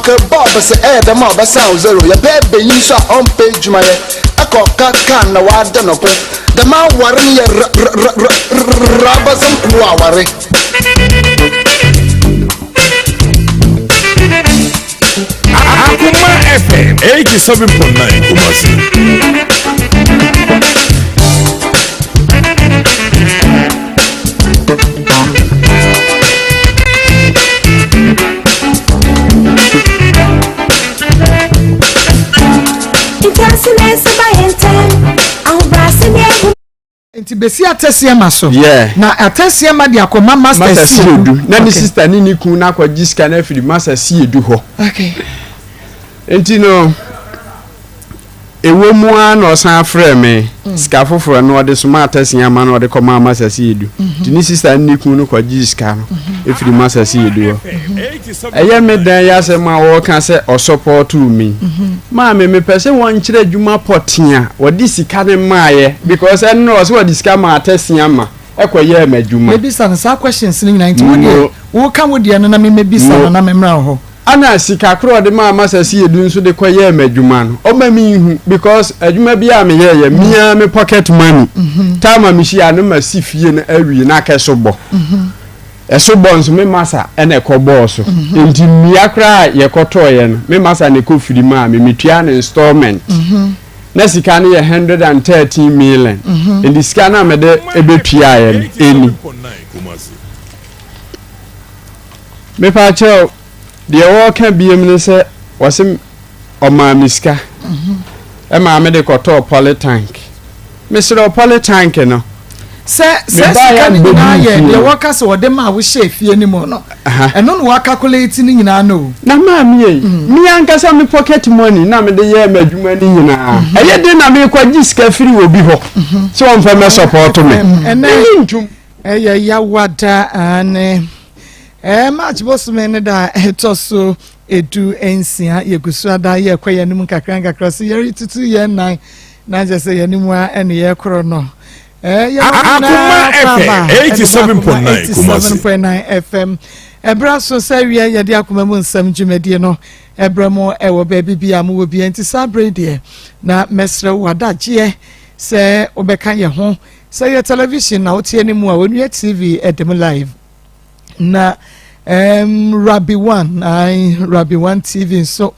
Bob say the mob sound zero. Your baby you saw on page my Eko Kakan na wada no po. The man worry rubber some worry. Akoma FM 87.9 Kumasi. Nti besi atese ma so na atese ma di Akoma master Siedu na ni sister ni ku na kwa jiska na afiri master Siedu ho. Okay. Nti no ewo mu a na osan afre me ska foforo no ode so ma atese ama na ode koma master Siedu. Ti ni sister ni ku no kwa jiska no afiri master Siedu ho. Eye me dan ya se ma wo kan se o support me. Ma me pese won kire adwuma potia wodi sika ne maaye because en no so wodi sika ma atese ama ekoye ma adwuma. Maybe some questions ni nyina nti wo kan wo de no na me bisa na me mra ho. Ana sika kro de ma master Siedu nso de koye ma adwuma no o ma mi hu because adwuma bia me ye mia me pocket money. Time me hia no ma sifie na awie na keso bo. Eso bonds me masa ene ko boss enti mia kra ye kotoye no me masa ne ko firi ma me metua na installment na sika ne 113 million enti sika na me de ebetua ye eni me pa cho de wo ka biem ne se wase o ma miska e ma me de koto polytank me sero polytank no se sika ni na ye de waka se wode ma wo hye fie ni mo no eno no waka calculate ni nyina no na ma mi yi mi ankasa mi pocket money na me de ye ma adwuma ni nyina eye de na me kwa jiska firi obi ho so on fa me support me ntum eye ya wada ane match boss me da etoso edu ensia ye kusuada ye kwaye nim kakran se ye tutu ye nan na je se ye nim a ene ye kro no Akoma FM 87.9 FM. Ebra so say ye de Akoma mu nsem dwumade no. Ebra mo ewo baby bia mo obi enti sabre de na mesre wadaje se obeka ye ho say ye television na otie ni mu a onua TV edem live na Rabbi One TV so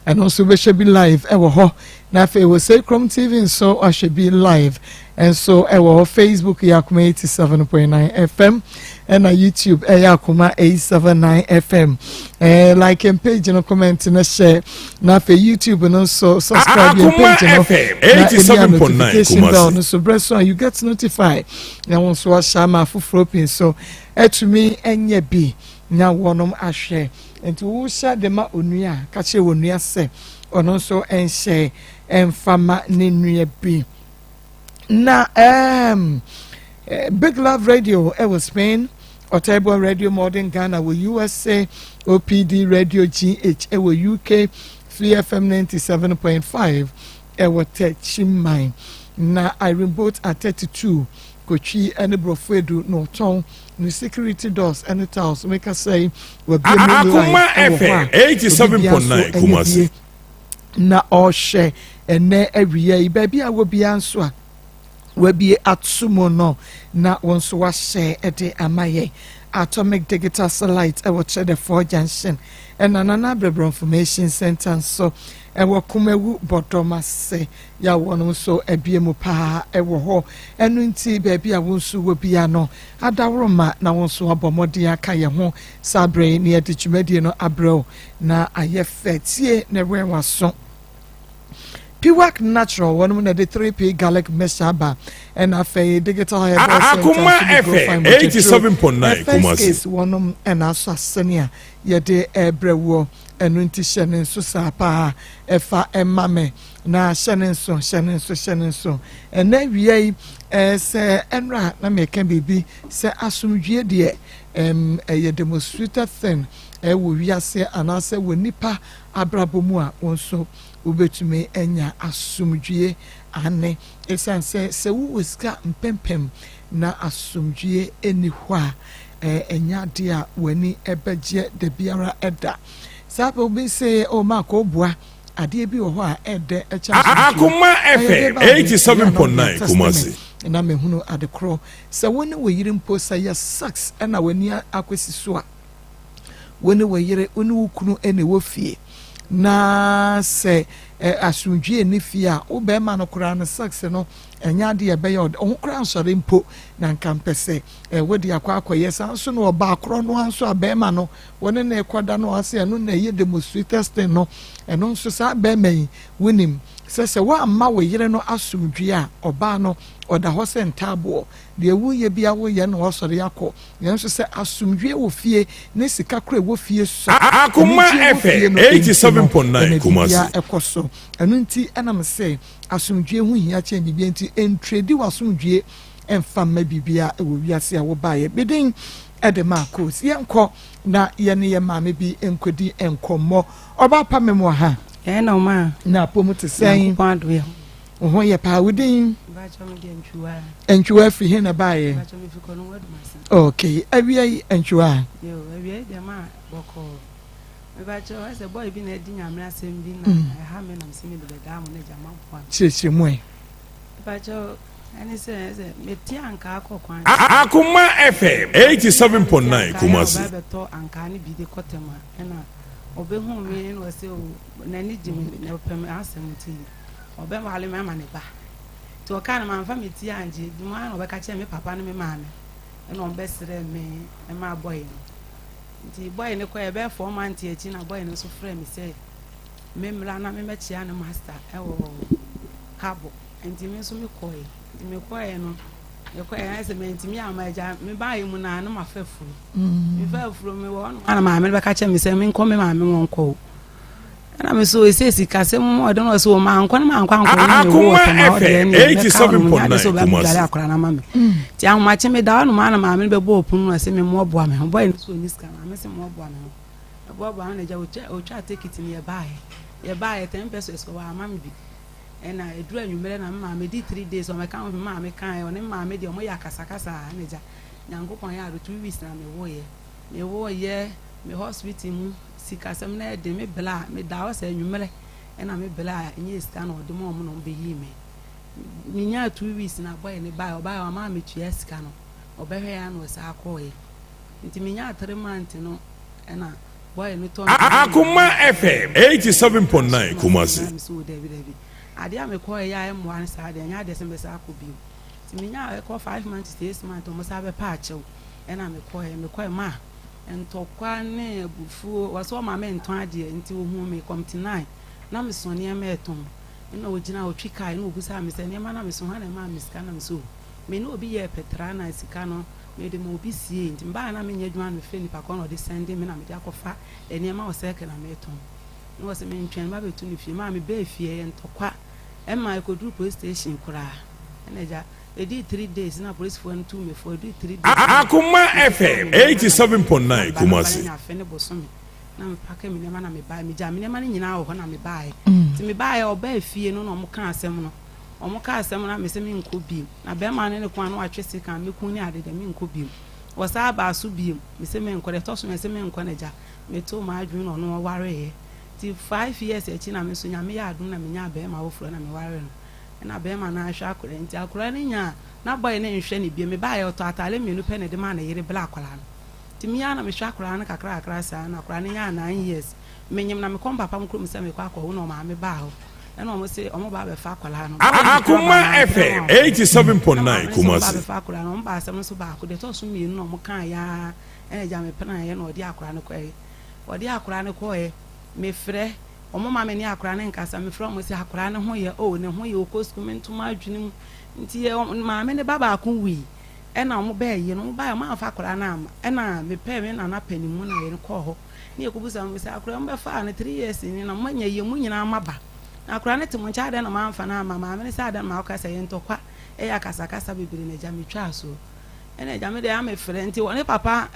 and also we should be live ewo ho na fe we say Chrome TV so I should be live and so ewo Facebook Akoma 87.9 FM and YouTube Akoma 879 FM like and page no comment na share na fe YouTube no so subscribe your page no 87.9 so press on you get notified na won so shama fufuro pin so etumi enye bi na wonom ahwe enti wo sha de ma onua ka che wonua se ono so enhye emfama ne nua bi na Big Love Radio was Spain Otaibo Radio Modern Ghana with USA OPD Radio GH UK 3FM 97.5 Chimine na Irene Boat at 32 Kochi and Brofedu no ton no security doors and towels make us say we'll be Akoma FM 87.9 Kumasi na all share and ne every year baby I will be answer we be atsumo no na wonso wa share ede amaye atomic digital satellite e wo the 4 junction and anana brebro information center so e wo kumewu bodoma se ya wono so ebiemu pa e wo ho enu nti baby a wonso wo bia no adaworoma na wonso abomode aka ye ho sabre ne edichumedie no abro na ayefe tie ne rewa so Piwak Natural, one of the 3P Gallic Meshaba, and a digital Akoma FM 87.9 Kumasi. One and also senior, yet Ebrewo, and Winty Shannon Susapa, Efa and Mame, na Shannon so, and then we say, Enra, Name can be, say, Asum dear, a demonstrator thing, we are say, and I say, when Nipa Abrabomua also. Ubetumi enya asumdwie ane esan se wo ska mpempem na asumdwie eni hwa enya de a wani ebeje de biara eda Sabe obi say o ma ko bua ade bi wo ho a ede echa Akoma FM 87.9 Kumasi na mehunu adekro se woni wo yire mpo sa ya sucks na wani akwesi so a woni wo yire oni wukunu ene wo fie na se asundwie ne fie a wo be ma no kura no sucks no enya de ye be ye o kura nsore mpo na nkampese wodi akwakoye san so no ba akro no anso abema no woni na ekoda no ase no na ye demonstrators no eno nso sa be mai winim se wa ma wo yire no asundwie a oba no oda ho se ntabo de ewu ye bia wo ye no osore yakọ yenso se asundwie wo fie ne sika kra wo fie so Akoma FM 87.9 Kumasi ekoso enu nti enam se asundwie hu hia che bibia nti entredi wasundwie emfamma bibia ewo wiase a wo baaye bedin ede Maa Akos yenko na ye ne ye maame bi enkodi enkommo oba pa memo ha no ma na pomu te sen kwado ye ho ye pa wudin ba cha me de ntwa entwa fi he na baaye ba cha me fi ko no wadu masa okay awia entwa yo awia de ma boko me ba cha ase boy bi na di nyamra asem bi na ha me na msimi de da mo na jama kwa cheche mu ba cha ani se me ti anka akokwan Akoma FM 87.9 Kumasi ba beto anka ni bi de kotema na obehu mi no se o na ni jimi na pem asem ti obe wale me ma ne ba to kan ma mfa meti anje duma na obeka che me papa no me ma me na ombe sere me e ma boy nti boy ne ko e be 4 months echi na boy no so frɛ me say me mra na me mechia no master e wo kabo nti me so me koy nti me koy no e koy na se me nti me amaja me ba yi mu na no mafafuru me fafuru me wo no na ma me beka che me say me nko me ma me won ko na me so esesi kase mo do no so ma anko na ma anko Akoma FM 87.9 Kumasi akora na ma me ti an ma che me da no ma na ma me be bo opun no se me mo boa me boy no so ni ska ma me se mo boa me boa na ja o cha take it ni e bae 10 pesos ko wa ma me bi na eduru anwumere na ma me di 3 days o me kan ma me kan o ne ma me de o mo ya kasakasa na ja nyango kon ya do 2 weeks na me wo ye me hospital mu sikasem na de me bla me da o se anwumere na me bla nyi scan o de mo no be yi me nya 2 weeks na boy ne ba o ma me tua sika no o be hwe ya no sa akoye nti me nya 3 months no na boy no to Akoma FM 87.9 Kumasi so David ade a me koye ya mo an sa de nya de se be sa akobi nti me nya ko 5 months 6 months mo sa be pa achew na me koye ma entokwa ne bufu waso ma me nton ade nti wo hu me committee 9 na me so ne me eton na ogina otwika na ogusa me se ne ma na me so ha na ma me sika na me so me no obi ye petra na sika no me de mo obi sie nti mba na me nya adwuma me fe nipa ko no de send me na me de akofa ene ma wo seke na me eton no se me ntwen ba betu ne fie ma me be fie entokwa e ma ekodu police station kura ene ja edi 3 days na police for 2 me for edi 3 days Akoma FM 87.9 Kumasi na fe ne bosomi na me pake me nema na me ba me ja me nema ni nyina ho na me bae ti me bae oba fie no no mo ka asem no omo ka asem na me se me nko bi na be ma ne kwa no atwese kan me kun ni ade de me nko bi wo sa ba so bi me se me nko de to so me se me nko na ja me to ma adwun no no ware ye ti 5 years echi na me so nya me ya adun na me nya be ma wo furo na me ware no na be ma na ahwa akora nti akora ni nya na boy ne nhwe ne bi me bae oto atale me nu pe ne de ma na yire bla akora no ti me ya na me hwa akora na kakra sa na akora ni nya 9 years menyem na me kom papa mkru me se me kwa akọ no ma me ba ho na omo se omo ba be fa akora no Akoma FM 87.9 Kumasi ba be fa akora no ba asem so ba akọ de to so mi no mo kan ya ene ja me pena ye no odi akora no kwa odi akora no kwa me frɛ omo ma me ni akora ne nkasa me frɛ mo se akora ne ho ye o ne ho ye okosku me ntuma adwene nti ye ma me ne baba akọ wi ena omo ba ye no ba ma fa akora na ama ena me pɛ me na na panimu na ye kɔ ho ne ekubusa mo se akora mo be fa ne 3 years ni na mo nya ye mu nyina maba akora ne timo ncha de na ma mfa na ama ma me ne sa de ma okasa ye ntokwa e ya kasa bibiri na ja me twa so ena ja me de ya me frɛ nti ne papa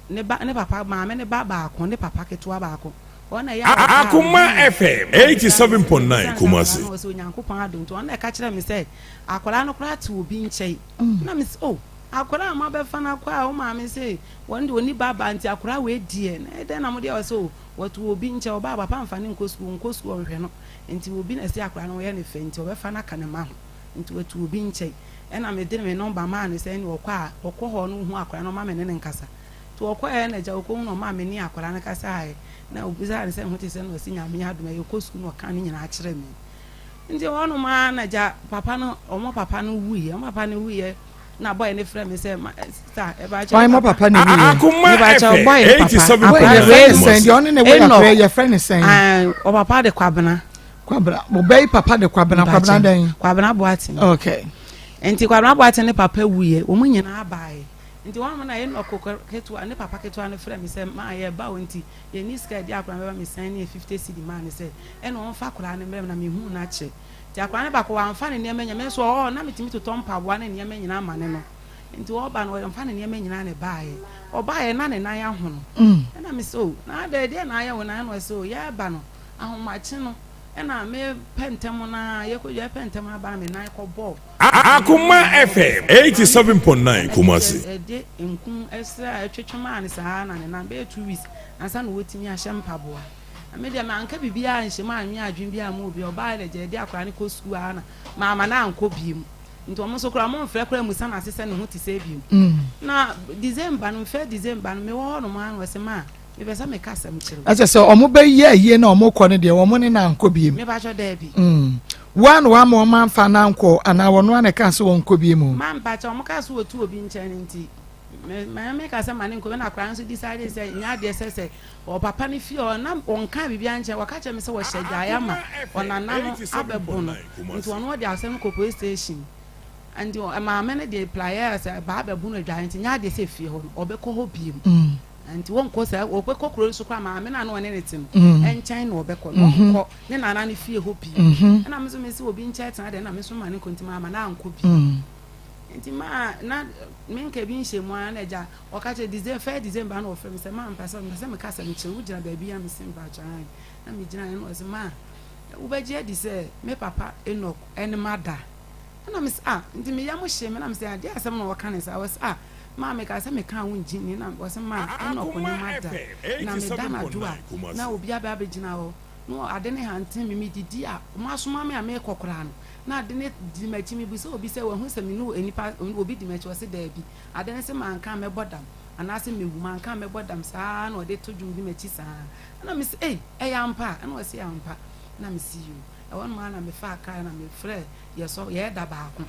ne papa ma me ne baba akọ ne papa ketua ba akọ Akoma FM 87.9 Kumasi so nyankopon adonto ona ka kire me say akwara no kra te obi nchei na me oh akora ma be fa na kwa o ma me say won de oni baba anti akora we die na de na mo de o so what obi nche o baba pa mfa ne nkosu o hwe no nti obi na si akora no ye ne fe nti o be fa na ka ne ma ho nti wetu obi nche e na me de me number ma ne say ni okwa ho no hu akora no ma me ne nkasa to okwa e na ja okwo no ma me ni akora ne kasa ai na obi za ne say hu te say no si nya me aduma ye kosu no ka ne nyina a kire me nti wono ma na ja papa no omo papa no wuye omo papa no wuye na boy ne frɛ me say star e ba cha why mo papa ne wuye Akoma ba cha FM boy papa 87.9 your ne we your friend is saying o papa de kwabena mo be papa de kwabena den kwabena boati okay enti kwabena boati ne papa wuye wo munyina abae nti won na ye no ketu ne papa ketu ne frɛ me say ma ye ba wonti ye ni ska di akora me ba me sign ne 50 cedi man say e no on fa akora ne mrem na me hu na che ti akora ne ba ko wan fa ne ne menya me so o na metimi to tompa boa ne ne menya ma ne no nti wo ba no fa ne ne menya ne bae o bae na ne nan ya ho no na me so na de na ya wo na no so ya ba no ahomachi no na me pentem na ye ko ye pentem na ba me nan ko ball Akoma FM 87.9 Kumasi de nkun esra atwetwema ne saa na ne nan be 2 weeks ansa na wotimi a shempaboa ame de ma anka bibia anhye ma anwe adwen bia ma obi oba de je de akora ne ko school ana ma na anko biem nti omo so kora mo mfre kora musa na asese ne ho ti se biem na December no fe December no me wo no ma no se ma me be sa me kasa me kire acha se omo be ye na omo kɔ ne de omo ne na anko biem me ba cho da bi one mo man fa na anko ana wono na ka se won kɔ biem man ba cha omo ka so otu obi nche ne nti me ka se ma ne nko na akora nso decide say nya de se o papa ne fi o na onka bibia nche waka che me se wo hyagya ya ma onana no abebo no nti ono de asem ko police station and ma me ne de pliers ba abebo no dwa nti nya de se fi ho obekɔ ho biem and won ko say obekɔ kuro nso kwa ma me na no ne netim enchen na obekɔ no ko ne nana ne fie ho biem na me so me se obi nche tena de na me so ma ne kontima ma na anko biem nti ma na menke bi nhemu ana ja okache December na ofem se ma mpasa me kasa me chewu gina ba bia me simba chan na me gina no se ma wo beje di se me papa Enoch ene mada na me nti me ya mo hye me na me se ade asem na waka ne sa was ma me kasa me kan wo ngini na was ma Enoch ne mada na me da na duwa na obi aba gina ho no ade ne hanten me didi a mo asoma me a me kokora no na ade ne di machi mi bi so obi se wo hu se me no enipa obi di machi wo se da bi ade ne se man kan me bodam ana se me wu man kan me bodam saa na ode to dwum di machi saa na me se ya mpa na wo se ya mpa na me see you e won ma na me fa aka na me frɛ ye so ye da ba ko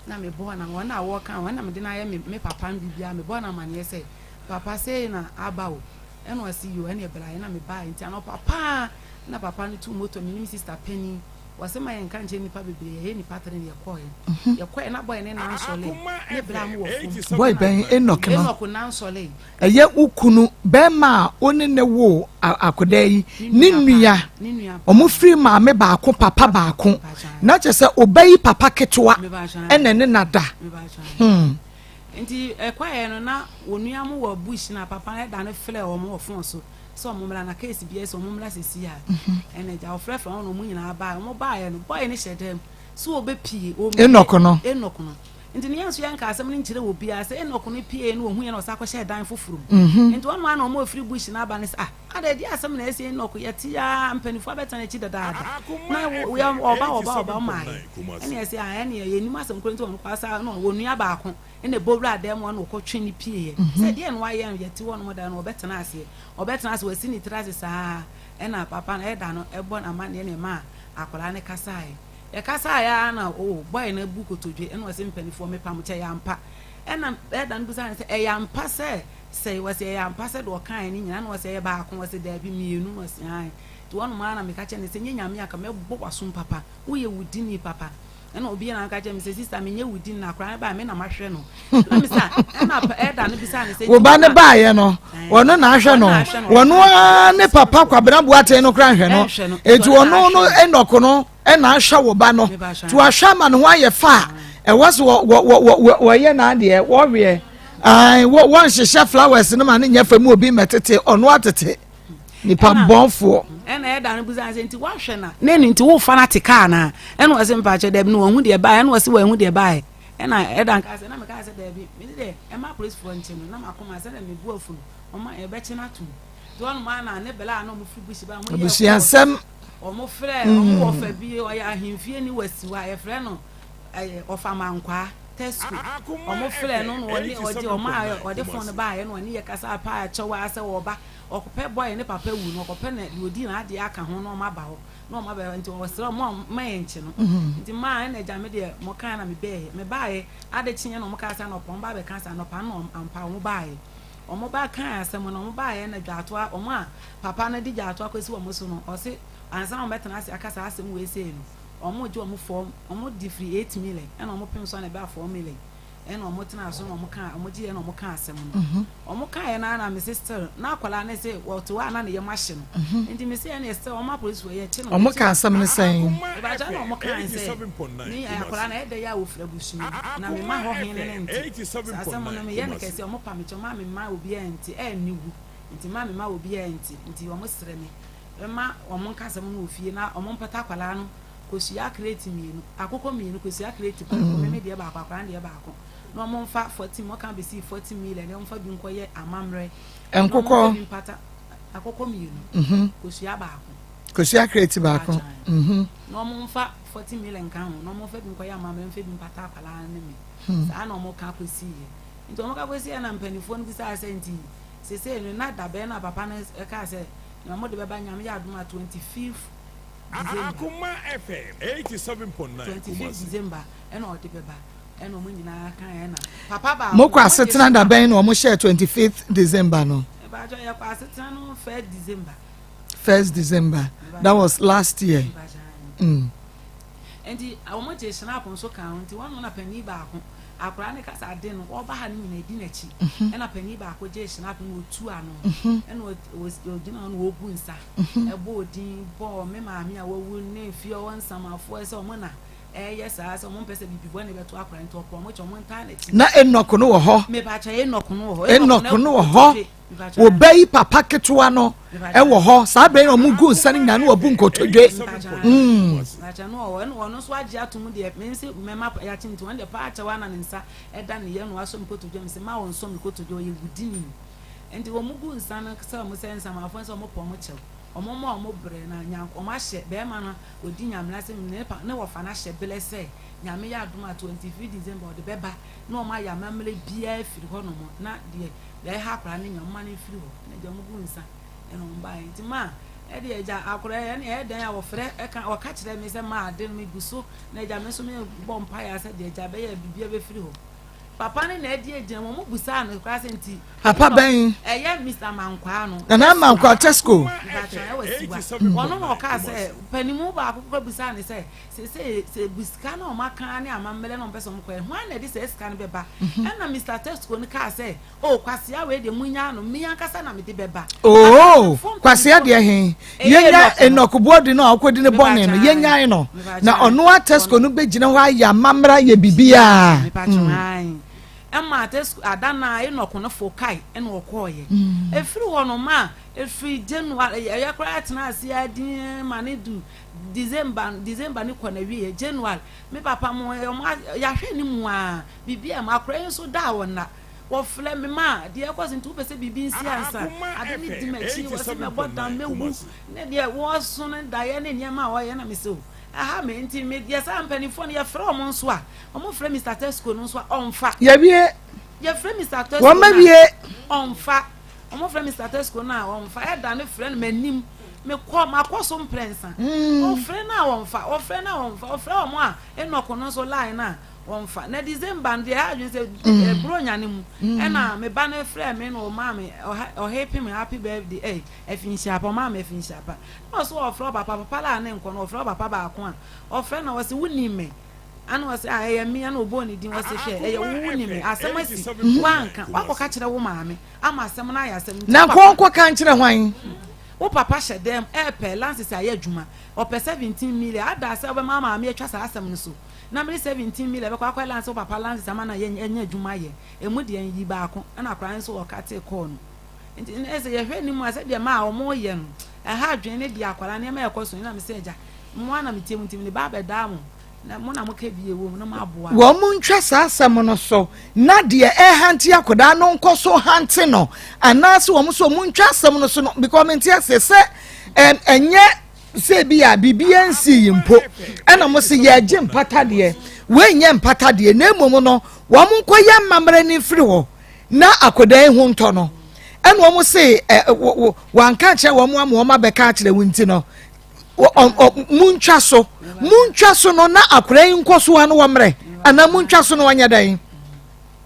na me bo na won na wo kan won na me de na ye me papa bibia me bo na ma ne se papa say na abawo e no see you e na bra ye na me ba nti ana papa na papa ni tu moto mi sister Penny wasema ye nka nche nipa bebre ye nipa tere ye koye na boy ne na nsole ne bra mu wo fum boy ben Enoch na nsole eye ukunu be ma oni ne wo akoda yi ni nua omo free ma me ba ko papa ba ko na che se obayi papa ketwa ene ne nada nti ekwaye no na onua mu wo bush na papa e da ne fle wo mo fon so mo mra na case bia so mo mra sesi a ene ja ofrefra no mo nyina ba mo ba ye no boy ne hyedem so obepie o Enoch no nti ne yanso yanka asem ne nkire wo bia se Enoch no pie no ohun ye no sa kwhye dan foforo nti won ma na mo free bush na ba ne sa ada di asem na esi Enoch ye ti ya mpanifo abeta na chi dada na we oba ma ene esi a ene ye ni masem kro nti won kwasa no wonua ba ko ene bowra dem won ko twe ni pie se de no wa ye ye ti won mo da no obetena ase wasi ni trase saa ena papa na eda no ebo na ma ne ma akola ne kasai e kasai ya na boy na bu kotodwe ena wasi mpanifo me pam che ya mpa ena eda no busa ne se e ya mpa se wasi e ya mpa se do kan ni nyina na wasi e ba akon wasi da bi mienu wasi ai to won ma na me ka che ne se nyanyame aka me bo waso papa wo ye wudini papa ena obi na ka che me se sister me nye wudini na akora ba me na mahwe no na me sa ena eda no bisa ne se wo ba ne ba ye no wono na ahwe no wono ne papa kwabena buate no kra hwe no enti wono no Enoch no na ahwe wo ba no to ahwe ma no ho aye fa e was wo ye na de wo we ai won hyehyɛ flowers no ma ne nya fa mu obi metete ono atete nipa bonfo ena eda no buza nti wa hwe na nti wo fa na tika na ena wase mpa che dem no hu de ba ena wase wo hu de ba ena eda nka se na me ka se da bi me de e ma police for nche no na Akoma se na me bu afu o ma e be che na tum do no ma na ne bela na mo fi bushi ba mo ye Abusia nsem o mo frɛ o mo ofa bi o ya ahemfie ni wasiwa ye frɛ no ofa mankwa tesco o mo frɛ no no oni odi o ma o de phone ba ye no oni ye kasa pa a chewa ase wo ba okopɛ boy ne papa wu no okopɛ na odi na ade aka ho no ma ba ho no ma ba nti o sere mo ma ye nche no nti ma na ja me de mo kan na me ba ye ade chinye no mo ka sa no pon ba be kan sa no pa no ampa mo ba ye o mo ba kan asem no mo ba ye na dwato o mo a papa na di dwato akwesi wo mo so no o se ansa mo betena ase akasa asem we se no o mo je o mo form o mo di free 8 million e na o mo pem so na be 4 million e na o mo tena so no mo kan o mo je e na o mo kan asem no o mo kan ye na me sister na akwala na se wo to wa na ne ye machine nti me se ye na sister o ma police we ye che no o mo kan asem ne sen e ba ja na o mo kan se ni akwala na e de ya wo fra busu na me ma ho hin ne nti asem no me ye na kese o mo pa me cho ma me ma obi enti e ni wu nti ma me ma obi enti nti o mo sere me ma o mo kan asem no ofie na o mo mpata akwala no kosia create mienu akoko mienu kosia create ba ko me de ba akwa de ba ko no mo mfa 40 mo kan be see 40 million no mfa bi nko ye amamre enkoko akoko mienu kosia ba ko kosia create ba ko no mo mfa 40 million kan ho no mo mfa bi nko ye amamre mfa bi mpata akwala ne me sa na mo kan kosi ye nti mo ka kosi na mpanifo no bi sa senti se no na da be na papa na ka se no mo de be ba nyame ya aduma 25 Akoma FM 87.9 25 December ena o de beba ena o nyina kan ena papa ba mo kwa setena da ben no mo share 25th December no e ba jo ya kwa setena no 1st December that was last year endi a mo je snap nso kan nti wonu na pani ba ko akura ne kasa ade no oba ha ne nyina edi na chi ena pani ba ko je snap no otu ano ena o di na no obu nsa e bo odin bo me maami a wowu ne fie o nsamafo ese o mo na yes as o mo pese bibi bo ne beto akura nti opo mo cho mo nta na chi na enoko no wo ho me ba cha enoko no wo ho enoko no wo ho wo bai papa ketua no e wo ho sa be no mu gu nsa ni na no obu nkotodwe acha no wo no so agi atum de me nse me ma ya chi nti won de pa acha wa na nsa e da ne ye no aso nkotodwe me se ma won so nkotodwe ye gudini enti wo mu gu nsa na sa mo se nsa ma afon so mo po mo chew omomo omo bre na nya omo ahye be ma na odi nyamla se me ne wo fa na hye bele se nyame ya aduma 23 December de beba na omo ya mamle bia firi ho no mo na de ha akra ne nyamma ne firi ho na je omo nsa e no mba enti ma e de eja akra e ne e dan ya wo fre e kan o ka kire me se ma ade no me guso na eja me so me bompa ya se de eja be ya bibia be firi ho papa ne na edi eja mo busa no kwa se nti papa ben eye Mr. Mankwa no na Mankwa Tesco ono no ka se panimu ba akoko busa ne se buska na o maka ne amamele no pese mo kwa ho na di se ska ne beba na Mr. Tesco ne ka se o kwasia we de munya no miya kasa na me de beba kwasia de he yenya enokobodi no akodi ne bone no yenya no na ono a Tesco no begina ho aya mamra ye bibia Emma Tesco adana enoko no fokai ena okoye efiri wono ma efiri January ya kra tena ase adin manedu December ni kwana wie January me papa mo ya hwe ni mu a bibia ma kra so da wona wo fle me ma de ekwas ntu pese bibi nsi ansa ade ni di machi wo se me bodan mewu ne de wo so ne da ye ne niam a wo ye na me se aha me nti me ye sa mpanifo ne ye frɛ omo nso a omo frɛ Mr. Tesco no nso a onfa ye wie ye frɛ Mr. Tesco wo ma wie onfa omo frɛ Mr. Tesco na onfa e da ne frɛ no manim me kɔ makoso mprensa o frɛ na onfa o frɛ na onfa o frɛ omo a enoko no nso line na onfa na December de ha dwen se bronya ne mu e na me ba na frɛ me no ma me o happy birthday efinshia pa ma me efinshia pa no so o frɛ papa la na nko no o frɛ papa ba ko a o frɛ na wo se wuni me ana wo se aye me ana obo ni din wo se hwe eye wuni me asemasi wanka wakoka kire wo ma me ama asem na ya asem na konko kan kire hwan wo papa hye dem pe lances aye adwuma o pe 17 million ada se wo ma me atwa sa asem no so na me 17 million be kwa lance wo papa lances ama na ye enya adwuma ye emu de yi ba ko ana kran so wo kate call no nti ese ye hwe ni mu ase de ma o mo ye no ha adwen ne di akwara ne ma ekoso na me se eja mo ana me tie mu ne ba be da mo na mo na mo ka biye wo na ma aboa wo mu ntwa saasam no so na de hanti akoda no nko so hanti no anase wo mu so mu ntwa asam no so no because menti ase se enye se bia bibia nsi yimpo ena mo se ye gye mpata de we nye mpata de na emom no wo mu nkoye mamre ni firi ho na akoda hu nto no ena wo mu se wanka che wo mu am wo ma beka kire wunti no muntwa so no na akora nko so anu wamre ana muntwa so no wanya dan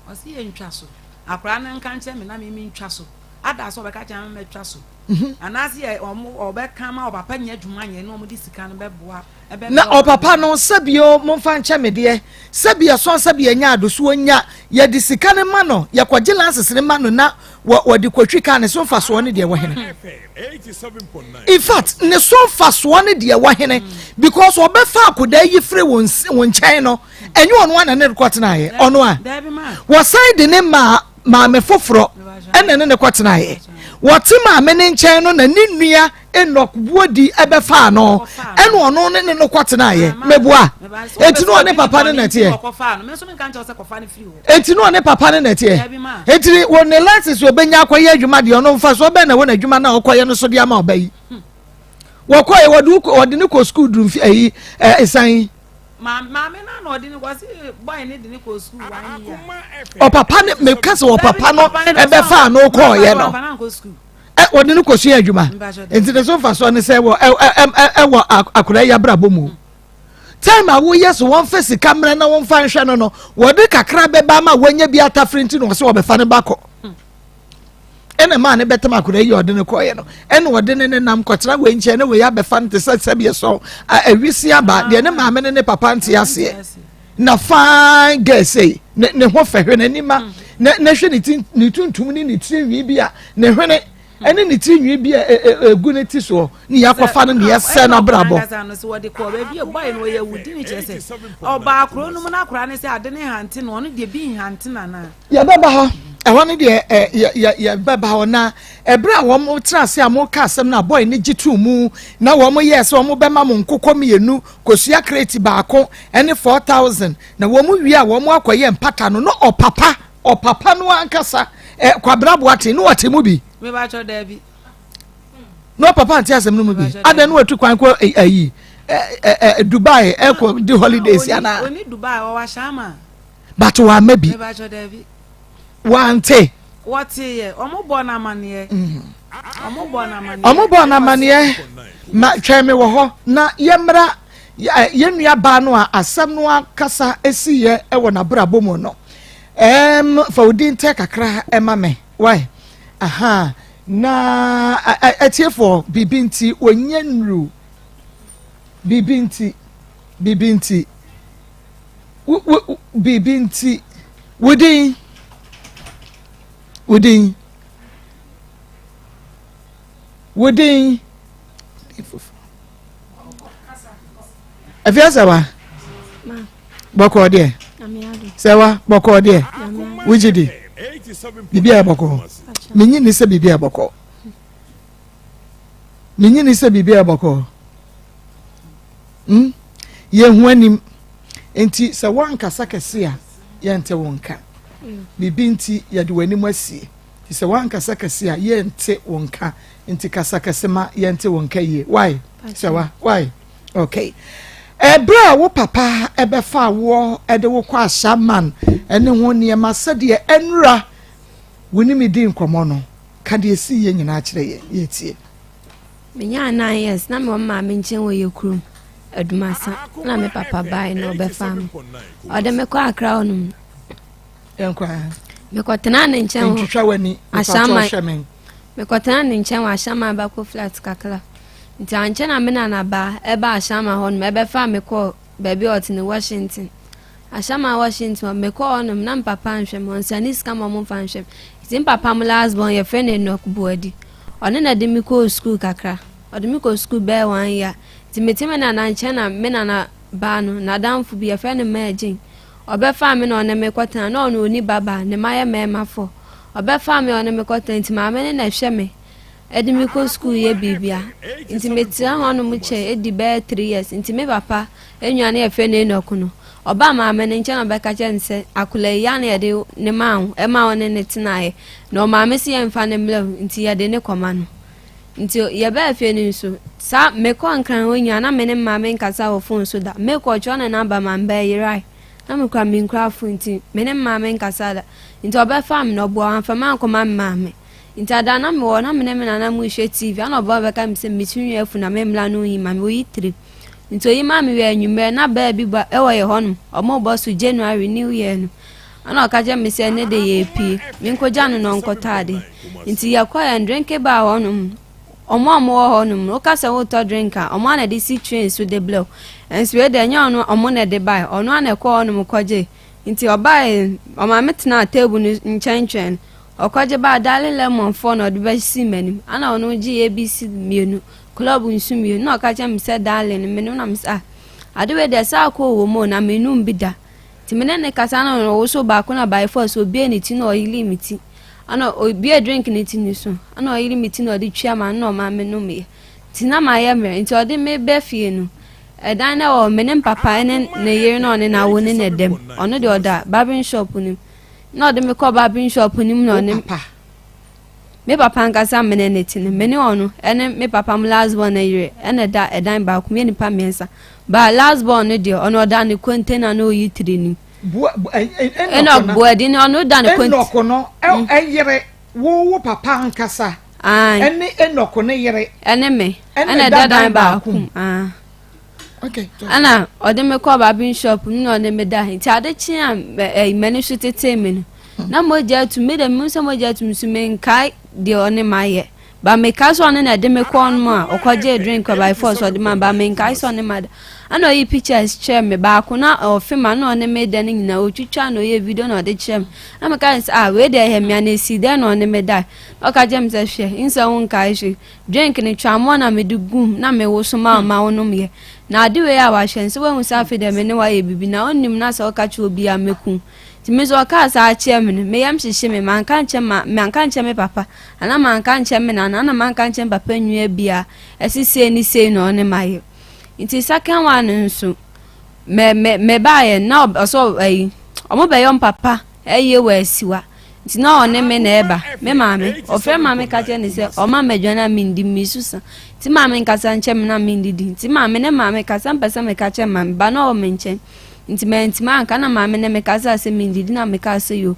o si ye ntwa so akora na nka nche me na me ntwa so ada so be ka cha me twa so ana si obeka ma obapa nya adwuma nya no mo di sika no beboa na opapa no sabio momfa nche me de sabia so sabia nya adoso nya ye di sika ne ma no ye kwaje lances ne ma no na wadi kwatwi ka ne so fa so ne de wo hene in fact ne so fa so ne de wo hene because obefa akoda yi free won nchen no enye ono ana ne rekotena ye ono a wo side ne ma me foforo ene ne rekotena ye woti ma me ne nchen no na ni nua enok buodi ebefa no ene ono ne ne kwatena ye meboa etinu one papa ne nete etinu one papa ne nete etiri won ne license obenya akoye adwuma de ono mfa so be na won adwuma na okoye no so de ama obayi wokoye wodi ne ko school drum fi ayi esan ma me na no di ni kwasi boy ni di ni ko school wan ya o papa ne me kase o papa no ebefa no ko ye no wodi ne ko so adwuma enti ne so fa so ne se wo akura ya brabo mu time awo yes won face camera na won fa nhwe no wodi kakra beba ma wanya bi atafrenti no so obefa ne bako ene ma ne betem akura yi odi ne ko ye no ene wodi ne nam kwatra we nche ne we ya befa ne se sabie so awisi aba de ne ma me ne papa nti ase na fine girl say ne ho fehwe ne nima ne hwe ne tuntum ni tinwi bia ne hwene ene ne tinwi bia egu ne ti so ni yakwafa no ne yese na brabo so wodi ko ba bia boy no ye wudi ni chese oba akro no na akra ne se ade ne hante no de bi hante na ya baba ha ehwo ne de ya baba ha na ebra wo mo trase am ka asem na boy ne gitu mu na wo mo yes wo mo be ma mo nkokọ mienu kosua crate baako ene 4000 na wo mo wi a wo mo akoye mpata no no opapa no ankasa kwabra boate no wate mu bi me ba cho da bi no papa anti asem no mu bi ada no watu kwan ko ayi Dubai ko di holidays ana oni Dubai wa shama but wa mabi me ba cho da bi wante what ye omo bo na mane ma tweme wo ho na yemra yenua ba no a asem no akasa esiye ewo na brabo mu no fa udin te kakra ema me why aha na atiefo bibinti onyenru bibinti wudin afiasa wa boko de sewa boko de wujidi bibia boko minyi ni se bibia boko ye huanim enti se wanka sakase ye nte wonka bibinti ye de wanim asie se wanka sakase ye nte wonka enti kasakase ma ye nte wonka ye why sewa why okay ebra wo papa ebefa wo ede wo kwa shaman ene ho niema sede enra woni di nkomo no ka de esi ye nyina kire ye tie menya na yes na me ma me nchen wo ye kurum adumasa na me papa bai no befa me ode me kwa akra onum enkwa me kwatena ne nchen wo ntwitwa wani ashama me kwatena ne nchen wo ashama ba ko flat kakla nti anche na me na ba eba ashama hon me befa me ko baby ot ni Washington ashama Washington me ko onum na papa nhwem on sanis kama mo fa nhwem tin papa mo last born ye friend enok buadi one na de me ko school kakra ode me ko school be 1 year timetime na anche na me na ba no na damfu bi ye friend imagine obefa me na one me kwata na ono oni baba ne maye me mafo obefa me one me kwata nti ma me na hwe me edi me ko school ye bibia nti metia hono mu che edi be 3 years nti me papa enwane e fe ne enoku no oba ma me ne nche na be ka che nse akula ya na ede ne mawo e mawo ne tinae no ma me si emfa ne mle nti ya de ne koma no nti ye be fe ne nso sa me ko ankran onya na me ne ma me nkasa wo phone so da me ko cho na number ma mba yirai na me kwa me nkra phone nti me ne ma me nkasa da nti oba fam no bo anfa ma nkoma ma me nti ada na me wo na me ne me na mu hwe TV ana oba be ka me se metunwe afu na me mla no yi ma me yi 3 nti oyi ma me we anwumre na ba bi ba e wo ye honum omo bo so January new year no ana ka je me se ne de ye pi me nkoja no no nkotade nti ya kwa ya drink ba honum omo honum o ka se wo to drinker omo na de si train so de blow enso we de nya ono omo na de buy ono ana kwa honum koje nti oba o ma metena table nchenchen okoje ba dale lemon for no de be si manim ana ono ji ABC mienu club nsumi no ka cha me se dale ne me no na me sa ade we de sa ko wo mo na menu mbida ti me ne kasa na wo so ba ko na by force obi eni ti no oyili miti ana obi a drink ni ti ni so ana oyili miti no de twa ma no ma me no me ti na ma ya me nti ode me be fie no edan na o me ne papa ne yiri no ne na wo ne ne dem ono de oda barbering shop ni no de me ko barbering shop ni no ne me papa nkasa me ne ti ne me ne ono ene me papa m last born na yire ene da edan ba ku me ni pa mensa ba last born ne de ono da ne container no yi 3 ni eno boadi ne ono da ne container enoko no yire wo papa nkasa ene enoko ne yire ene me ene da dan ba ku okay ana ode me ko barbering shop ni no ne me da nti ade chi a me ne shutete me no na moja tu me de munsa moja tu musume nkai de one maye ba me ka so ne na de me ko no a okoje drink by force ode ma ba me nkai so ne ma ana yi pictures share me ba ko na ofima no ne me de ni na otwitwa no ye video na ode share na me ka we de he me na si de no ne me da o ka jem se hwe insa won kai hwe drink ni twa mo na me du gum na me wo so ma wono me na ade we ya wa hwe nse we musa fe de me ne wa ye bibi na onnim na se o ka che obi ameku timizo akasa achie me yam hihye me manka nche me papa ana manka nche me na ana manka nche papa nwa bia esise ni sei no ne maye nti second one nso me bae na oso omo be yom papa eye wa asiwa nti na one me na eba me maame ofe maame ka che ni se o ma medwana mindi misusa ti maame nkasa nche me na mindi di ti maame ne maame kasa mpesa me ka che maame ba na o me nche nti mentima anka na maame ne me kasa se mindidi na me kasa yo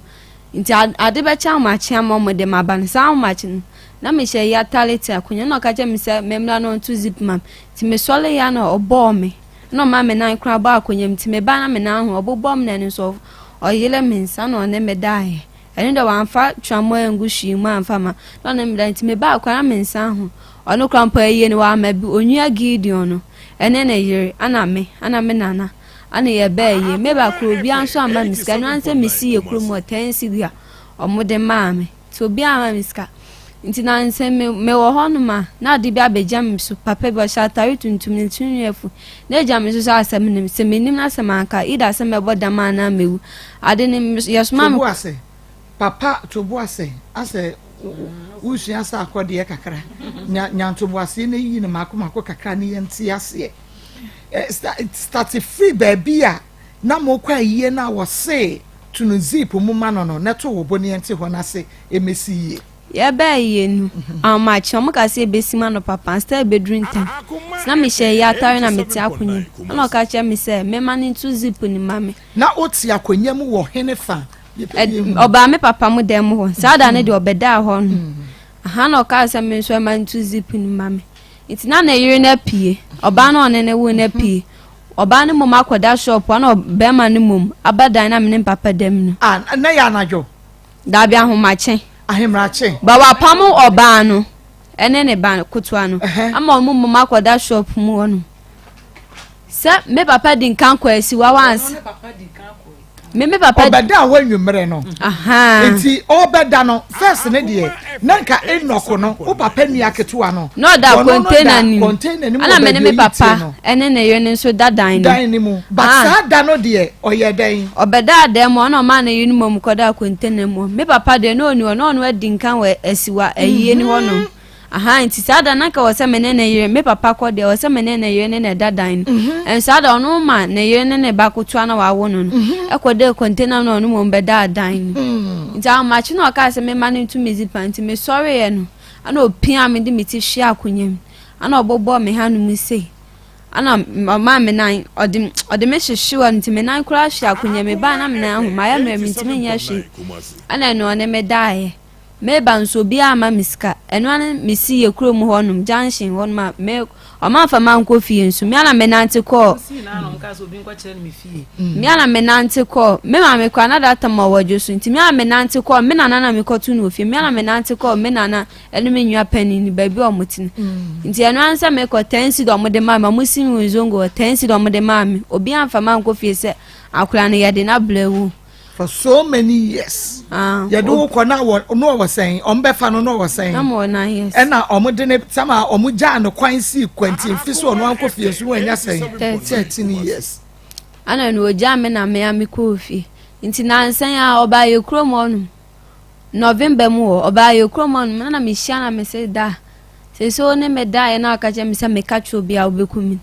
nti ade be cha ma chia mo de maban sa ma chi na me she ya talent akonya na ka je me se memla no to zip mam ti me sole ya na obo me no ma me na kra ba akonya mti me ba na me na ho obobom na ni so oyele me nsa no ne me dai eni do wanfa twamo engushi mu anfa ma no ne me dai ti me ba akwa me nsa ho ono krampa ye ni wa ma bi onua gideon no ene na yire ana me nana ana ye baye me ba kro bi anso ama miska no anse mesi ye kro mo tensi dia omode maame to bi ama miska nti na anse me wo hono ma na de bi abejam so papa bi shatari tuntum ni tunyefu na jam so sa asem nim se menim na asem anka ida se me boda ma na mewu ade ni yesuma papa to boase ase usu asa akode kakra nya to boase na yi ni makoma kakra ni yenti ase start free baby na mo kwa yie na wo se tunu zip mu ma no neto wo boni enti ho na se emesi ye ba ye nu amachi omo ka se ebesi ma no papa sta bedroom time na me she ya tare na meti akunye na ka che me se me ma ni tu zip ni mame na oti akonya mu wo hene fa oba me papa mu dem ho sa da ne de obeda ho no aha na ka se me so ma ni tu zip ni mame iti na yiri na pie oba na onene wo na pie oba ne mom akoda shop na be ma ne mom abadan na me papa dem no na ya najo da bia homache ahemrache ba wa pamu oba no ene ne ba kutua no ama mom akoda shop mu ono se me papa din kan kwa asi wa once me papa obeda wanwumre no aha enti obeda no first ne de nanka enoko no o papa ni aketua no no da container ni ana me papa ene ne yo ne so dadan ni mu but sa da no de oyeden obeda da mo no ma na yi ni mom koda container mo me papa de no ni no adi nkan we asiwa ayiye ni wono aha nti sada na ka wose mene na yire me papa ko de wose mene na yire ne dadan en sada ono ma na yire ne ba kotua na wa wo no ekode container no mo be dadan nti ama chi na ka se me ma ne ntumi zipa nti me sorry ye no ana opia me de me ti hwe akonyam ana obobo me hanu mu sei ana mama me nan ode me hwehwe nti me nan kura hwe akonyam me ba na me nan ahoma ya me ntimi nya hwe ana no ne me dae me ban so bia ama miska eno an misi ye krom honum junction honum me o ma fa man ko fie nsu me ana me nante ko me ana me nante ko me ma me kwa na data ma wajo so nti me ana me nante ko me na na me ko tu no fie me ana me nante ko me na na eno me nwa pani ni ba bi o mutini nti eno an sa me ko tensi do mo de ma musi mi zongo tensi do mo de ma me obi an fa man ko fie se akura ne yede na blewu for so many years. You do kona no was saying on befa no was saying. I'm on yes. And now omudene sama omuja no kwan si kwanti fiso no anko fie so anya saying 13 years. Ana no oja me na me ami ko fie. Nti na nsan ya oba ye kromo no. November mu oba ye kromo no na me hia na me se da. Se so ne me da ye na aka je me se me ka tro bia obekumi.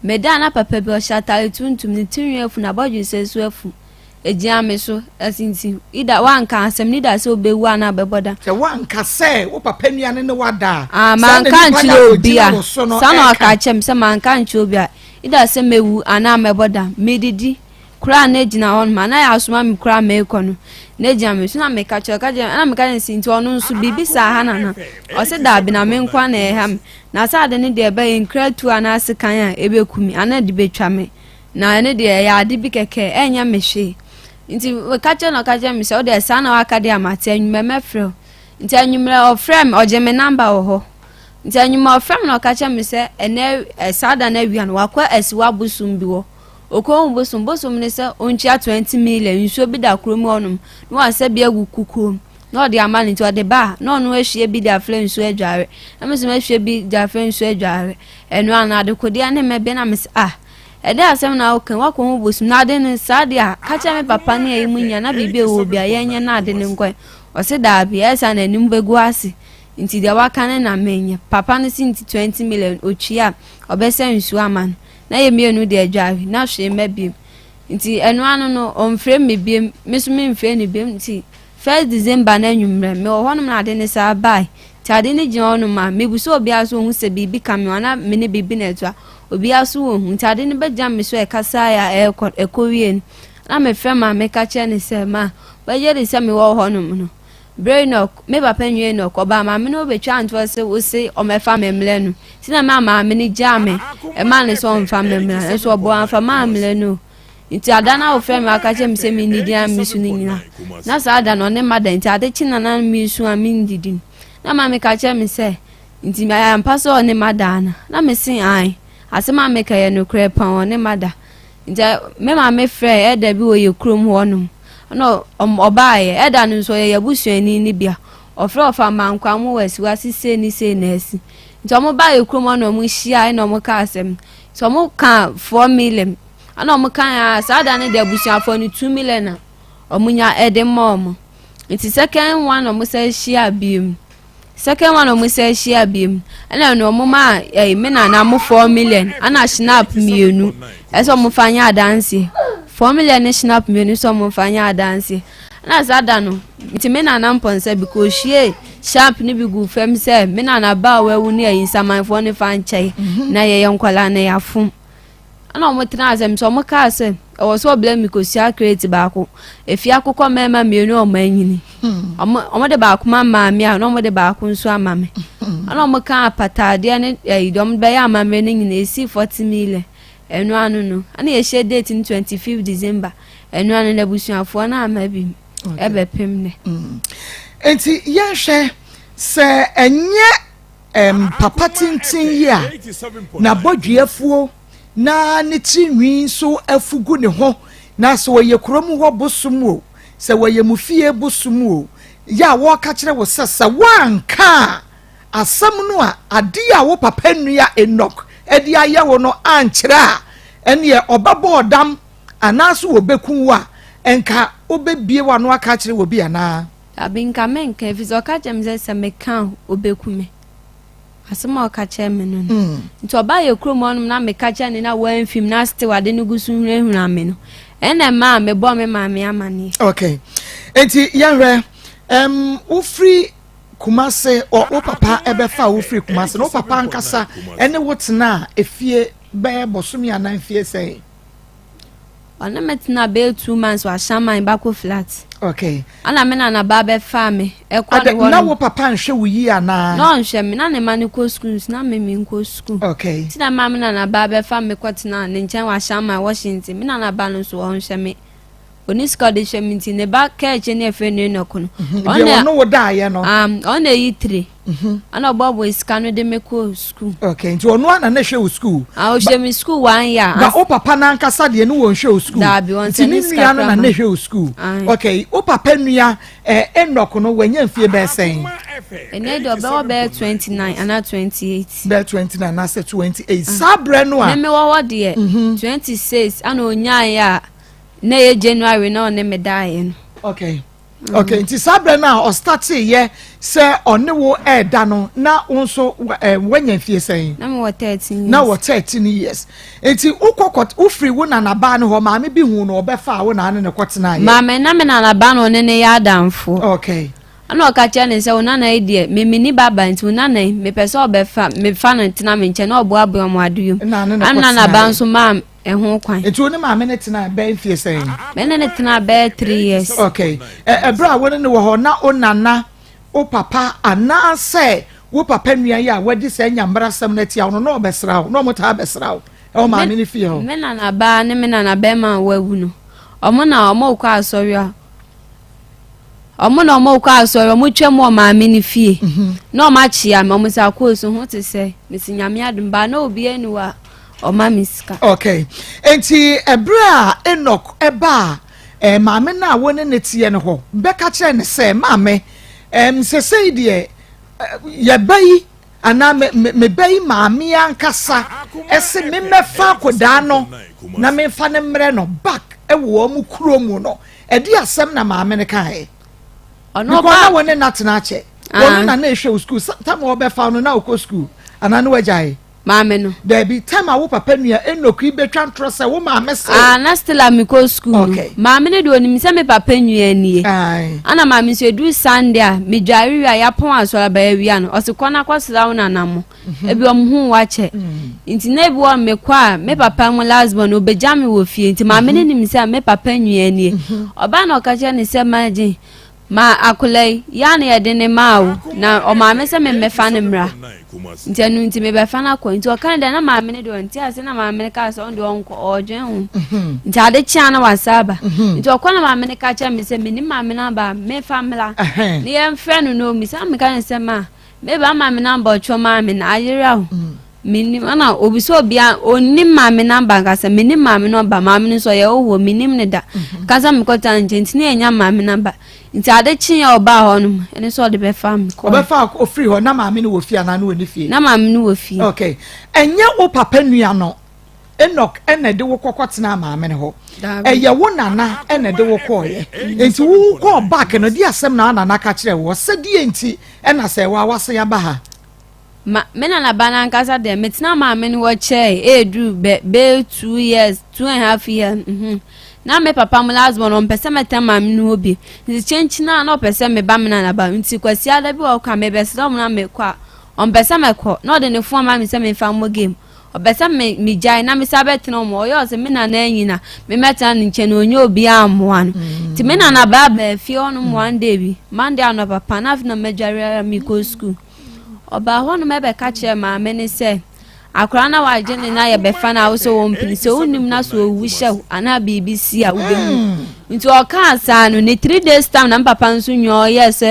Me da na papa bi o shata tuntum ni tinwe afu na boju se so afu. Ejiame so asinti ida wanka asem ni da se obewu ana beboda se wanka se wo papa nuane ne wada manka nchi obia sana aka chem se manka nchi obia ida se mewu ana meboda medidi kura na ejina on ma na ya asuma mi kura me kono na ejiame so na me ka che ka je ana me ka nsinti onu nso bibi sa ha na o se da bi na me nkwa na eham na sa de ne de ebe nkra tu ana asikan a ebekumi ana de betwa me na ne de ya ade bi keke enya mehwe nti kache no kache mi se o de sana waka de amate anwuma mefrɛ nti anwumra o frem o je me number wo ho nti anwuma o frem no kache mi se ene sada na wi an wakwa asiwa busum bi wo okon busum ne se onchia 20 million nso bi da krom onum no ase bi agu kukum no de amani nti o de ba no no ehwie bi da frem nso adware na me se ehwie bi da frem nso adware eno ana de kodi ane me bi na me se ede asem na okan wakon bosum na de ne sadia kacha me papa ne ayi munya na bibi wo bia yenye na de ne nkwan o se da bia esa na nim begu ase nti de wakane na menye papa ne si nti 20 million otwia obese nsu aman na ye mienu de adwawe na hwe mabiem nti eno anu no omfre mebiem mesumi mfre ne biem nti 1 December na nwumre me wo honum na de ne sa bai tade ne gye onu ma mebuso obi aso hu se bibi kamwana me ne bibi na etwa obi aso hu ntade ne bejam me so e kasa ya ekowie na me frema me ka che ne se ma ba ye de se me wo honum no brain no me ba panwie no ko ba ma me no betwa anto se wo se o me fa memle no sina ma me ni jame e ma ne so mfa memle so bo anfa ma memle no nti adana o frema ka che me se me ni dia me su ni nyina na sa ada no ne mada nti ade china na me su a me ndidi na ma me ka che me se nti me ampa so ne madana na me sin ai asema me ka ye no krepa one mada nti me ma me frɛ eda bi wo ye krom honum no obaye eda no so ye busuani ni bia ofrɛ ofa mankwa mo wasi wasi se ni se na asi nti omo ba ye krom honum mo hia na omo ka asem so mo ka 4 million ana omo ka ya sada ne de busuafo ni 2 million na omo nya ede mom nti second one omo se hia biem second one omo se hia biem ana no omo ma me na mo 4 million ana snap mienu eso mo fanya adanse 4 million ne snap mienu so mo fanya adanse na sada no nti me na mponsa because hie sharp ni bi gu fam se me na ba wawu ne ayi samanfo ne fa nchai na ye yenkwala na yafum ana omo tena azem so mo ka se o so blame because ya create baako efi akokọ mema mienu o manyini omo de baako mama mi a no omo de baako nso ama me ana omo ka patade ne idom be ya ama me ne nyina esi 40 million enu anu no ana ye share date in 25 December enu anu na busuafo na ama bi ebe pem ne enti ye hwe se enye papa tintin ya na bodweafuo na ne tinwi so afugu ne ho na so ye krom ho bosum o se ye mufie bosum o ya wo ka kire wo sesa wanka asam no a ade a wo papa nua enok edi aye wo no ankire a ene ye obabo dam anaso wo beku wa enka obebie wa no aka kire wo bia na abinka menka fizo ka jemze se meka obekume asema okache me no nti oba ye krom onum na me kache ne na wan film na ste wade no gusu hunu ame no ene ma me bo me ma me amane. Okay, enti yanre ufri Kumase o papa ebefa ufri Kumase no papa nkasa ene wotena efie be bosumi anan fie sei. Ona metina be 2 months wa shama in bako flat. Okay. Ana me na ba be fa me e kwa de na wo papa nhwe wo yi ana. No nhwe me na ne ma ne ko school na me nko school. Okay. Ti na ma me na ba be fa me kwatena ne nchen wa shama Washington me na ba no so wo nhwe me. Oni skade shemiti ne ba ka eche ne efe ne no kono ona no woda ye no ona yi 3 ana bobo iskano de meko school. Okay, nti ono ana na hwe school o shemi school 1 year ba o papa na nkasa de ne wo hwe school nti ni nua no na na hwe school. Okay, o papa nua enoko no wanya mfie be sen ene do be 29 ana 28 be 29 na say 28 sabre no a me wo de 26 ana onya ya na ye January na ne medaye no. Okay. Okay, nti sabre na o start ye se one wo da no na wonso wanya fie sen na me wo 13 years. Na wo 13 years. Nti ukokot ufri wo na ba no ho maame bi hu no obefa wo na ne kwotena ye. Maame na me na ba no ne ya damfo. Okay. Ana okacha ne se una na idie memini baba nti una na me pese obefa me fa no ntina me nche na obo abo mo aduyum. Ana na ba nso mam ehun kwan. Enti oni maame ne tena be fie sen. Me ne tena be 3 years. Okay. Ebra wo ne wo ho na onana o papa ana se wo papa nua ya wadi se nyambra sam na tia wo no obesra wo no mota besra wo. E o maame ne fie ho. Me na ba ne me na be ma wawu no. Omo na omo kwa asori a omo na omo kwa asori omo twem o maame ne fie. Na o ma chia me omo sa kwa so ho te se me sinyame adum ba na obi enu wa o ma miska. Okay. Enti ebra Enoch eba maame na woni ne tie ne ho beka kire ne se maame sesei de ye bayi ana me bayi maame ankasa ese me mefa koda no na me fa ne mre no back ewo mu kuro mu no edi asem na maame ne kai ono ba woni natena che woni na ehwe school tam wo be fa no na okọ school ana no wajai maame no there be time a wo papa nua Enoch ibetwa ntro se wo maame se na still am go school. Okay. Maame ne do onim se me papa nua nie ana maame se du Sunday a me dware wi ya pon asora ba wi no o se kona kwasra wo nanamo ebi omhu wa che nti na ebi wo me kwa me papa mo husband obeja me wo fie nti maame ne nim se me papa nua nie oba na okache ne se maji ma akulei ya na ye de ne mawo na o maame se me mefa ne mra nti anu nti me befa na ko nti o kan de na maame ne do nti ase na maame ne ka so on de onko odwen hu nti ade chia na wasaba nti o kwa na maame ne ka chia me se me ni maame na ba me famila ne ye mfre no no mi sa me ka se ma me ba maame na ba ocho maame na ayira hu minim ana obi so bia onim maame na ba ka se me ni maame no ba maame no so ye owo minim ne da ka sa me ko tan nti ne enya maame na ba nti ade chia oba ho no ene so de be fam ko obefa ofri ho na maame no wo fie ana no woni fie na maame no wo fie. Okay, enye wo papa nua no Enoch ene de wo kokotena maame ne ho eye wo nana ene de wo koye enti wo ko back no di asem na nana ka kire wo se di enti ena se wa wase ya ba ha me na bana nkasa de metina maame no wo che edu be 2 years 2.5 years na me papa mo husband on pese metem maame no obi nti chenchi na pese me ba me na ba nti kwasi ada bi wo ka me be se na me kwa on pese me ko na de ne fo maame se me fa mo game obesa me jai na me sabet no mo yo se me na anyina me meta nche no onye obi amoa no ti me na ba fie ono mo one day bi Monday ano papa na na majare mi go school oba ho no me be ka che ma me ne se akra na wa je ne na ye be fa na wo so won pin se onim na so owu hye ana BBC a wo be mu nti o ka asa no ne 3 days time na papa nso nyo yes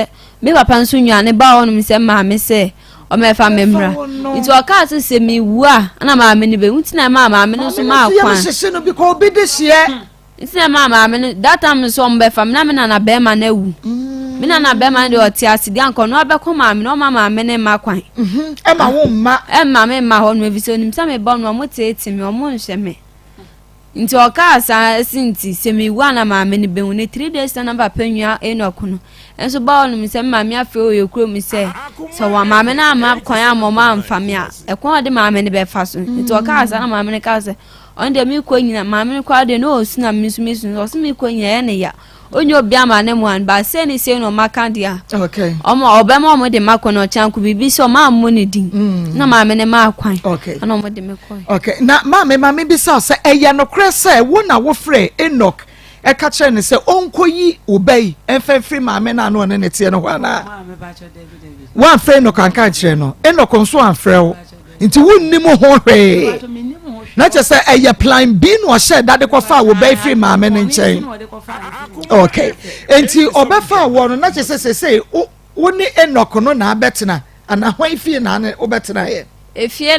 me papa nso nyo ne ba ho no me se ma me se o me fa memra nti o ka se mi wu a na ma me ne be ntina ma me no so ma akwan se no bi ko bi de sie ntina ma me no that time so mbe fa na me na be ma na wu me na be ma de o ti asidi anko no be ko ma me no ma me ne ma kwan ma wo ma me ma ho no bi so nim sa me bo no mo tete me o mo nhye me nti oka sa sinti semiwa na maame ne be ne 3 days na papa nua Enoch no enso ba onum se maame afi oyekro mu se so wa maame na ama kwan amoma amfame a ekon de maame ne be fa so nti oka sa na maame ne ka se on de mi ko nyina maame ne kwa de no osu na misu so mi ko nyina ne ya onye obi ama ne mu an ba se ni se no maka dia okay omo obema omo de makono chanku bibi so ma ammo ne din na maame ne ma akwan okay na omo de me kwan okay na maame bi sa se eye no kre se wo na wo frɛ Enoch e ka kire ne se onkoyi obey enfefri maame na no ne tie no hwana maame ba cho David wan frɛ Enoch an ka kire no Enoch nso an frɛ wo nti wonnim ho hwe na che se eye plan B no hye dade ko fa wo bay free maame ne nchen okay enti obefa wo no na che se wo ni Enoch no na abetena ana hwan fie na ne obetena ye efie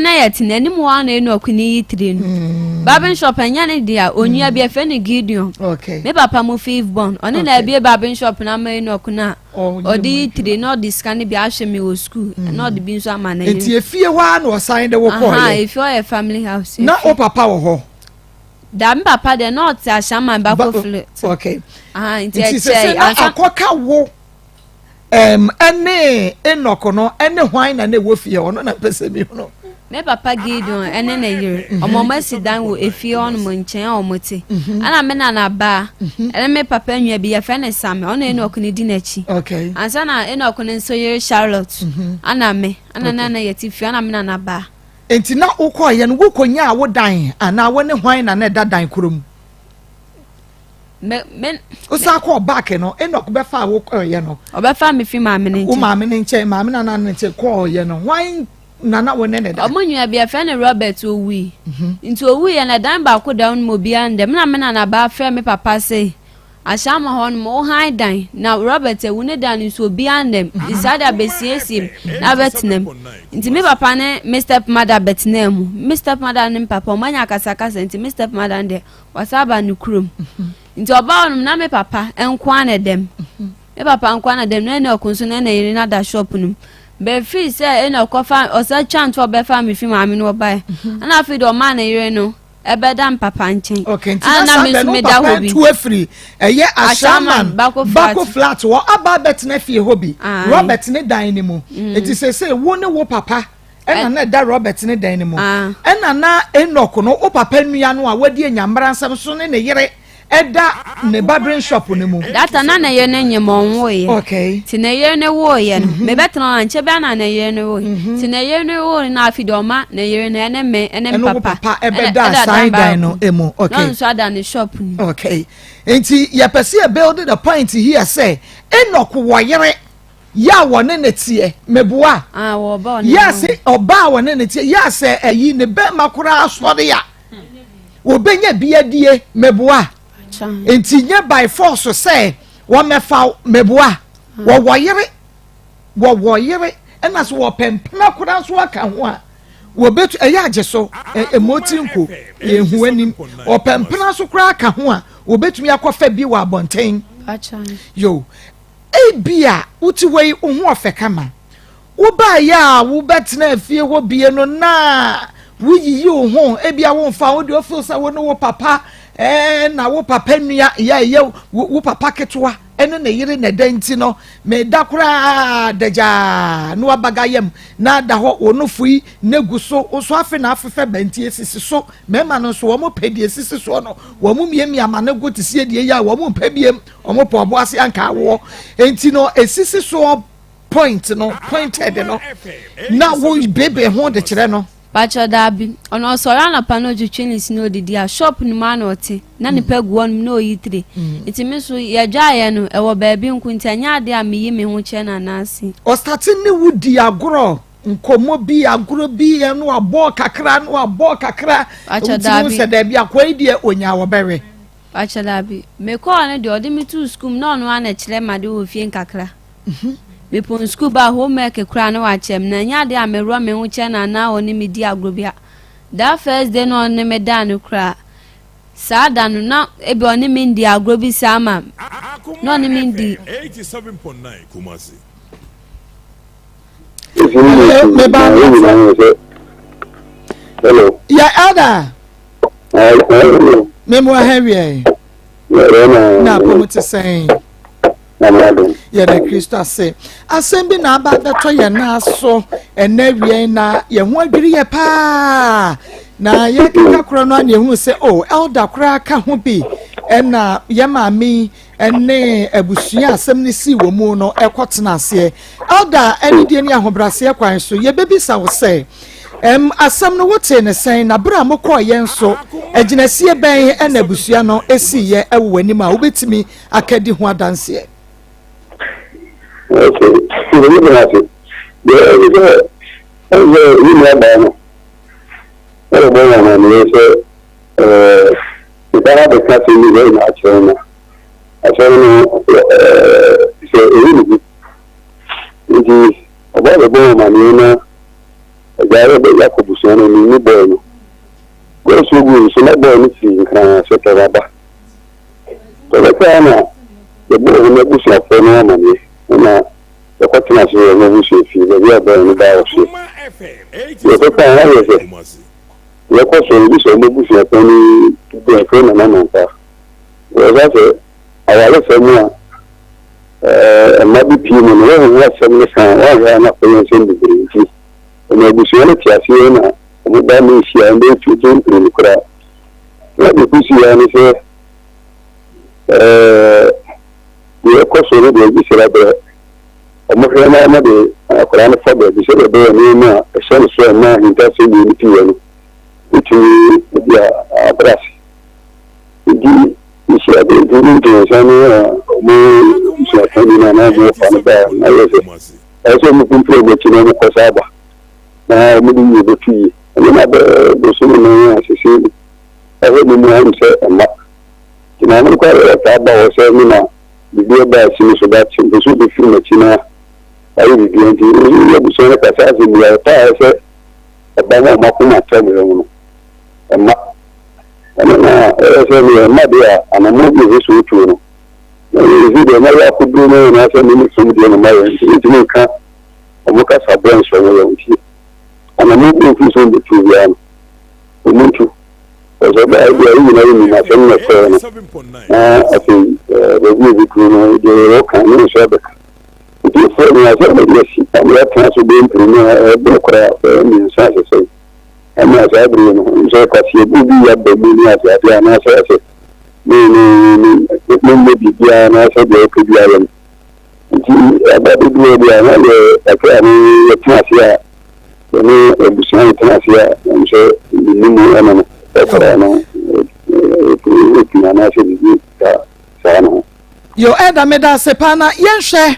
na yet na anim wa na Enoch ni yitire no babin shop anya ne dia onua bi efe ne Gideon okay me papa mo 5 born oni na bia babin shop na ma Enoch na odi yitire no discan bi ahwe me wo school na odi bi nso ama na enti efie wa na osan de wo ko ye if your family house na o papa wo ho da me papa de not ashama ba ko flat okay enti e akoka wo ene Enoch no ene hwan na wo fie ono na pese bi no me papa Gideon ene na yire omoma sidan wo efie on mo nchen omoti ana me na ba ene me papa nwa bi ya fe ne Sam ono Enoch ne di na chi okay ansa na Enoch ne nso yire Charlotte ana na yeti fie ana me na ba enti na ukọ ye no wo konya wo dan ana wo ne hwan na dan kurom men usa ko back no Enoch be fa wo ye no obefa me fi maame ne nche wo maame ne nche maame na ne nche ko ye no hwan na wo ne da omunwa bia fe ne Robert owi nti owi ye na dan ba ko down mo bia ndem na me na ba fe me papa say ashama hon mo han dan na Robert ewu ne dan so bia ndem isada besiesim na betnem nti me papa ne me step mother betnem me step mother ne papa manya kasakasa nti me step mother de wasaba ne krom nti oba onum na me papa enkwa na dem me papa enkwa na dem na okunso na yiri na da shop num be free say Enoch kofa osa chant for be fa me fi maame no buy ana fi do man na yiri no ebeda papa nchen okay ana me da hobi tu afri eye ashaman bako flat wo aba bet na fie hobi Robert ne dan ni mu eti say wo ne wo papa na da Robert ne dan ni mu na Enoch no o papa nua no a wadi enyambra nsam so ne yire eda ne barbering shop ne mu data na ye ne nyemon wo ye okay ti ne ye ne wo ye no me betena anche be na ye ne wo ti ne ye ne wo na afidoma na ye ne ene me ene papa ebeda sign dan no emu okay no so ada ne shop ni okay enti ye pese e build the point here say Enoch wo yere ya wo ne netie meboa wo ba ne ya se oba wo ne netie ya se ayi ne be makura asode ya wo benya biadie meboa enti nye by force say wo mefa meboa wo yere ena so wo pempena kura so aka ho a wo betu eya ageso emoti nko ehu anim wo pempena so kura aka ho a wo betumi akofa bi wo abonten yo ebia uti wei ohu ofekama wo ba ya wo betena afie ho bie no na wo yiyi ohu ebia wo mfa wo de ofilsa wo no wo papa na wo papa nua ya wo papa ketwa ene na yire na danti no me dakura daja no abagayem na da ho wo no fui neguso so afi na afefe banti esisi so mema no so wo mo pedi esisi so no wo mo miemi amane go tisie die ya wo mo pebiem wo mo pobo ase anka wo enti no esisi so point no pointed no na wo bebe ho de kire no Pacho dabi ono sora na pano ju chinis no didi a shop ni ma na oti na ni pegu on no yitire iti me so ye dwaye no e wo baabi nkunti anya ade a meyi me ho che na nasi o starting ni wudi agoro nkomo bi agoro bi no abo kakra Pacho dabi se da bi akwa die onya wo bere Pacho dabi me ko ne de odi me to school no no ana kire ma de wo fie nkakra me pon school ba homework kura na wa chem na nya de ameru me hu che na oni me di agrobia that first day no oni me da no kura sa da no na e be oni me di agrobi sama no oni me di 87.9 Kumasi me ba hello ya ada Memo heavy. Na promote saying. Yɛde Kristo ase asɛm bi na aba bɛtɔ yɛ na so ɛnɛ wie na yɛ ho adwiri yɛ paa na yɛ keka korɔ no ana ehu sɛ oh elder korɔ ka ho bi ɛna yɛ maame ɛne abusua asɛm ne si wɔ mu no ɛkɔtena aseɛ elder ɛne die ne ahobraseɛ kwan so yɛ bebisa wo sɛ asɛm no wote ne sɛn na bere a mokɔ yɛn so agyinasie bɛn ɛna abusua no esi yɛ ɛwɔ anim a wobɛtumi akadi ho adanseɛ. Okay, so we are going to na the question is no issue if we are going to die shit. The question is the question is no issue if any the friend and mama. Well that's it. Our lesson maybe people know what some lesson why are not paying attention and the issue is here na we don't need share and they to do the crap. Let me see and say the question is the issue I'm not going to Quran for the issue of the name a son so man in that same unity which is a brass. Indeed, you should have been doing to I saw me complain what you know Cosaba. Now I'm moving you the tree and another Bosman as you see. I heard me him say a map. You know, I'm quite a tabba or saying, the dear bad seems so that she should be filmed China. I will be going to so that as in the fire a banner Makuma family and Madia and a movie is so true. Is it another could do no and I said minutes from the marriage to make a Mokas are branch from around here. And a movie is on the two young. We need to. As a bad idea, even in my family, I think the music room, the rock and no Shabbat. It is for me as a yes, and that has been to book in Saturday. And as I bring so that you will be at the million as I said, maybe Diana, I said, you could be iron. About the glory, I can't here. The new Busan Trasia, and so the new enemy. That's what I know. Yo Eda Meda Sepana, Yenshe.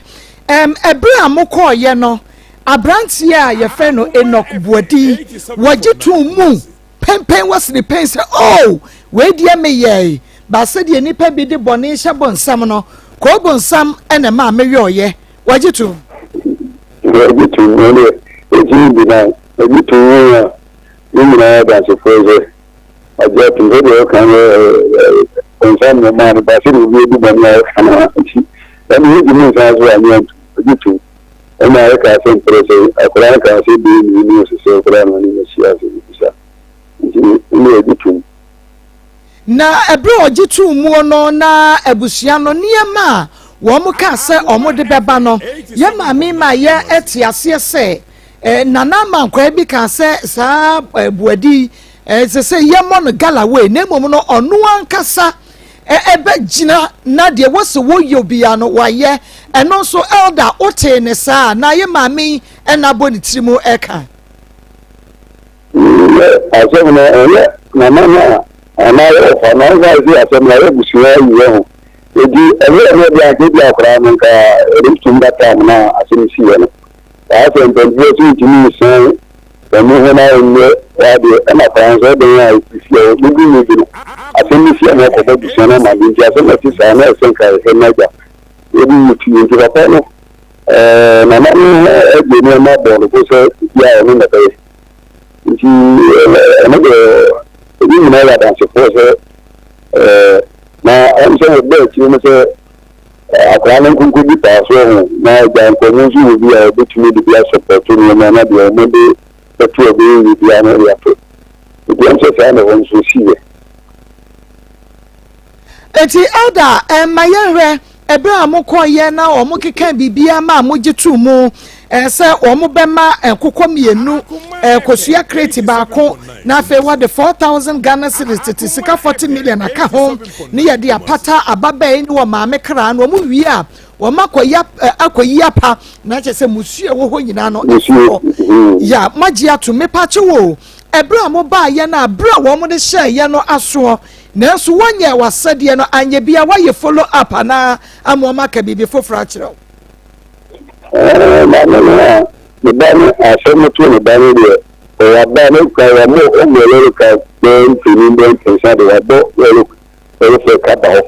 Ebra moko ye no abrantie a ye fe no Enoch Buadi waje tu mu pempen was the pen say oh we die me ye ba se de nipa bi de bone hye bonsam no ko bonsam ene ma me ye waje tu no e bi na waje tu ni na da so foze aje tu de kan bonsam no ma ba se ni bi bone kana and you give me as well to America sent pressure I can see the news so na ebro ojitu mu no na abusua no niema wo mu ka se omo de beba no ye maame ma ye etiase se nana mankwa bi ka se sa buadi se ye mo no gala we na mom no onu ankasa ebe gina na de wose wo yobia no waye eno so elder ote ne sa na ye maame na boni trimu eka na mama ana yo fa na ga ji asemla ye busuwa yi ho edi ewe bi akedi akra no ka rimtum data na asemsi ye no a se mpempo ti timi se emu ho na nne wa de na franso de ya isi o gugu ni bi no asemsi ye na ko ba busuwa na ma bi nti asemla ti sa na esen ka he na ja ebi mutu nti papa no na na e ni ma bo no ko se ya no na ka nti ebi mu na ya da se force na am se be ti mo se akwa na kunku bi pa so ho na ja ko mu su bi a bi tumi bi a support ni na na bi o mo de to bi bi a na ya to bi am se sa na won so si ye eti elder mayehwe ebra amukọ ye na omukeka bibia ma mojitu mu se omubema kokọ mienu kosua crate baako na afa wa the 4000 Ghana cedis sika 40 million aka ho ne ye de apata ababai ni wo maame kra no mu wi a wo makoya akoyi apa na chese musue wo ho nyina no ya magia to mepache wo ebra mo ba ye na abra wo mo de hye ye no aso nanso wonye wasade no anye bia wa ye follow up ana amoma ka bibi fofra kire the banner I said not to the banner there or a banner ka mo o mo ka den tinin den kensa de wabo lo lo ka ba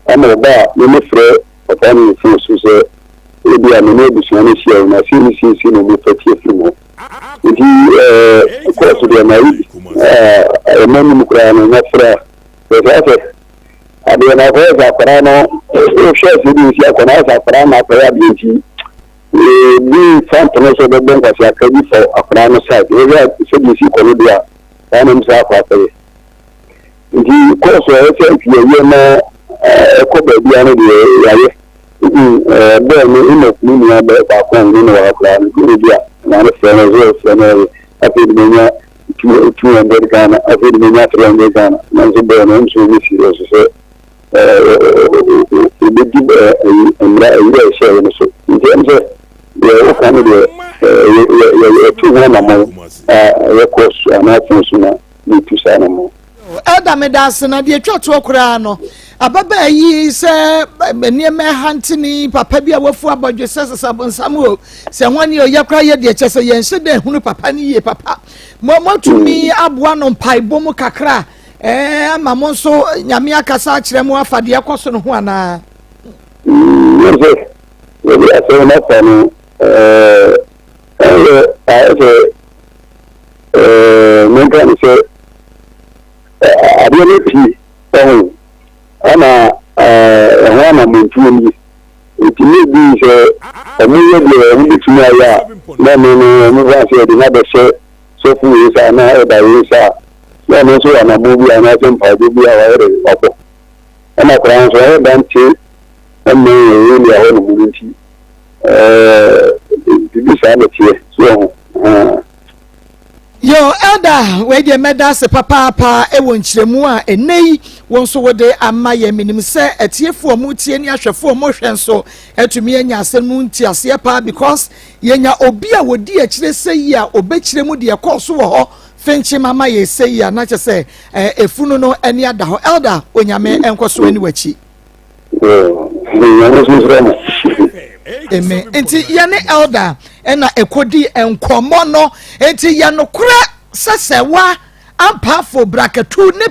ama ba me frɛ opani fu so se e bia me ne bisu na sia na si no me fatie fi mo ndi ko so de na yi manu mu kra na frɛ ade na ko za kra no o hwɛ se di sia ko na za kra na ko ya bi ti ni fanto so de ben kwasi akabi for akra no side we ya se di si ko no dia na nam sa kwa pe ndi ko so e se ti ye na ko ba bia no de ya ye be ni ino ni na ba ko ni no akra ni dia na na se no so no afi de nya 200 Ghana afi de nya 300 Ghana na so be no so ni si so the deep and share in so in terms of the kind of the 200 records and I think so need to sign more. Elder Medasa na de twa to okura no ababa yi se niema hantini papa bia wafu abodwe sese sabonsam o se hwani o yakra ye de chese ye nse de hunu papa ni ye papa motumi aboa no mpaibom kakra ama mo so nyame akasa akire mo afade akoso no ho ana yes we are so na fanu mengan se abiyele ti ana wana mentuni itini bi se omuye de omuye tumi aya na no va se de na be se so fu isa na e da isa na no so ana bubu ana tempa bubu awa ere opo ana kran so e dan ti emme yeli awo no bulunti bibi sa na tie so yo elder we de medase papa e won kiremu a enei won so wode amaye minim se etiefo mu tie ni ahwefo mo hwenso etumi anya asemu nti ase pa because yenya obi a wodi akire seyi a obekiremu de ekoso wo ho fenchi mama ye seyi a na chese efunu no eni ada ho elder onyame enkoso ani wachi Amen. Enti yane elder ena ekodi enkomo no enti yanokura sesewa ampafo braketu ne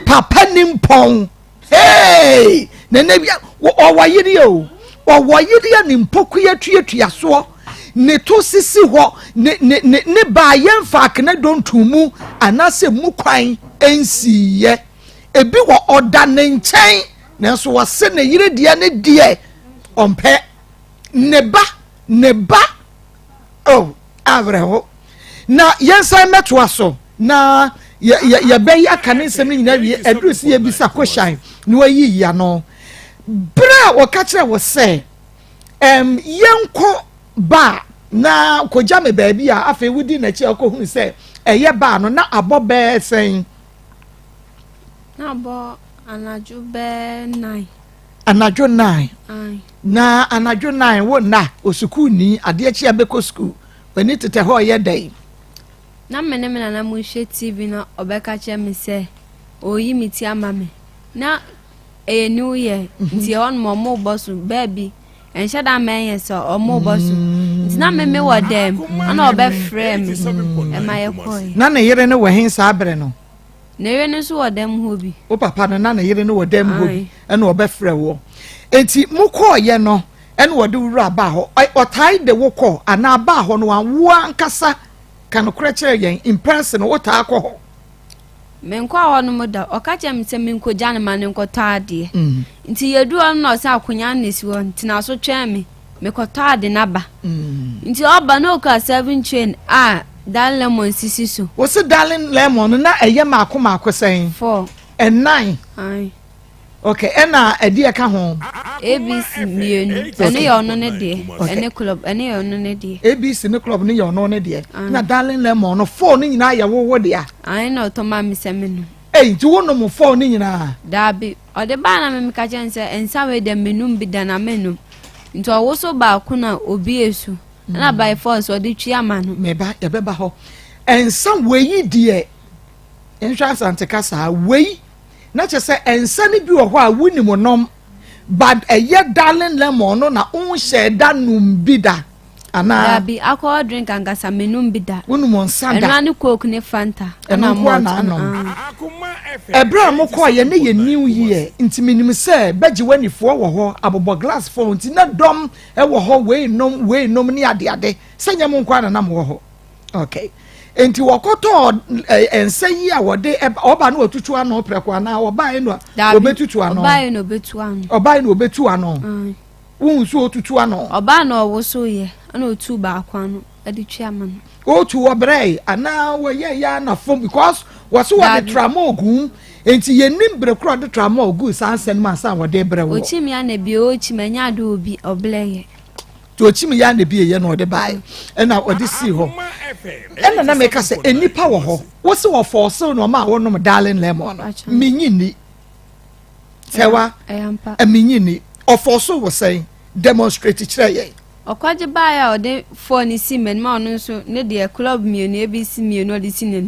papa nimpon hey nene bia owayiri o owayiri ni mpoku yatuatua so ne to sisi ho ne ba yemfa akene dontumu anase mu kwan ensiye ebi wo oda ne nchen nanso wase ne yire dia ne die ompe neba oh avreho na yensa meto aso na ya be aka ne nsem nyina wie adrusi ye bisa kwehyan no ayi ya no bra wo ka kire wo se yenko ba na koja me baabi a afa wudi na chi akohunu se eye ba no na abobe sen na bo anaju be 9 anajo 9 na anajo 9 wo na osuku ni ade achi abeko school wani tete ho ye dai na mene na mu hwe TV na obeka che me se oyi miti amame na new year nti on mo boss baby enhye da men yes o mo boss nti na me wo dem ana obe frame e ma ye koi na ne yere ne wo hen sa abre no na yere ne so wo dem hobi o papa no na ne yere ne wo dem hobi e na obe frɛ wo enti mukọ ye no ene wode wura ba ho otai de wokọ ana ba ho no anwo ankasa kan kura kire yen in person wo ta akọ ho men kwa ho no moda okache me se men ko jane ma ne nko taade nti yedu on no se akonya nesi won tina so twem me ko taade na ba nti oba no ka 7 chain darling lemon sisi so wo se darling lemon na eye maako sen 4 and 9 Aye. okay ena edi eka ho ABC mienu ene yo no ne de ene club ene yo no ne de ABC ne club ne yo no ne de na darling lemon no 4 ne nyina ya wo de a Aye no to ma misemenu nti wo no mo 4 ne nyina dabi o de ba na me ka chense ensa we de menum bi da na menum nti o wo so ba ku na obi esu na by force o de twi ama no me ba ye beba ho ensa weyi de insurance antikasa weyi na che se ensa ne bi wo ho a wuni mo nom but eye darling lemon no na unhye da num bi da ana dabi alcohol drink angasa menum bi da wunu mo nsanda eno ani coke ne fanta na mo na no Akoma FM. ebra mo ko ye ne ye new year nti minim se beji wanifo wo ho abobo glass phone nti na dom e wo ho we nom ne ade se nyem nkwa na nam wo ho okay enti wokoto ense yi a wode oba na otutu ano preko na oba e no obetutu ano oba e no betu ano oba e no obetu ano won so otutu ano oba na owo so ye ana otu ba akwa no ade twi ama no otu obrei ana wo ye ya na phone because waso wa de tramogu enti yenim brekro de tramogu sansen ma san wo de brewo ochimi ana bi ochimanya do obi obleye to ochimi ya na bi ye na ode bai na ode si ho ena na make say enipa wo ho wo se wo force no ma wo no darling lemon minyini sewa ayampa minyini o force wo say demonstrate kire ye okwaje ba ya ode phone si men ma onu so ne de club mienu ABC mienu ode si ne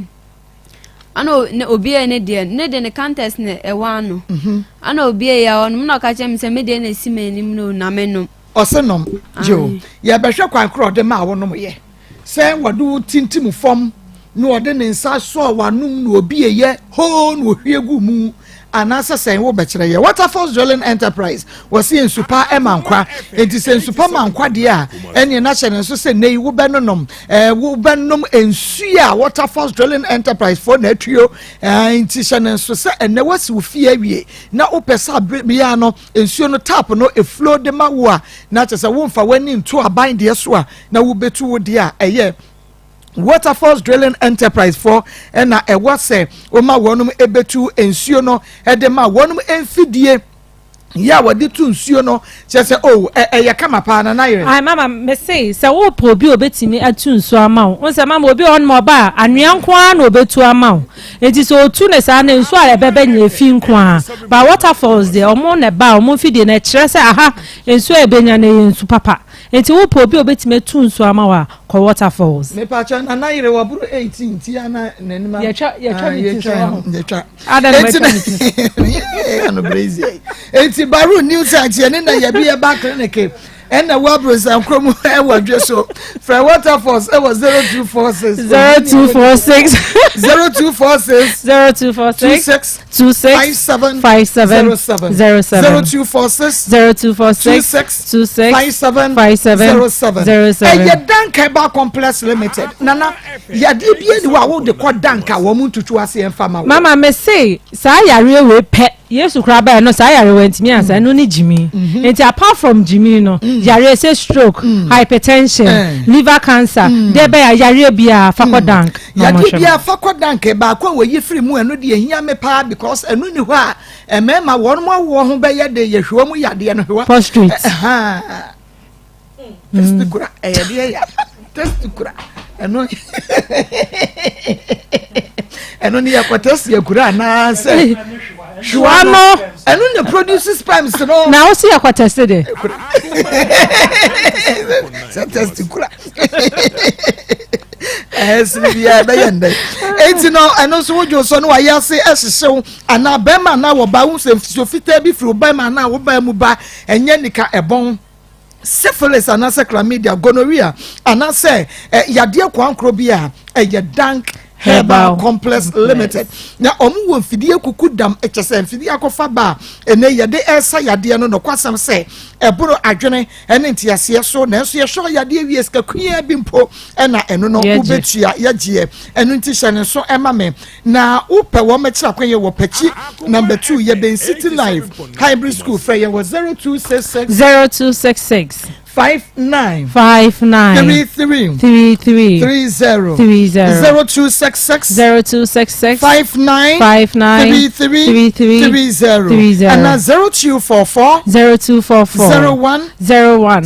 ana ne obi ne de ne contest ne ewano ana obi ya onu na ka chem se me de na si menim no na menom osenom jo ya behwe kwan kro de ma wo no ye se wadu tintim fom no ode ne nsa so wanum no obi ye ho no hwiegu mu anasa sen wo bekire ye Waterfalls Drilling Enterprise was in super emankwa enti sen super mankwa de a ene na hye ne so se nei wo benonom wo benom ensu a Waterfalls Drilling Enterprise for na tuo enti hye ne so se ene wasi wo fie awie na opesa bia no ensu no tap no e flow de ma wo a na hye se wo mfa wani nto aban de so a na wo betu wo de a eye Waterfalls Drilling Enterprise for ena ewa se o ma wonum ebetu ensuo no ede ma wonum enfidie ya wadi tu nsuo no se oh ya kama pa na yire ai mama me say se wo po bi obetimi atu nsuo ama wo se mama obi on mo ba anua nko a na obetu ama wo enti so otu ne sa na nsuo a ebebe nya efi nko a ba Waterfalls de omo ne ba omo fidie na kire se aha nsuo ebenya na nsu papa enti wo po bi obetimi atu nsuo ama wa ko Waterfalls me pa cha na yire wo buru 18 ti ana nanima ye twa ada no brazy enti baru new site ye na ye bi e ba clinic and the Wabros and Chrome so for Waterfalls it was 0246 0246 57 you dank ba complex limited nana ya di bi ni wa wo de ko danka wo mu tutu ase en fama mama me say sa yare we pe Yesu kra ba no sa yare wentimi ansa no ni jimi enti apart from jimi no yare say stroke hypertension liver cancer de be yare bia fakodank ya di bia fakodank ba kwa we yi free mu eno de ehia me pa because eno ni ho a emema won mo wo ho be ye de yehwo mu yade no ho prostrate testikura de ya testikura eno ni yakotesi yakura na say Shuano and when the produces sperms no now see a test de testikura bia da yende enti no eno so wojo so no ya se esehyew ana bema na wo ba hu so fita bi fru bema na wo ba mu ba enye nika ebon syphilis anase chlamydia gonorrhea anase yade kwankro bia dank Herbal Complex Limited. Na omu wo mfidie kuku dam echese mfidie akofa ba ene yade esa yade no no kwasam se eboro adwene ene ntiase so na enso ye hwo yade wie ska kuya bi mpo ena eno no ubetua yagie eno ntisha ne so ema me na upe wo mekira kwenye wo pachi number 2 ye Ben City Life Hybrid School frey ye 0266 59 33 0266 59 33 and 0244 01 01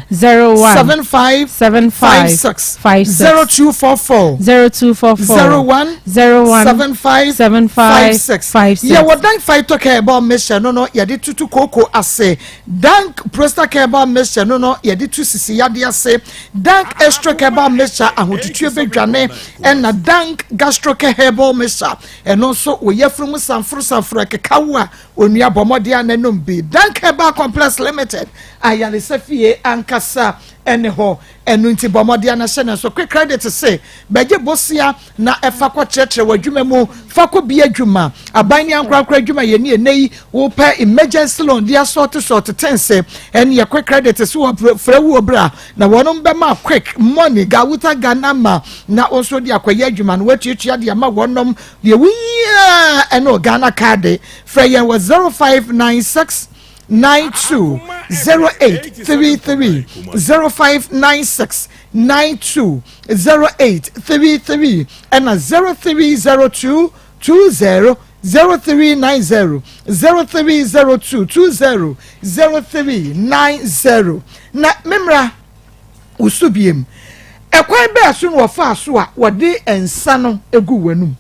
75 56 0244 01 75 56 yeah what dank fight talk about mission no ya de tutu koko ase dank prostate care about mission no ya de tu sisi ya de ase dank extra care about mission ahotutu bedwane and na dank gastro care herbal mission and also we ye from sanfro kekawa onua bomode ananom bi dank herbal complex limited ayale safie ankasa ene ho enu nti bomode anahye so quick credit say beje bosia na efa kwa chetre wadwuma mu fa ko bi adwuma aban ni ankra adwuma ye ne nei wo pa emergency loan dia sort tense ene ye quick credit so wo frawu obra na wonom be ma quick money ga wuta ganama na onso dia kwaye adwuma no watuatua dia ma wonom de wi ene Ghana card fra yen was 0596 920833 0596 920833 and 0302 20 0390 0302 20 0390 na memra usubiem ekwan be aso no fa so a wode ensa no egu wanum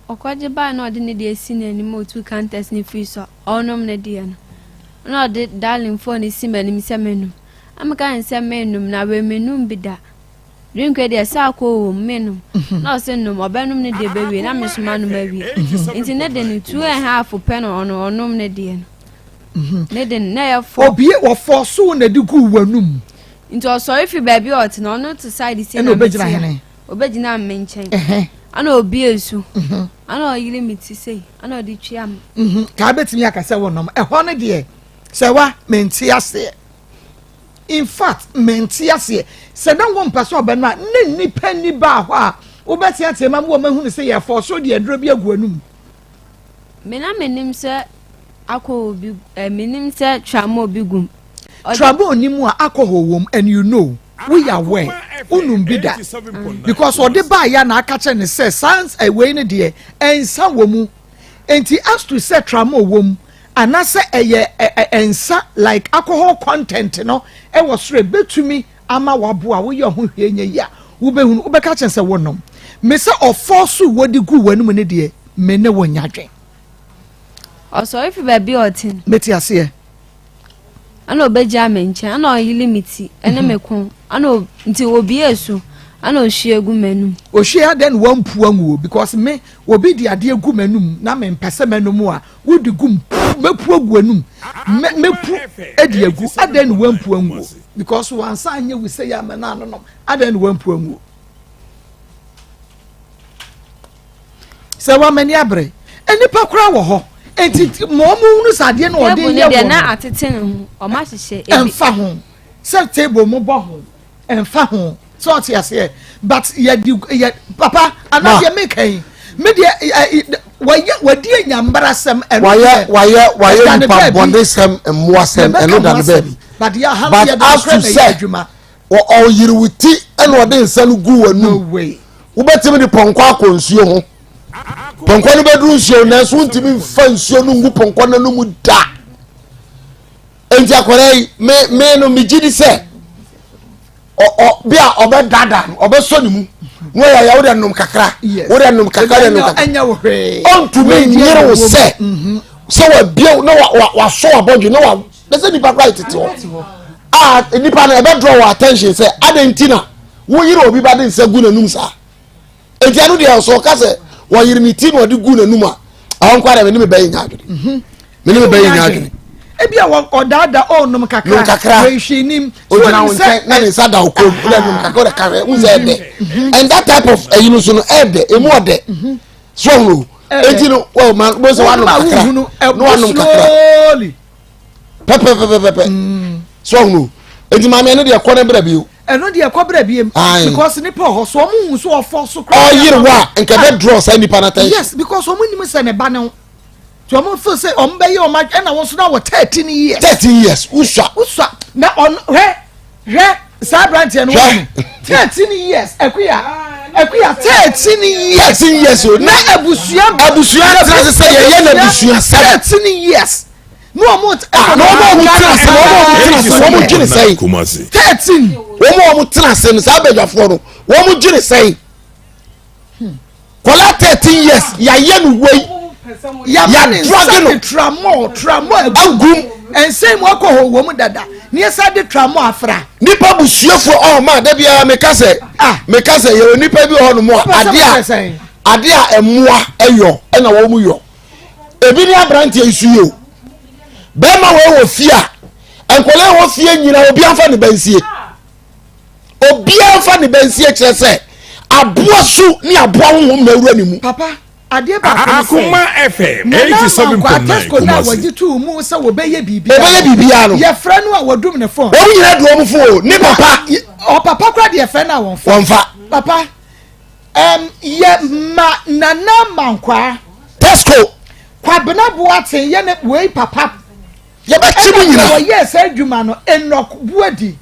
Okwaje ba na odi ne de esi na ni mo tu contest ni free so onom ne de no na odi darling phone ni si manim se menum amka nse menum na we menum bida drink de sa ko menum na se num obenum ne de bewie na mesuma no mawie nti ne de ni 2.5 pen onom ne de no ne de na ya fo obie wo force na de gu wanum nti o sorry fi baby ot na no to side si na obegina menchen ana obi esu ana oyiri miti sei ana odi twiam ka betimi akase wonom ho ne de se wa menti ase in fact menti ase se dan wo mpaso obenu a ne nipa ni ba ho a wo beti atema mo ma hu se ye for so de adro bi agu anum menim se akọ obi menim se twamo obi gum trouble onimu a alcohol wom and you know we are aware unum be that because what the buy ya na akache ne say sans away ne de ensa womu enti as to say tramo wom anase eye ensa like alcohol content no e was sure betumi ama waboa wo ye ho hwenya ya wo behunu wo beka chen say wonom me say of force wodi gu wanum ne de me ne wonyadwen also if you be otin meti ase ana obeja menche ana oyili miti ene mekon ana nti obi esu ana ohyiegu manum ohye den wampu anwo because me obi di ade egu manum na me mpese manum a wodi gum mepu agu anum mepu edi egu aden wampu anwo because wansa anye we say ya me na no aden wampu anwo se wa mani abre enipa kura wo ho enti momu nu sade na ode ye wo na ateten o ma hihye emfa ho se table mo bo ho emfa ho so ti ase but ye papa ana ye mekan me de wadi anyambara sem why pap bonde sem emwa sem eno dan baby but ya ha ye da adwuma o yiruti eno ode nsanu gu wanu no way wo betimi de ponko akonsuo ho ponko no bedru nsuo na so ntimi mfa nsuo no ngu ponko na no mu da enti akorei me no migidi se o bia obedada obeso ni mu no ya wo de nom kakra wo de nom kakra no anya wo hwe on to me nyere wo se so wa bia no wa so abodju no wa be se nipa right ti ho nipa na ebe draw attention say adentina wo yire obi ba de nsa gu na num sa enti anu de so ka se wo yire ni ti no de gu na num a awon kwara me ni me bayin adwene me ni me bayin adwene ebia wo odada onum kakra we hwinim ojina won na ni sada okrom na num kakra kare unze de and that type of you know so no ede emu ode so no enti no well man bo so wanu kakra no wanu kakra pepe so no enti ma me no de kone bra bio eno de ekobra biem because nipa ho so omu so ofo so oh yire wa nke be draw say nipa na ten yes because omu nim say ne ba ne to omo feel say ombe ye oma na won so na wo 13 years 13 years uswa na on he sa brand no 13 years ekuya 13 years na abusua na say ye na abusua 13 years no omo gine say 13 omo tena say no sa badwafo no omo gine say kola 13 years ya ye no wey ya drug tramo agum ensem akọ wo mu dada ni esa de tramo afra nipa busuafo o ma da bia meka say ye nipa bi ho no mo ade a emoa eyo na wo mu yo ebi ni abrante isuyo be ma wo fia enkole wo fie nyina obi anfa ne bansie kire say aboa su ni aboa wo na wura ni mu papa ade ba Akoma FM 87.9 Kumasi waji tu mu se wo beye bibi ano ye fra no a wodum ne phone wo nyina do mu phone ni papa papa kwa de fe na won fa papa ye nana mankwa Tesco kwa bena boate ye ne we papa ye ba chimu nyina wo ye se adwuma no enok buadi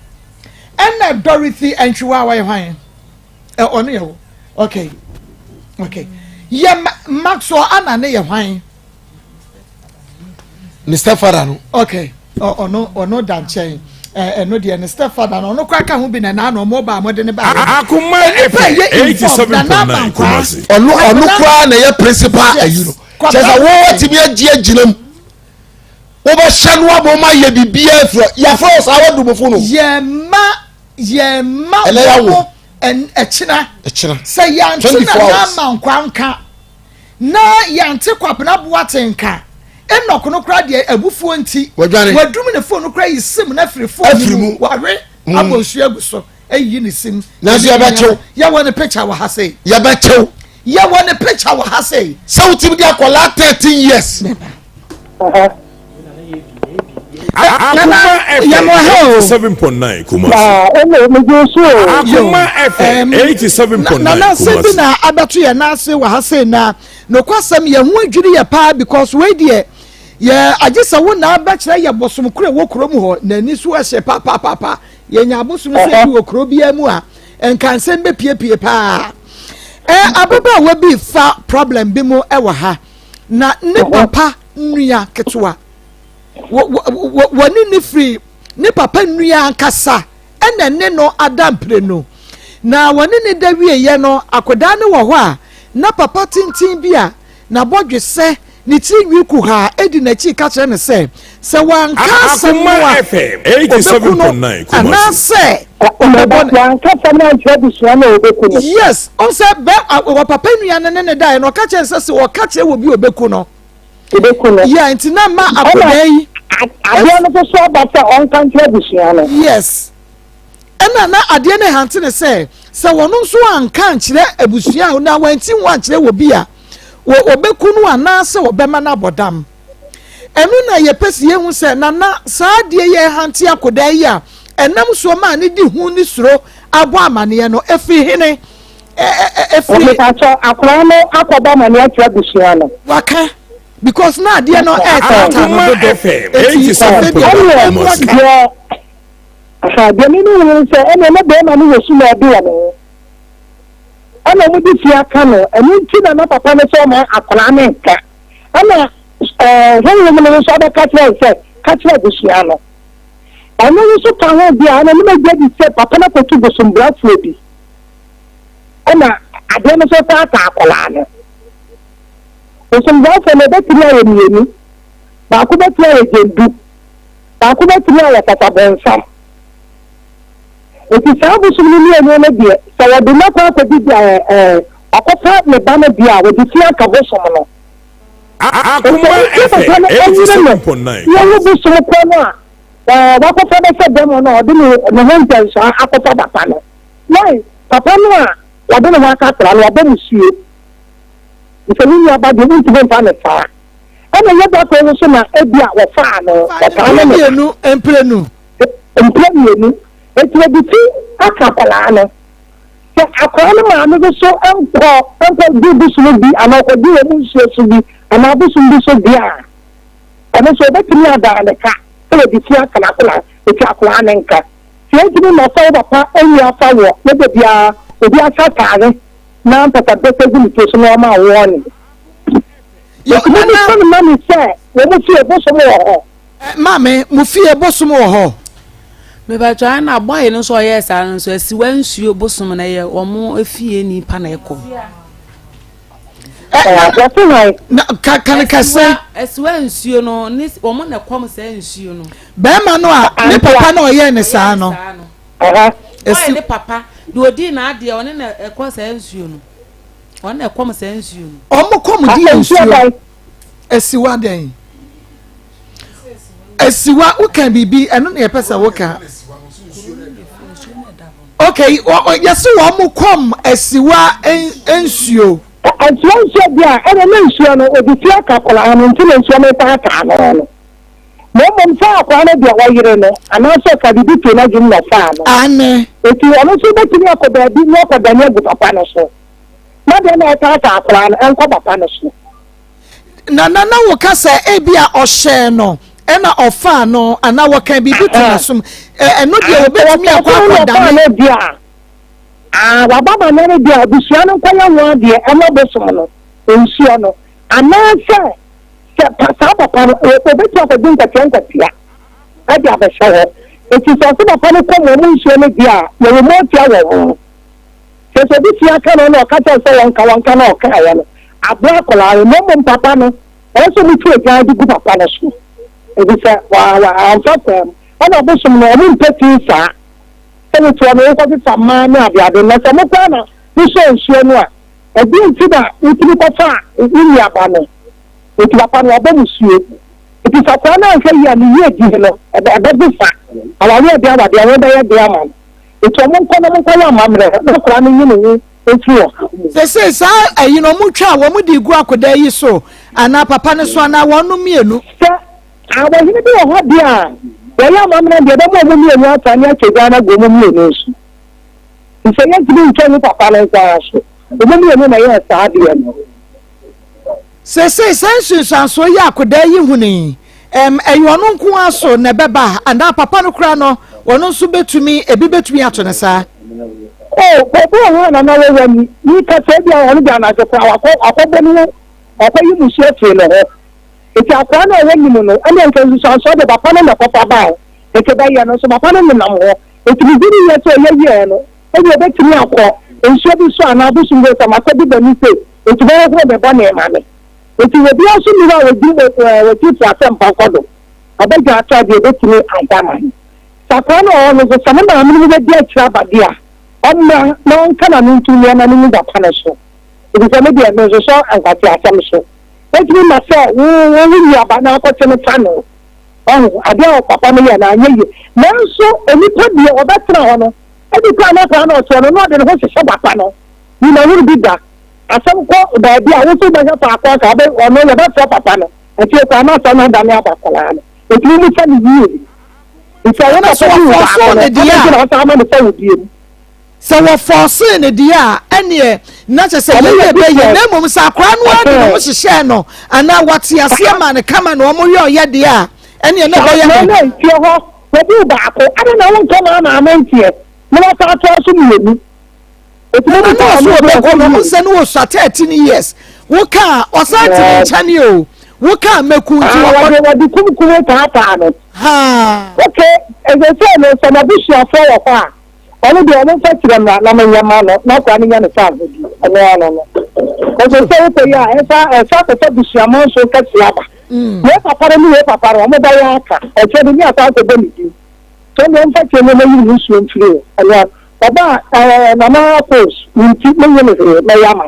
ena Dorothy entwa wa ye hwan ono ye wo okay ye Maxwell ana ne ye hwan ni Stefano no okay ono danchen eno de ne Stefano no ono kwaka ho bi na na no mobile mo de ne ba Akoma FM 87.9 Kumasi ono kwa na ye principal ayuro cheza wo timi agina wo ba shanu abo ma ye bibia afro ya fro sa wadu mo funu ye ma eleyawo en echina say ya ntina na mankwanka na ya nte kwapena boatenka enok no kra de abufuo nti wadum ne phone no kra yisim na free phone ware abosu aguso eyi ne sim na so ya ba chew ya won picture wa ha say ya ba chew ya won picture wa ha say so utim dia kola 13 years Akoma FM 87.9 Kumasi Akoma FM 87.9 Kumasi na abato ye na ase wa ha say na no kwasam ye ho adwiri ye pa because we de ye agisa wo na abakire ye bosom kure wo kuro mu ho na ni so ahye pa ye nya bosom so bi wo kuro bia mu a enkansem be pie pa ababa we bi fa problem bi mu e wa ha na ne papa nua ketwa woni ni free ni papa nua ankasa ena ne no adampre no na woni ni dawie ye no akoda ne wo ho a na papa tintin bia na bodwe se ni tinwi ku ha edi na chi ka kire ne se wanka Akoma FM 87.9 Kumasi ana se wanka sama tradition na obeku no yes on se be wa papa nua ne dai no ka kire se wo ka kire wo bi obeku no yeah ntina ma akoda yi ade no so abata on kan tradition no yes na ade ne hante ne se wono nso anka nkire abusua na wanti wankire wo bia wo obeku no ana se wo bema na bodam enu na ye pesi ye hu se na saade ye hante akoda yi a enam so ma ne di hu ni suro abo amane no efi hene efi akwa no akoba ma ne tradition no waka because na ade no Akoma FM 87.9 Kumasi de mi no se ene me be ma no yesu na be ya no ana mu di fia ka no enu ti na papa ne so ma akona ne nka ana ho mu no so da ka tire busia no ana so ka ho bia ana me gbe di se papa na potu bosum brafo bi ana ade no so ta akona ne bosum brafo ne be tire ya mienu ba ko be tire ya jendu ba ko be tire ya papa bonsa oti sabu sumni ni eno na die sa wadi na kwa di akofa ne ba na dia wadi fia ka bosom no Akoma FM 87.9 ya wo bosom ko no wa ko fa na se demo no odi ne ho ntanso akofa papa no why papa no a wadi ne ha ka tra no wadi musuo ife ni ya ba de nti be fa ne fa ana ya ba ko so na ebia wo fa no papa no emprenu eti ebiti akakwala no so akwa no ma me so enko di busu bi ana ko di e busu so bi ana busu bi so bi a ana so betimi ada ne ka e di tia kana kula e ti akwa anenka ti e gimi na fa papa enyi afa wo ne be bia obi asa taare na mpata bete gimi to so no ma wo ni yo na mami say wo mu fie bo so mo ho mame mu fie bo so mo ho me ba twa na boy no so yes an so asiwa nsuo bo so na ye omo afie ni pa na ekọ kan say asiwa nsuo no ni omo na kom say nsuo no be ma no a ne papa na oye ne saa no esi ne papa do di na ade one na ekọ say nsuo no one na kom say nsuo no omo kom di nsuo asiwa den asiwa u kan bibi eno na yepesa wo kan okay yes wo mo kom asiwa ensuo ansuo bia ene na nsuo no odifia kakola anu nti na nsuo me ta ka no mo fa akwa na bia wa yire no anaso ka bibi to na gim na fa no ane eti ono so betimi akoda bi no akoda na gu papa no so na de na ta ka akwa no enko papa no so na wo ka say e bia ohye no ena ofa no ana wo kan bibi to na sum eno de obetimi akwa da na bia wa baba na bia busia no kwaya wo de ema bosom no nsuo no ananse se papa no obetimi akwa nka tia ade abehye ho eti so papa no kom mo nsuo no bia wo mo tia wo se bisia ka no ka ta so wonka na o ka ya no abua kola mo papa no also mi tu ga di gu papa no so ebi se wa amfatam ana bosom no mo mpeti sa ene to no ko ti sama na abiade na se mo kwa na ni so nsuo no a ebi nti da utiri ko fa ni aba no eti papa no abamusuo eti sa kwa na nke ya ni ye di no ebe bi fa ala ni bia ba bia we ba ye bia ma eti mo nko na mo kwa ya mamre na kwa ni ni ni eti o se sa ayi no mo twa wo mo di gu akoda yi so ana papa ne so ana wonu mienu se awo hini bi ho bia ya mamre de be mo mienu ata ni akega na go mo mienu so nse ye tibi nche ni papa na kwa so mo mienu na ye sa de no se sanso ya akoda yi huni eyo no nko aso na beba ana papa no kra no wono nso betumi ebi betumi ato ne sa bebe ho na na we ni ka se bia ho bia na je kwa akobo ni akoyi mu se fe no ho eti akwa na we ni mu no ene nke sanso de papa no na papa ba eti ba ye no so papa no nam ho eti bi ni ye to ye no ebi betumi akọ nso bi so ana bu so ngo sama ko bi bani se eti ba ho be ba na ma me eti we bi aso mi wa we di we ti asem pa kodo abeja ata de betumi agama sakwa no no so sama na mi be di akira badia amma no kana ntu ne na ni da pana so eti se me di no so angati asem so eti ma so wo ni aba na ko tene pano ade o papa me ya na anyeye nanso eni pa de obetra ho no edi kwa na pa na so no no de ho se papa no ni na wuri bi da asem ko da bi a wo so ba ya pa akwa ka be ono ya ba so papa no eti kwa na so na da me abakala no eti ni fa ni yi eti wo na so fo ne dia na ta ma ne fa wodi so wo force ne dia ene na che se ye be ye na mum sa akwa no ade no hihye no ana wate ase ma ne kama no mo ye oye dia ene na be ye na enti ho obi ba ko ade na won to na amantie no ta to so mi eti mo ta so be ko no se no wo sha 13 years wo ka osati nchani o wo ka meku nti wo di kumkum ta no ha okay eze se no so na bishi afọ wo fa onu de onu fa tire na manyama no na kwa ni nya ne fa gudi no ko so se ko ya esa ko to bishi amon so ka siaba we papa ni we papa ro mo ba ya aka e che ni ata ko be ni di so no fa che no yi ni so mfiri ana baba na Maa Akos nti mo ye na yama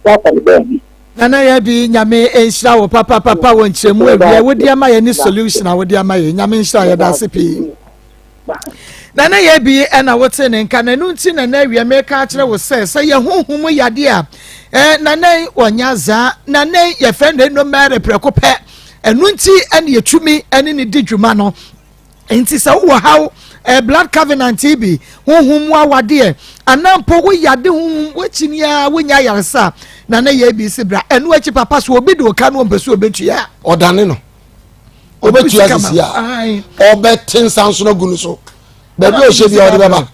ya fa be nana ya bi nyame enhira wo papa wo nkyeremu awia wodi ama ye ni solution a wodi ama ye nyame enhira ye da sepi nana ya bi na wote ne nka na nunti na awia meka akere wo se ye honhum yade a nana wonya za nana ye friend no mere prekope enunti ene yetumi ene ne di dwuma no enti se wo haw blood covenant TB honhom awade anampo wo yade honhom wachinia wonya yaresa na na ye bi sibra enu achi papa so obi de oka no mpeso obetua odane no obetua sisia obetin sanso no gunu so baby o shebi o de baba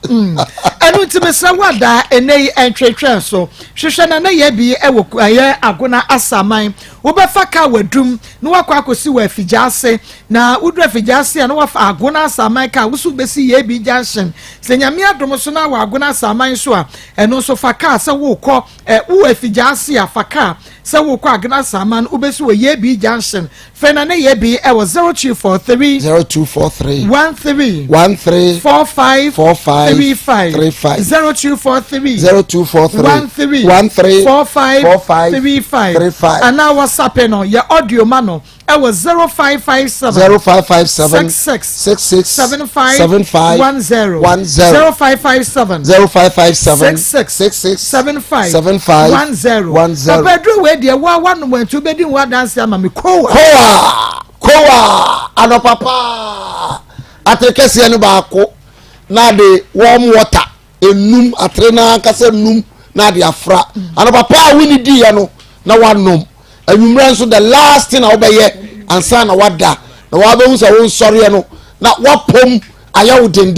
enu timesa wada enei entwetwe so hwehwe na na ye bi ewo aye agona asaman wo befa ka wadum na wakwa akosi wa afijase na udu afijase na wafa agona asaman ka wusu besi ye bi junction senyame adom so na wa agona asaman so a enu so fa ka se wo kọ wo afijase afaka se wo kọ agona asaman ubesi wo ye bi junction fe na ye bi ewo 0243 13 45 35 0243 13 and now WhatsApp no your audio mano I was 0557 66 75 10 0557 66 75 10 Pedro we dey one when to be din wa dance ama me kowa ano papa atekese no ba ko na de warm water enum atrena kase num na de afra ano papa we ni di ya no na wanom anwumra nso the last thing na obeye ansa na wada na wa be hu se won sori no na wapom ayawo den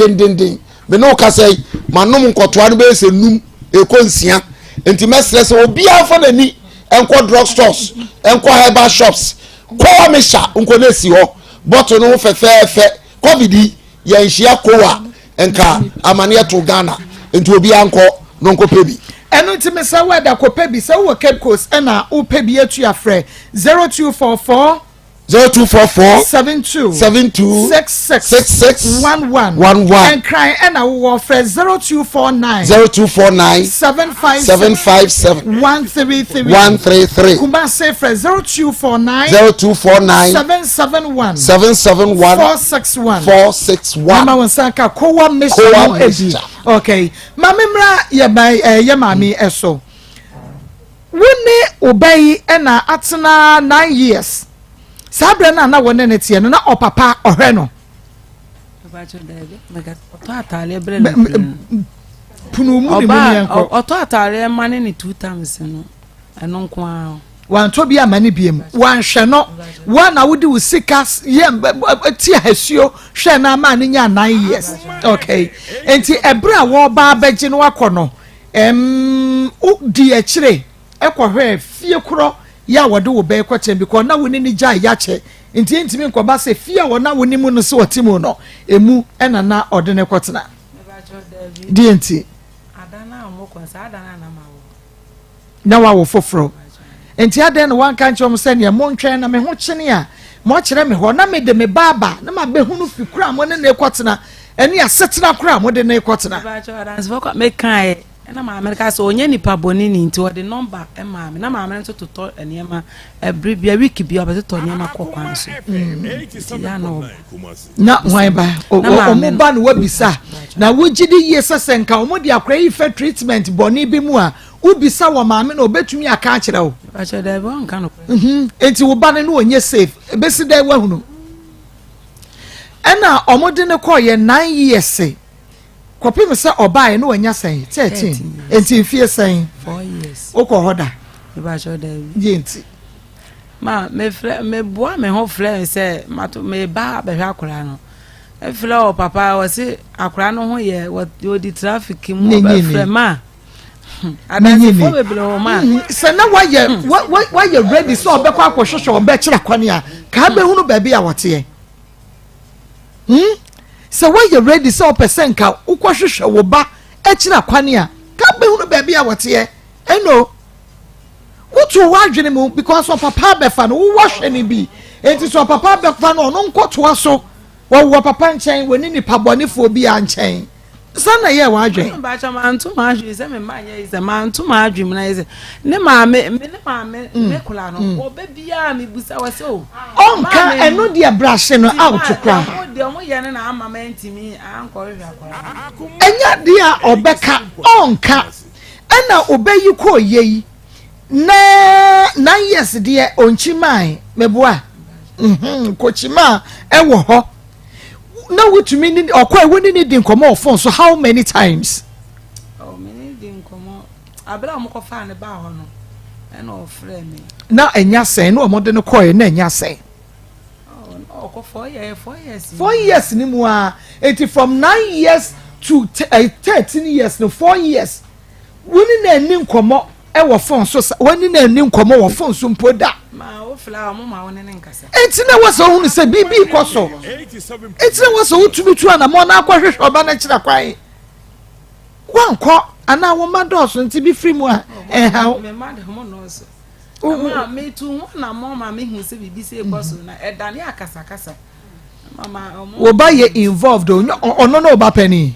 me no ka say manom nkotoa no be se num ekonsia enti mesrese obi afọ nani enko drug stores enko herbal shops kwa mesha nko na si ho bottle no fefefe covid ya nhia kowa enka amane to Ghana enti obi anko no nko pebi enu ti me sa wada ko pebi se wo Cape Coast na o pebi etu afre 0244 72 66 11 and cry and I will offer 0249 757 133 Kumase for 0249 771 461 Mama wansaka kowa mission okay mamemra ye mami eso woni obey na atena 9 years sabre na wone ne tie no na opapa ohwe no oto atale bre na punu mu ni mu yanko oto atale mane ni 2 times no eno nko a wan to bi amane biem wan hwe no wan na wodi usika ye tie hasuo hwe na ma ne nya 9 years okay enti ebre a wo ba abeje no akono di akire ekohwe fie kro ya wode wo be kwache because na woni ni ja ya che ntimi nkoba se fia wona woni mu no se otimu no emu ena na ode ne kwotena dienti adana mo kwansa adana na mawo na wa foforo enti adan no wan kan chom se ne mo ntwen na me ho kyene a mo kyere me ho na me de me baba na ma be hunu fi kura mo ne ne kwotena eni asetena kura mo de ne kwotena ba cho adan so ko me kan na ma America so onye nipa boni ni nti wo de number e ma me na ma me to to enema every bia week bia ba to enema kokwan so ya no na hwan ba o mo ba no wabisa na wogidi ye sesenka o mo de akra yi fa treatment boni bi mu a ubisa wo ma me na obetumi aka akire wo ba cho da bo nka no enti wo ba ne no onye safe besi da wa hunu ena omode ne koye 9 years kopim se obae no anya sen 13 enti fie sen 4 years oko hoda ba cho da yenti ma me boa me ho frɛ se mato me ba be hwa akora no e frɛ o papa o se akora no ho ye wo di traffic mu be frɛ ma adansi fo be blo ma se na wa ye ready so obekwa akohwehwe obekira kwane a ka be hunu ba bi a wote so when you ready so person ka ukwahwehwe wo ba ekira kwane a ka be hunu ba bi a wote eno wotu wadwene mu because of papa be fa no wo hwe ni bi enti so papa be fa no no nkoto aso wo papa nchen woni ni pabonefo bi a nchen sana ye wadwen ba cha ma ntu ma hwe se me ma ye se ma ntu ma adwen na ye se ne ma me me kula no wo be bia me busa wa se o onka eno de brush no out kwa o de mo ye ne na ama ma ntimi anko hwe akwa enya de a obeka onka ena obeyi ko yeyi na yes de onchiman meboa kochima ewo ho now what you mean or quite when you need in come phone so how many times? Oh, many didn't come out. I bet I'm going to find about no. And all friend me. Now and ya say no more than a coin and ya say. Oh, 4 years. 4 years ni more. It from 9 years to 13 years no 4 years. When in a new come out our phone so when in a new come our phone soon put that. My flower, Mamma, one in Casa. It's never so who say BB Cosso. It's never so to be true and a monarch or banana crying. One call and now my daughter to be free more. And how my mother knows. Oh, me too. One mamma make me say BBC person at Dania Casa. Mamma, will buy you involved or no about penny.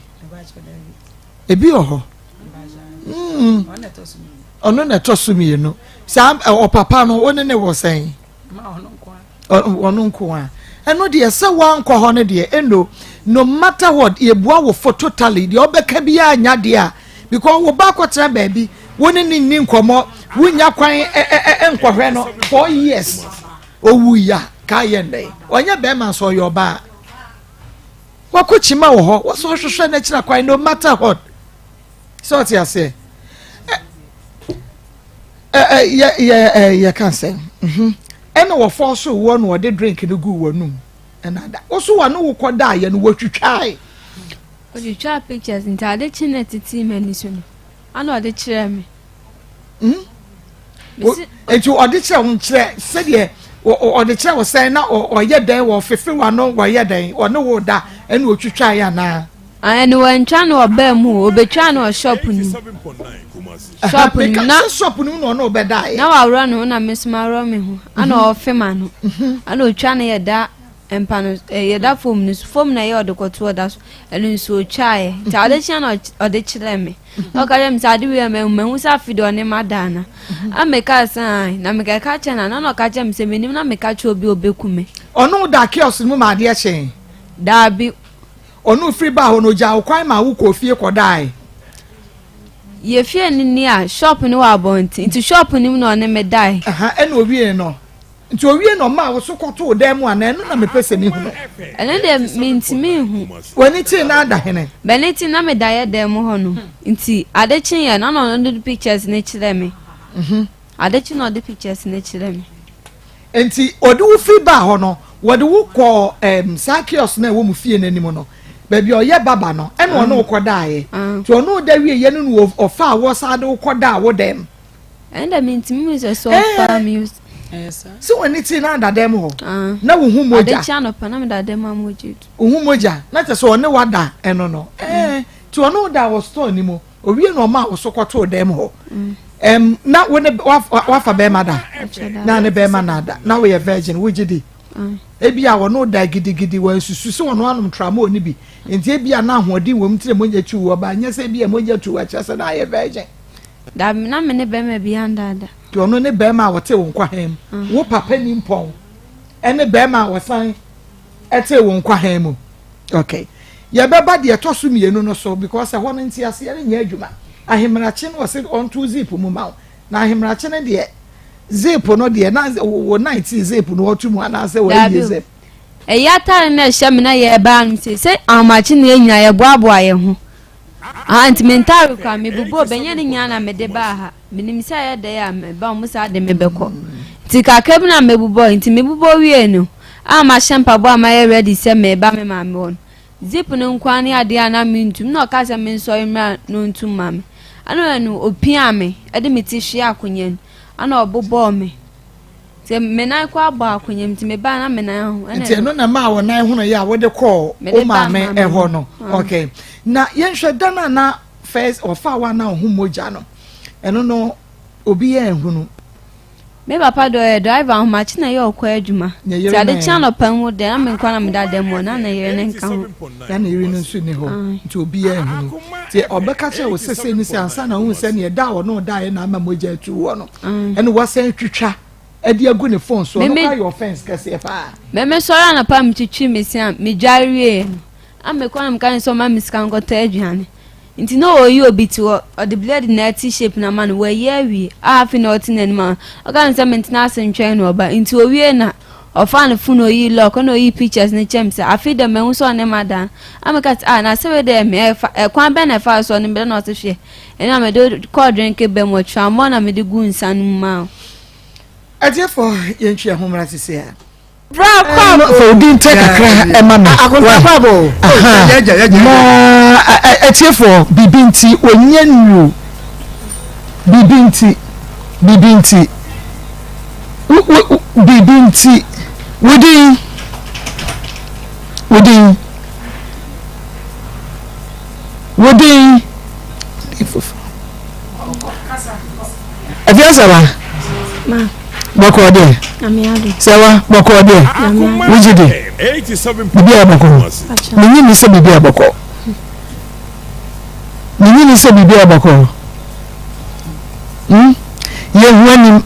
A beer. Oh, no, trust me, you know. Sam or papa no one never was saying. One uncle. And no dear, so one cohone dear, endo. No matter what, ye boa for totally, the obe cabia nadia. Because we back what baby, one in Ninkomo, win ya quine and 4 years. Oh, we ya, Cayenne. When your bearman saw your bar. What could she mow? What's social nature quite no matter what? So I say. Yeah, can't say. And our force one or they drink in the good one. And also one who could die and what you try. But you try pictures in the chinette team and soon. I know the chair me. And you audition on chair, said ye, or the chair was saying now, or yet there or 51 or yet day, or no order, and what you try now. And when channel or bear move, be channel or shopping. Shopping, not shopping, no bed die. Now I run on a Miss Maromi. I know a female. I know channel that and panos, a that form is form na yard or to us, and so chai. Tradition or the chileme. Okay, I'm sad we are men who's a fido on a madana. I make a sign, I make a catch and I don't catch him, say, minimum, I make catch you be obecume. Or no, that chaos in my dear shame. That be. Or no free bar no jaw crime my who could fear could die. Ye fear near shopping no about into shopping him no name die. And we no. Into we no ma was so called to them one and no me person. And then they mean to me when it's in other hene. Benity na me die them hono. Inti adechin ya none on the pictures nature me. Adechin all the pictures nature me. Inti or do free bar hono. What do we call Sakios na wo mu fie n'anim no. Baby oye baba no e no no kodae to no da wie ye no of fa wo sa de koda wo dem and I mean to me is so far music yes so when it's in under dem ho na wo hu moja the channel pa na me da dem amoji wo hu moja na te so ne wada eno no to no da wo store ni mo owie no ma wo so kwato dem ho na wo ne wa fa be ma da na ne be ma na da na we virgin wo gidi ebia wo no da gidigidi wo susu so no anum trama oni bi enti ebia na ahodi wo mtire monja tu wo ba nya se bia monja tu wa chese na ye virgin da na me ne be ma bia ndada to no ne be ma wo te wo nkwa hem wo papa ni mpon ene be ma wo san ete wo nkwa hem mu okay ye be ba de to so mienu no so because ho no nti ase ye nya adwuma ahemrache no se on to zip mu ma na ahemrache ne de zip no de na wo 90 zip no otu mu ana se wo ye zip yata na hye na ye ba nti se amachi na enya ye boaboa ye ho anti mental kwa me bubo benye ne nya na me de ba ha minim se ye de ya me ba mu sa de me beko ti ka keb na me bubo nti me bubo wie no ama shempa bo ama ye ready se me ba me ma me won zip no nkwa ne ade ana me ntum na ka se me nso me no ntum ma me ano no opia me e de me ti hwe akonyen ana obobo me se me na kwa ba akonyen ti me ba na me na ho ene no na ma wo na hu no ya wo de call o ma me e ho no okay na yen hwe dana na first or fa wa na hu moja no eno no obi ye hu no me papa do driver ho ma chi na ye okwa adwuma ti ade channel pan wo de na me kwa na me da dem na na ye ne nka ho ya na iri no nsu ni ho ti obi ye hu no ti obeka che wo sese ni se ansa na hu se ne da wo no da ye na ma moja tu wo no eno wo se twitwa edi agu ne phone so no ka your offense kase pa me sora na pa mtwitwi mesia me dwarewe amekwa na mkan so ma miskan gota aduane nti no oyi obi ti o the blade na t-shape na man we ye wi afi na oti na ma o kan se mentina asentwen no ba nti owie na ofan funo yi lock no yi pictures ne chem say afi de me so ne madan amaka na se we de me kwan be na fa so ne be na o se hwe ena me do call drink be mo twa mo na me de gu nsan ma Therefore, yentwi ahomra sisi a. Bra kwa for din take akra ema me. Akonfabo. Ma therefore bibinti onyenru. Bibinti bibinti within Afiasaba ma bako de amiado sewa bako de wujide 87 bibia bako ni se bibia bako ni se bibia bako ye huani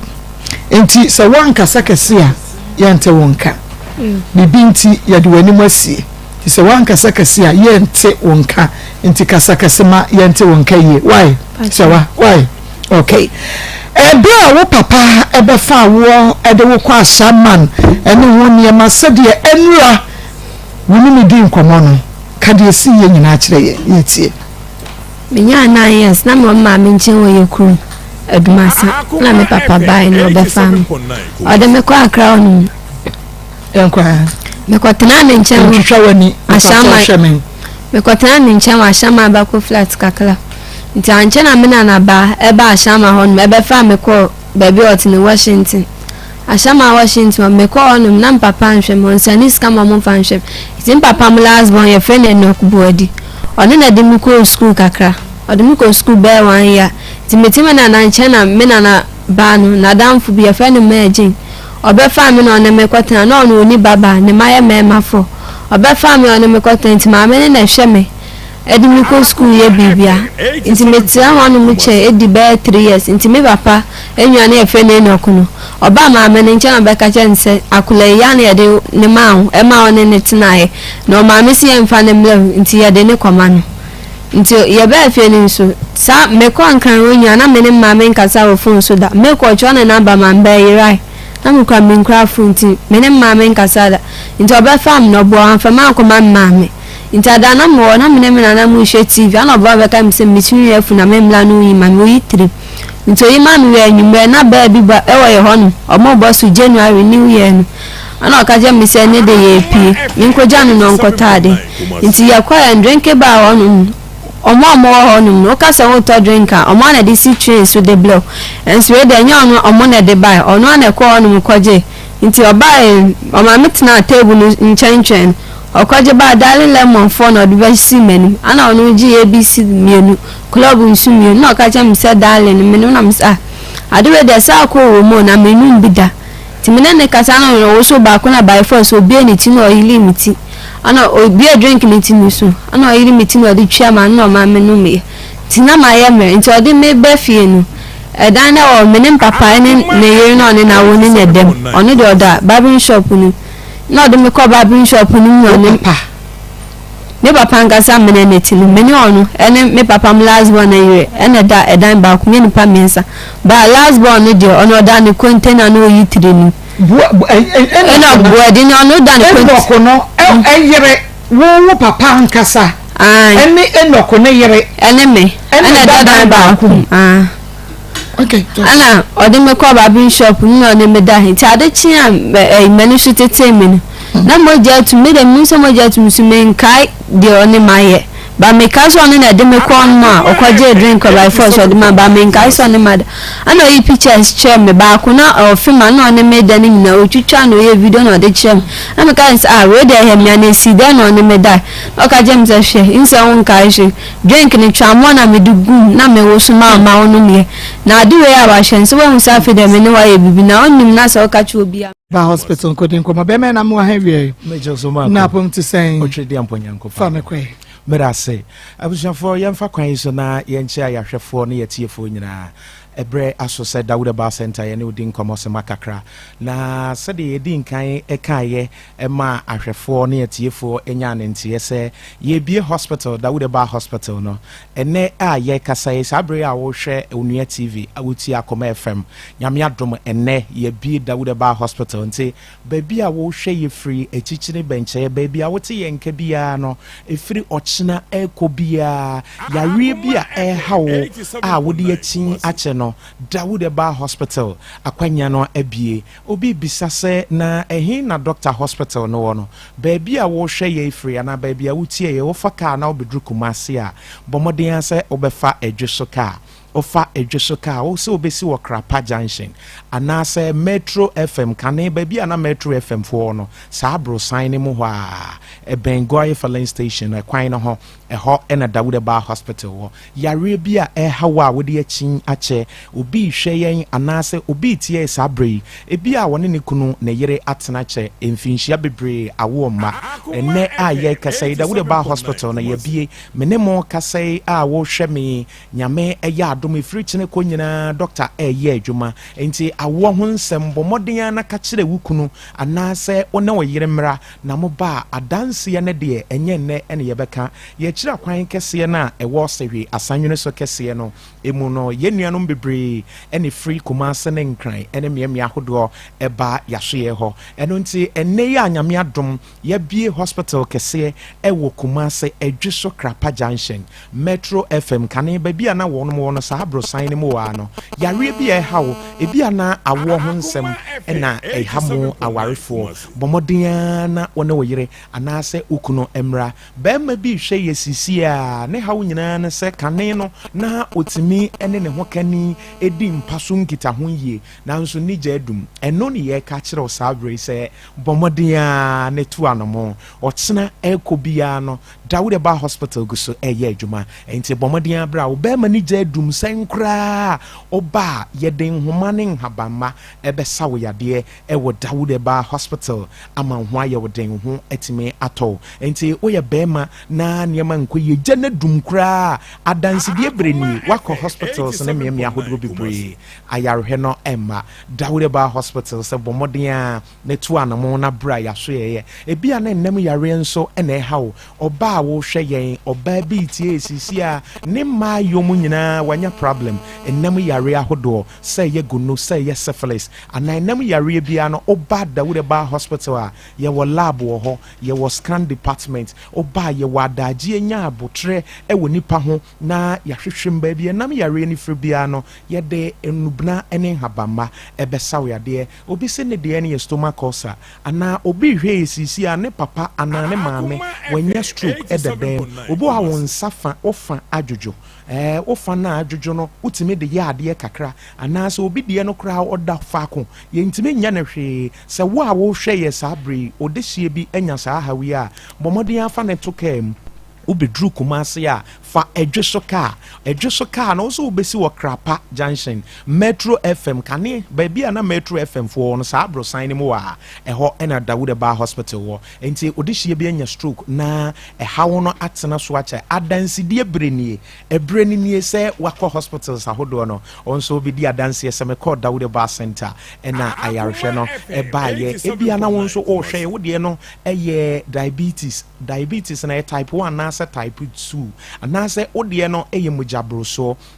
enti se wanka sakase a yente wonka bibinti yade wani masie ti se wanka sakase a yente wonka enti kasakase ma yente wonka ye why sewa why okay bia wo papa ebe fa wo ede wo kwa shaman ene wo niema sede enura woni mi din komo no kade si ye nyina kire ye yetie minya 9 years na mo ma me nche wo ye kru adumasa na me papa bai no be fam ode me kwa akra onu enkwa me ko tena ne nche wo twitwa wani ashama me ko tena ne nche wo ashama ba ko flat kakla nti anche na me na ba ebe ashama ho no ebe fa me ko baby ot ni Washington ashama Washington me ko onu na papa nhwe mo nsanis kama mo fa nhwe itin papa mo last born ye friend no kubuadi onu na de mi ko school kakra odemi ko school be 1 year timetima na nche na me na ba no na damfu bi ye friend me agin obe fa me no na me kwata na onu oni baba ne maye me mafo obe fa me onu me kwata ntima me na hwe me edimi ko school ye bibia intimetia wanu mu che edi be 3 years intime papa enwa na efe ne nokuno oba ma me nche na be ka che nse akule ya na ye de ne ma e ma one ne tinae no ma me si emfa ne mle nti ye de ne komano nti ye be afie ni so sa me ko ankan ronya na me ne ma me nkasa wo phone so da me ko chwa na number ma mbe yirai na me kwa me nkra phone nti me ne ma me nkasa da nti oba fam no bo anfa ma ko ma me nti ada na mo na me ne na mu hwe TV ana oba be ka me se me tinu yafu na me mla no yi ma me yi 3 nti yi ma me anyumre na ba bi ba e wo ye ho no omo bo so January new year no ana ka je me se ne de ye pi nko janu no nkotade nti ya kwa ndrenke ba ho no omo ho no ka se wo to drinker omo na de si train so de blow enso we de nya ono omo na de buy ono na ko ono koje nti oba o ma metina table nchenchen okoje ba darling lemon for no de be si menu ana ono ji ABC mienu club nsu mienu na ka che me se darling menu na me sa ade we de sa ko wo mo na menu bida ti me ne kasa na wo so ba ko na by force obi eni ti no ili miti ana obi drink ni ti nusu ana ili miti no de twa ma no ma menu me ti na ma ye me nti ode me be fie nu edan na o menim papa ni ne yiri no ne na wo ni ne dem oni de oda barbering shop ni na de me ko barbering shop ni no ne pa me papa ngasa mene ne ti ni meni onu ene me papa m last born na yire ene da edan ba ku ni pa mensa ba last born ni de ono da ni container no yi 3 ni ena buadi ni ono da ni container no yire wo papa nkasa ene enoko ne yire ene me ene da ba ku okay ana ode me ko barbering shop ni no ne me da hin ti ade chi a menu so tete me na mo je tu me de mi so mo je tu mi men kai de oni maye ba me kai so oni na de me ko ma okoje drink by force ode ma ba me kai so ni ma ana yi pictures share me ba ku na film na oni me da ni na otwitwa no ye video na de share na me kai we de he me na si de na oni me da o ka je me se share insa won kai she drink ni twa mo na me dugu na me wo so ma onu me na ade we ya ba hyen so we musafi de me ni wa ye bibi na onim na se o ka chi obi ba hospital kodin ko ma be me na mo ha wie mejo so ma na pom ti sen otwedi amponyanko fa me kwe merase abushafo yemfa kwan so na yenche ayahwefo na yetiefo nyina ebre aso se Dawuda Bar Center ye ne odi nkomo se makakra na se de edi nkan ekaye ma ahwefo ne atiefo enya ne ntie se ye bie hospital Dawuda Bar Hospital no ene a ye kasa ye sabre a wo hwe Onua TV awuti Akoma FM nyame adom ene ye bie Dawuda Bar Hospital nti baby a wo hwe ye free echichire benche baby a wote ye nka bia no efiri ochina ekobia yare bia hawo a wodi achin ache no Dawuda Bar Hospital akwanya no abie obi bisase na ehin na doctor hospital no no baby a wo hwe ye free na baby a wotie ye wo fa car na obedru Kumasi a bomoden ase obefa edweso car ofa edwesoka o se obesi wo Krapa Junction anase Metro FM kane baby ana Metro FM for no sa bro sign mu ho a Bengoy filling station kwan no ho ho na Dawuda Bar Hospital wo yare bia hawa wodi achin ache obi hwe yen anase obi tie sa bre bia woni ne kunu na yere atena che emfinhia bebre awo ma ene a ye kasai Dawuda Bar Hospital na ye bie menemo kasai a wo hwe me nyame eya adom efiri ko nyina doctor ye adwuma enti awo ho nsem bomodenya na ka kire wukunu anase one wo yere mra na mo ba adanse ye ne de enye ne ene ye beka ye kira kwan kese na ewo sehwe asanwene so kese no emu no ye nuanom bebre ene free Kumasi ne nkran ene miamia hodo eba yahwe ho eno nti ene ya nyame adom ye bie hospital kese ewo Kumasi edweso Krapa Junction Metro FM kane ba bia na wono sa abro sign mu wa no yare bia hawo ebia na awo ho nsem ena ehamo awarefo bomoden na wona woyire anase okuno emra ba ma bi hwe yesisi a ne hawo nyina na se kane no na otimi ene ne ho kani edi mpaso nkita ho yie nanso ni gya adum eno ne ye ka kire o sabre se bomoden ne tu anomo otsena ekobia no Dawuda Bar Hospital guso eye adwuma enti bomoden abra wo ba ma ni gya adum senkra oba yeden homanen habama ebesa wo yade ewo Dawuda Bar Hospital ama ho aye woden ho etime ato enti oye bema na niema nkoye gya na dum kra adanse die breni wako hospitals na miamia hodo bebre ayarhe no emma Dawuda Bar Hospital se bomoden na tu anamo na bra ya so ye ebia na nnem yare nso ene hawo oba wo hwe yen oba bi tie esisi a ne ma yom nyina wanya problem enam yare ahodo say ye gunu say ye syphilis and enam yare bia no oba Dawuda Bar Hospital a ye wo lab wo ho ye wo scan department oba ye wadagie nya abotre e wo nipa ho na yahwehwem ba bia enam yare ni firi bia no ye de enubna ene habama ebesa wo yade obi se ne de ne stomach ulcer ana obi hwe esisi a ne papa ana ne maame wanya stroke edede obo a won safa ofa adwojo ofa na adwojo no utime de ya ade kakra anase obi de no kra oda faako ye ntime nya na hwe se wo a wo hwe ye sabre odehie bi enya sa hawi a bomodin afa ne to kam ubedru Kumasi a fa edweso car na also obesi wo Krapa Junction Metro FM kane baby na Metro FM for no sa abro sign mu wa eho ena Dawuda Bar Hospital wo enti odihie bi anya stroke na hawo no atena so acha adanse die ebreni nie se wako hospitals ahodo no onso bi di adanse se me call Dawuda Bar Center ena ayarhwe no ebaye ebia na won so o hwe wo de no eye diabetes na type 1 na type 2 anase odie no eye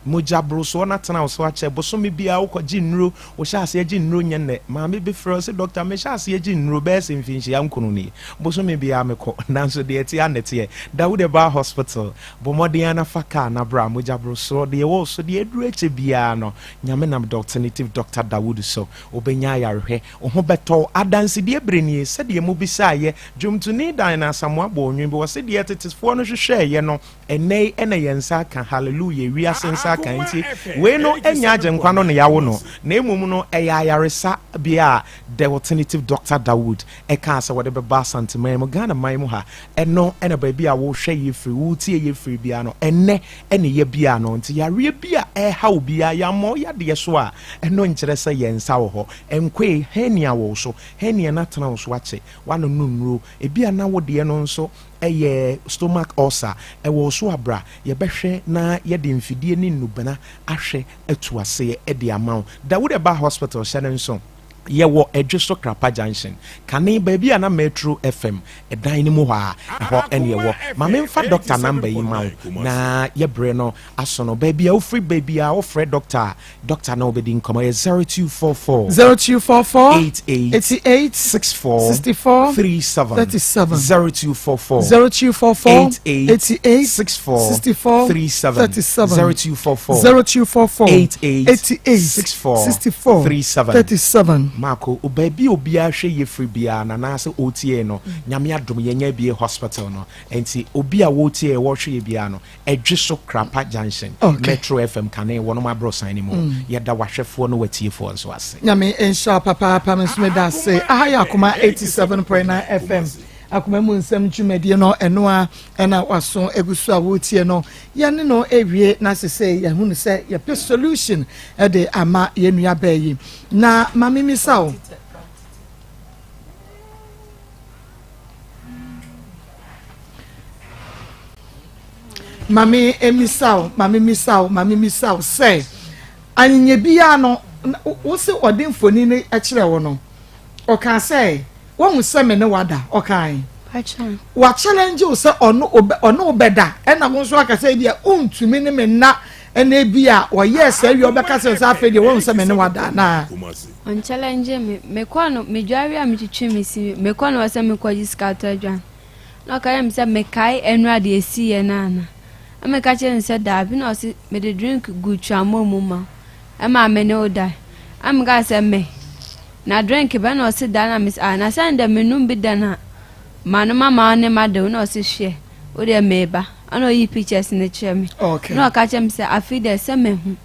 mojabroso na tena so ache bosomi bia ukoji nro o sha ase agi nro nyene ma me be fro se doctor me sha ase agi nro be se mfinchi ya nkunu ni bosomi bia meko nanso de eti anete Dawuda Bar Hospital bomodin na faka na bra mojabroso de wo so de eduru eche bia no nyame nam alternative Dr. Dawud so obenya yarehwe oho beto adanse de breni se de mu bisa ye dwumtuni dan na samwa bo onwin bo se de tetisfo no hwehwe ye no ene yensa kan hallelujah wi asensa kan nti we no enya agenkwa no ne yawo no na emum no eya yaresa bia the alternative Dr. Dawud e kan se wode be ba santeman mu Ghana man mu ha eno ena ba bia wo hwe ye free wo tie ye free bia no ene ye bia no nti yare bia ha bia ya mo ya de so a eno nkire se yensa wo ho enkwe henia wo so henia na tena wo so ache wano nunro e bia na wo de no nso ɛyɛ stomach ulcer ɛwɔ so abra yɛbɛhwɛ na yɛde mfidie ne nnubana ahwɛ atu ase ɛde ama wo da wo de ba hospital hyɛ ne nso yɛwɔ Edwoso Krapa Junction kane baabi a na Metro FM ɛdan ne mu hɔ a ɛhɔ ɛne yɛwɔ ma memfa doctor number yi ma wo na yɛbrɛ no aso no baabi a wofiri baabi a wofrɛ doctor na wobɛdi nkɔmmɔ yɛ 0244 88 64 37 0244 88 64 37 88 64 37 Marco, baby, Obia she ye free bia, Nanasa OTA no, Nyamia Drum Yenya be hospital no, and see Obia Wotia wash ye biano, Edwoso Krapa Junction, Metro FM Cane, one of my bros anymore. Yet the washer for no tea for us was. Yami and Sharp Papa Pamis say, Akoma 87.9 FM. Akoma Nsem Jumedi no enoa ena waso egusu awutie no yene no ewie na sese ya hunu se ya pe solution e de ama yenua bayi na mami misao mami misao say anyenye bia no wo se odemfoni ne a kire wo no o kan say wọ́n sẹ́ mi ní wàdà ọ̀kan yìí wà challenge o sẹ́ ọ̀nà ọ̀bẹ̀dà ẹ̀nà wọ́n sọ akásẹ́ ibi a ọ̀ntùmí ní mi nná ẹ̀nà ebi a wọ́yẹ́ ẹ̀sẹ̀ ẹ̀wí ọ̀bẹ̀ kásẹ̀ ọ̀sẹ̀ afẹ́ diẹ wọ́n sẹ́ mi ní wàdà náà. ọ̀n challenge mi mẹ́kọ́ no mẹ́dwari a mẹ́twitwi mi si mẹ́kọ́ no ọ̀sẹ̀ mẹ́kọ́ jí scatter adwan na ọ̀ka yẹ mi sẹ́ mẹ́kae ẹnu adé esi yẹ náà ẹ̀mẹ́ka kyerẹ́ mi sẹ́ dàbí na ọ̀sẹ̀ mẹ́de drink gu twamọ́ mu ma ẹ̀ma amẹ́ ní ọ̀dà ẹ̀mẹ́ka sẹ́ mẹ́ na drink be na osi da na mis na send menu bi da na manoma ma ne ma de na osi hwe o de meba ana yi pictures ne kire me na ka chem se afi de se me hu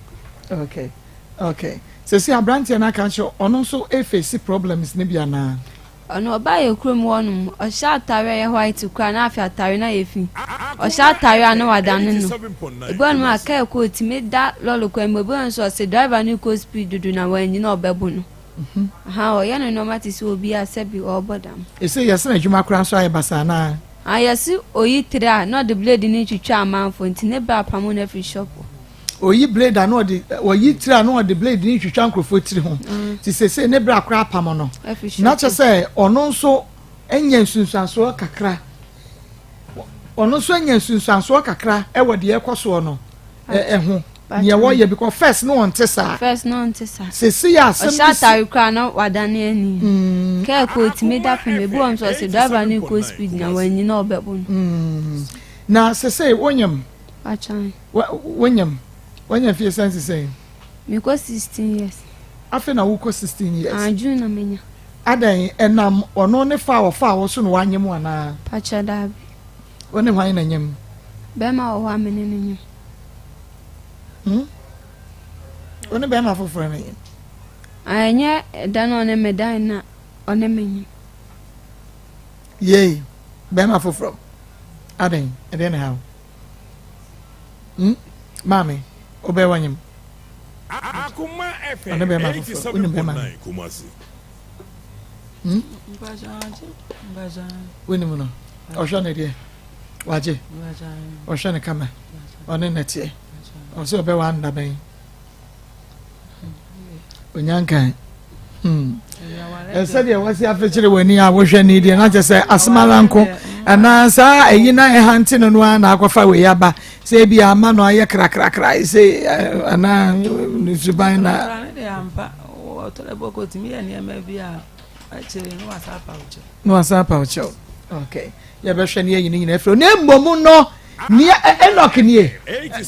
okay so see abrantia na kan sho ono so e face problems ne bia na ono ba ye krom wonum o sha atare ye white kra na afi atare na ye fi o sha atare na wada ne no ebon ma ka e ko ti me da lolo ko me bon so se driver ni ko speed dudu na wanyi na obebu no ha o ya no normal so obi asebi obodam e say yes na adwuma kra so ayebasa na ayesi oyi tira no the blade ni twitwa amanfo ntine ba pamo na free shop oyi blade no the oyi tira no the blade ni twitwa nkrofo tiri ho ti say ne bra kra pamo no na che say ono nso enya nsunsanso kakra ono nso enya nsunsanso kakra e wode ekoso no ho yeah, what you because first no on tesa. Se see ya some shata ukra na wadane ani. Ke ko timi da pe me bu on so se driver ni ko speed na wanyi na obebun. Na se say wonyam. Achan. Wonyam fie sense say. Me ko 16 years. Afi na wo ko 16 years. Aju na menya. Adan enam ono ne fa wo so no wanyem ana. Pacha da bi. One hwan na nyem. Be ma wo amene nyem. One be ma foforo na yim. Anya da no ne medan na one menyi. Yey, be ma foforo. Aden, e dey na how. Mami, obe wanyim. Akoma FM. One be ma foforo. One be ma. Wini mu no. Ohwa na dey. Waje. Ohwa na kama. One na tie. Also be one da ben. Onyankan. Said there was after when you are washing it, and I just say, Asmalanko, and answer a yina a hunting on one aquafa way yaba, say be a man or a crack, say, and I buy that. To me, and maybe actually no pouch. Okay. Yabashan ye in a flow. Name Bomuno near Enoch near.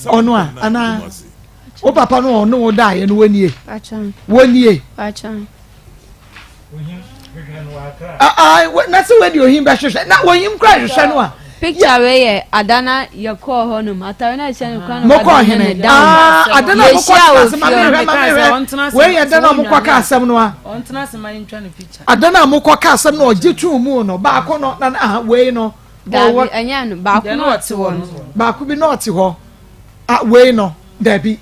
On one, and I. O papa no die and 1 year. 1 year. That's the way you him bash. Now when him cry, Shanwa. Picture way Adana your call honum. Atana Shan Moko hene. Adana Moko where Adana Mokoka Samnoa. Adana Mokoka Samno, Jitu Moon, Bacono, and way no. Anyan, Baku be not to her. At way no. Debbie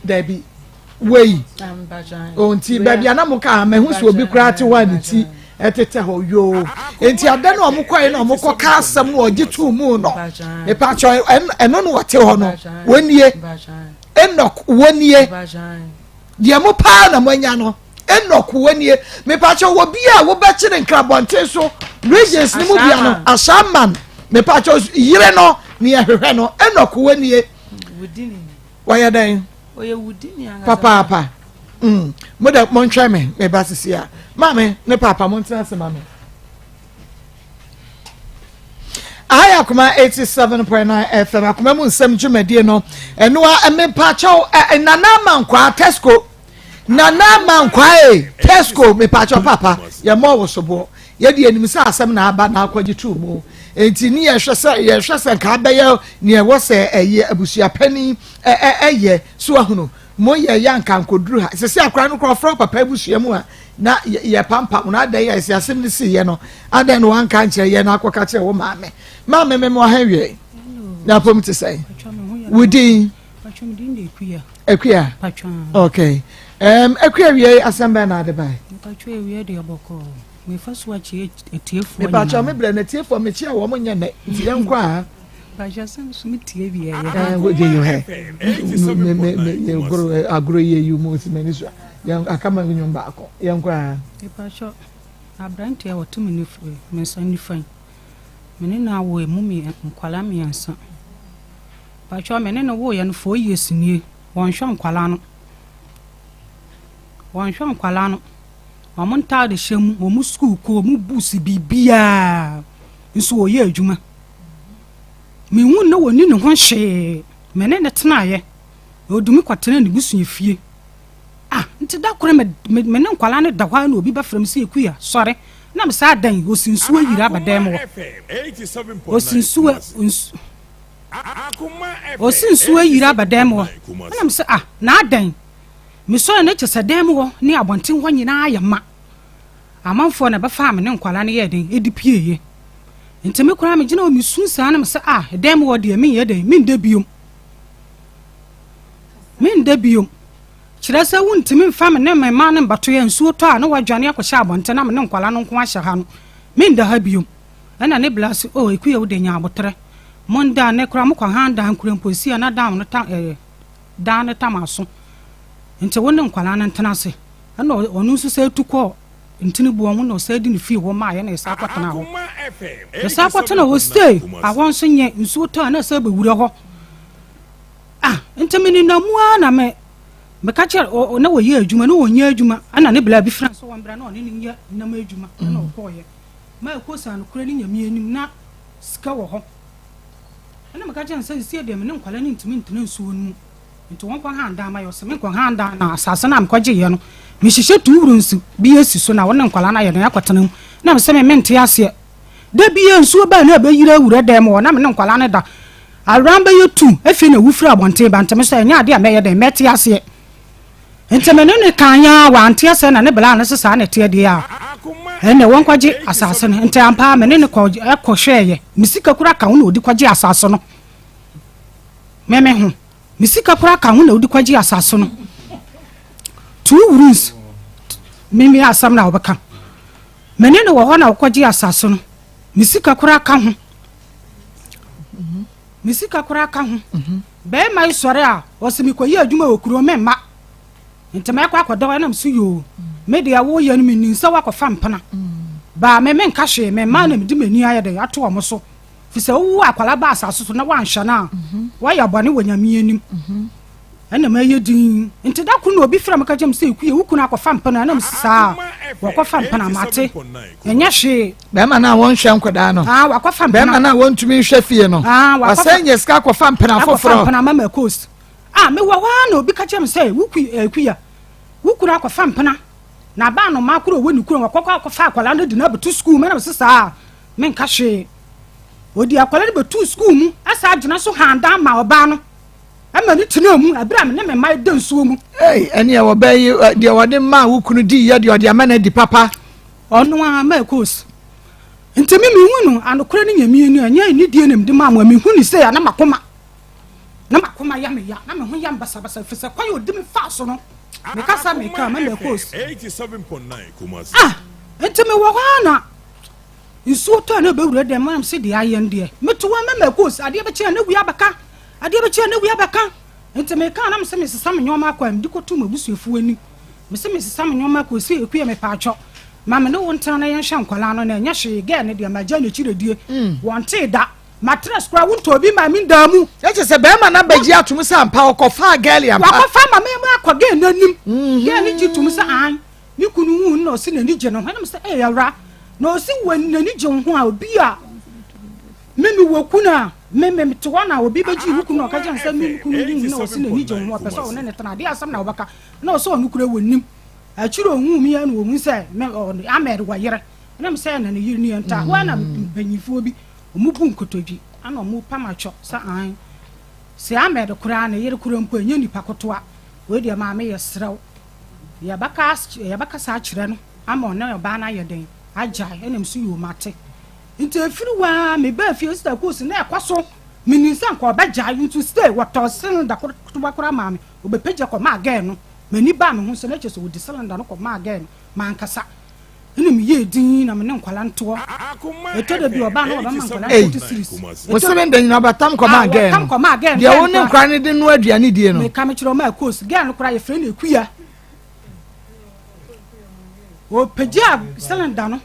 way. Oh, tea baby, and I'm okay. My house will be cracked to one tea. etete ho yo enti ada na omukọ na omukọ ka asem na ogi tu mu no me pa cho eno no wote ho no wonie Enoch wonie dia mo pa na manya no Enoch wonie me pa cho wo bia wo be kire nkrabonte so regions ni mu bia no asaman me pa cho yire no ni ehwehwe no Enoch wonie wudini waya dan oye wudini anga papa moda montwa me basisi a mame ne papa montra se mame aya kuma 87.9 FM akuma mu nsem dwumadie no eno a mepa chaw nana mankwa Tesco nana mankwa Tesco mepa chaw papa ya mo wo sobo ye de anim se asem na aba na akwaji tu mu enti ni ye hwese ka abaye ni e wo se eye abusua pani eye so ahunu mo ye yanka nkoduru ha sese akra no krofro papa abusua mu a na ye pampa na da ye asem ni si ye no adan no wanka nche ye na akoka che wo maame me mo ha wie na pom te say wudi ekuya okay ekuya wie asamba na de bai ekuya wie de oboko me first watch etiefu me pa cho me bre na etiefu me chia wo mo nya ne tie nkwa ba jasem so me tie wie wo je yo he me agro ye you mo si meni so yan akama nyum ba akọ yan nkwa me pa cho abrante ya wotu me ni fure me so ni fan me na wo emu me nkwala me ansa pa cho me na wo ye no 4 years nie won hwa nkwala no amon ta de hyem wo mu school ko mu busi bibia nso wo ye adwuma me hu na woni ne ho hye me ne tena ye odumi kwatena ne busu efie nti da kore me ne nkwala ne da hwa na obi ba frem se ekuya sore na me sa dan osinsuo yira abadam wo osinsuo yira abadam wo na me se na dan me so na che sedam wo ne abonten ho nyina ayama amanfo na ba fa me ne nkwala ne ye den edipieye nti me kora me gina o me sunsa na me se dem wo de me ye den me nda biom kira se wuntimi mfa me ne mema ne bato ye nsuo to a na wadwane akɔhye abonte na me ne nkwala no nko ahye ha no me nda ha biom ana ne blase ekuye wo de nya abotre monda ne kora mo kwa handa nkura mposi na dam no ta da ne tamaso nti wo ne nkwala no ntena se ana onu nso se tukɔ ntini bu omo no se di ne fie wo ma ye na isa kwatena ho isa kwatena ho stay awon so nye nsuo to na se bewure ho ntimi ni namua na me ka che na wo ye adwuma na wo nya adwuma ana ne bla bi france wo mbra na oni ne nya na ma adwuma na wo koye ma ekosa no kura ni nyame anim na sika wo ho ana me ka che nsa sie de me ne nkwala ni ntimi ntena nsuo nu nti won kwa handa ma yo se me kwa handa na asase na me kwaje ye no me hihye tuuru nsu bi esi so na won nkwala na ye no yakotena na me se me mente ase da bi ye nsuo ba na be yira wura dem wo na me ne nkwala ne da aramba ye tu efi na wufura abonte ba nteme so nya ade a me ye de meti ase nteme ne kanya wa ante ase na ne bla na sesa na te de a ene won kwaje asase no nte ampa me ne ko hweye misika kura ka wo na odi kwaje asase no meme hu misika kura ka wo na odi kwaje asase no 2 rooms mimi asam na obaka me ne wo ho na kwaje asase no misika kura ka ho misika kura ka ho be mai sore a osimi koyi adwuma okuro memma ntema kwa akodo na msu yo media wo ye no meni nsa wakofa mpana ba me nka hwe me ma na medi mani aye de ato omo so fisa wo akwala ba asaso so na wanhwa na wa ya bone wonyame anim ana ma ye din nti da ku na obi fra maka jem se ekuye wuku na akofa mpana na msa wakofa mpana mate enya hwe be ma na won hwe nkoda no wakofa mpana be ma na won tumi hwe fie no wasanye ska akofa mpana foforo mpana Maa Akos me wa na obi ka jem se wuku ekuya wuku na akofa mpana na ba no makoro woni kuro wakokwa akofa akwala no di na betu school me na sesa me nka hwe odi akwala no betu school mu asa agina so handa ma oba no ama ni tena mu abira me ne me mai dansuo mu ene ya wo bayi de wode ma wukunu di ye de ode amana di papa ono a Maa Akos ntemi mi hu no anokora ni nyame ni anya ni die nem de ma mo mi hu ni se ya na makoma ya me ya na me hu ya mbasa fisa kwa yo de me fa so no me kasa me ka Maa Akos 87.9 Kumasi enti me wo hana nsuo to na be wura dem mam se de ayen de meto wa mama kos ade be che na wi abaka enti me kan na me se me sesa me nyoma kwa mdi kotu mabusuefu ani me se me sesa me nyoma kwa se ekue me paacho mama ne wontan na yen hwa nkwala no na nya hwe ge ne de maja na chiredie wonte da matres kura wonto bi ma mi damu eche se be ma na baji atum se ampa okofa gali ampa wakofa mama e ma akwa ge nanim ge ne jitum se an ni kunu hu no se na ni je no hana me se e yawra no se wan na ni je ho a obi a memi wokuna meme to wana obi beji hukunu o kaje nsa mi kunu ni no se na ni je ho pesa o ne tana de asam na obaka na so onu kura wonim a chiro hu mi ya no hu se me amer wa yere na me se na ne yiri ni enta wana banyifo bi omubu nkotodwi ana omu pamacho sa an se amed kura na yere kura mpo enya nipa kotoa we de ma me yesrew ya baka sa kire no ama ona ba na yeden agya enem so yo mate nti efiri wa me ba fie sta course na ekwaso minisa nko ba gya into stay wato cylinder kotoa kura ma me obepeja ko ma again no mani ba me ho so na cheso wo di cylinder no ko ma again ma ankasa enem ye din na me ne nkwala nto eto bi oba na oba ma nkwala nto series wo se ben den na batam ko ma again de wo ne nkwa ne de no aduane die no me ka me kiro ma course girl no kura ye frɛ na ekuya o peja cylinder no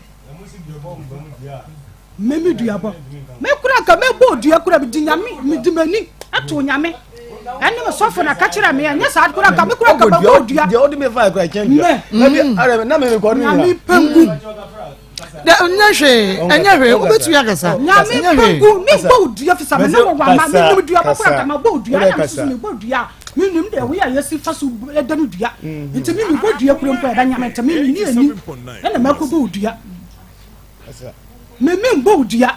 memi duabo me kura ka me bo dua kura bi dinyame mi dimani ato nyame ene me sofo na ka kira me anya sa kura ka me kura ka bo dua de odi me fa kura change na me ko ni nyame pengu de nyahwe obetu ya kasa nyame pengu mi bo dua fi sa me na wo wa ma me dua ba kura ka ma bo dua na so me bo dua mi nim de we ya yesi fa so edanu dua nti mi bo dua kura mpo da nyame nti mi ni ani ene ma ko bo dua me mbo dua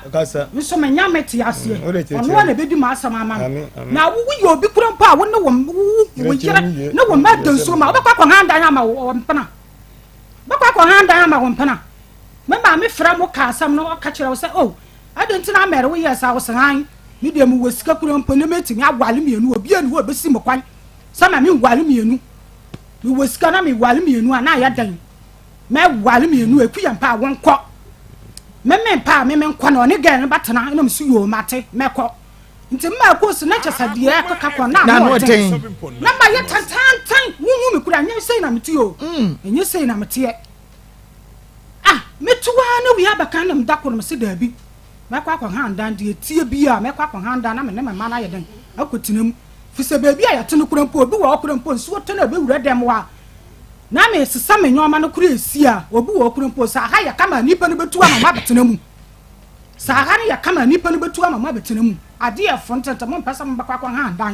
me so me nya meti ase ono na bedi ma asama ma na wo yi obi kura mpa wo ne wo yira na wo ma danso ma obekwa ko handa nya ma wo mpana bekwa ko handa nya ma wo mpana me ma me fra mo ka asam no ka kire wo se oh adenti na mere wo yesa wo se han me de mu wosika kura mpa ne meti nya gwale mienu obi anu wo besi mo kwan sama me gwale mienu me wosika na me gwale mienu ana ya dan me gwale mienu ekuya mpa wo nkọ meme pa meme nkwa na one girl batana ina msu yo mate meko nti ma ko se na chasa die akaka na mo ten na ma ye tantan wu me kura nya sei na meti yo enye sei na mete metuwa na wi abaka na mda ko no se da bi mekwa handa die tie bi a mekwa handa na me ne ma na ye den akotinam fi se ba bi a yate no kura mpo obi wo kura mpo nso to na be wura dem wa na me sesa me nyoma no kura esi a obi wo kura mpo sa ha ya kama nipa no betu ama ma betena mu sa ha ya kama nipa no betu ama ma betena mu ade e fontenta mo mpasa mo bakwa handa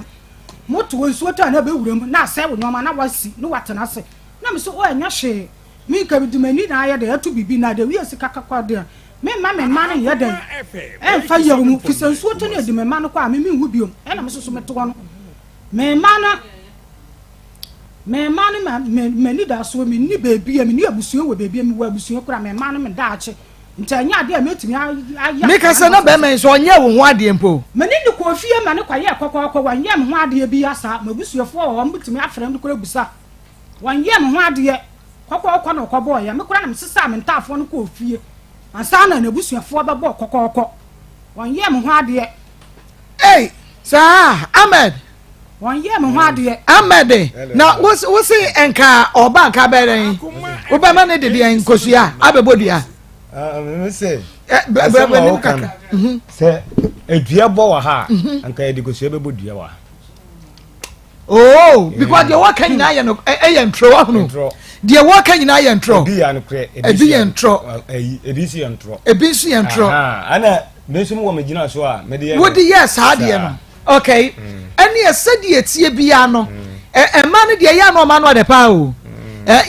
moto nso to na be wura mu na se wo nyoma na wasi no watena se na me so o anya hwe mi ka bidumani na ya de atu bibi na de wi esika kakwa de me ma na ya de e fa ya mu fisansuo to na de me ma no kwa me hu biom e na me so me to no me ma me ni da so me ni bebi me ni abusuo we bebi me wa abusuo kura me ma no me da ache ntanya de ametimi aya me ka se na be me so onye wo ho ade mpo me ni ko fie ma ne kwa ye kokoko wan ye me ho ade bi asa ma abusuofo o mbutimi afrem de kura busa wan ye me ho ade kokoko na kobo ya me kura na me sesa me ntafo no ko fie ansa na abusuofo be bo kokoko wan ye me ho ade sa Ahmed wan ye me ho ade Ahmed na wo se enka oba nka beren wo be ma ne de de nkosua abebodua me say se edua bo wa ha anka ye de kosua bebodua wa because the work can na ye no ntro ahunu the work can na ye ntro bi ya no kre ebi ye ntro edisi ye ntro ebisi ye ntro ana me so mo magina so a me de wo de yes ha de no okay ani esedi etie bia no ma no de ya no ma no de pa o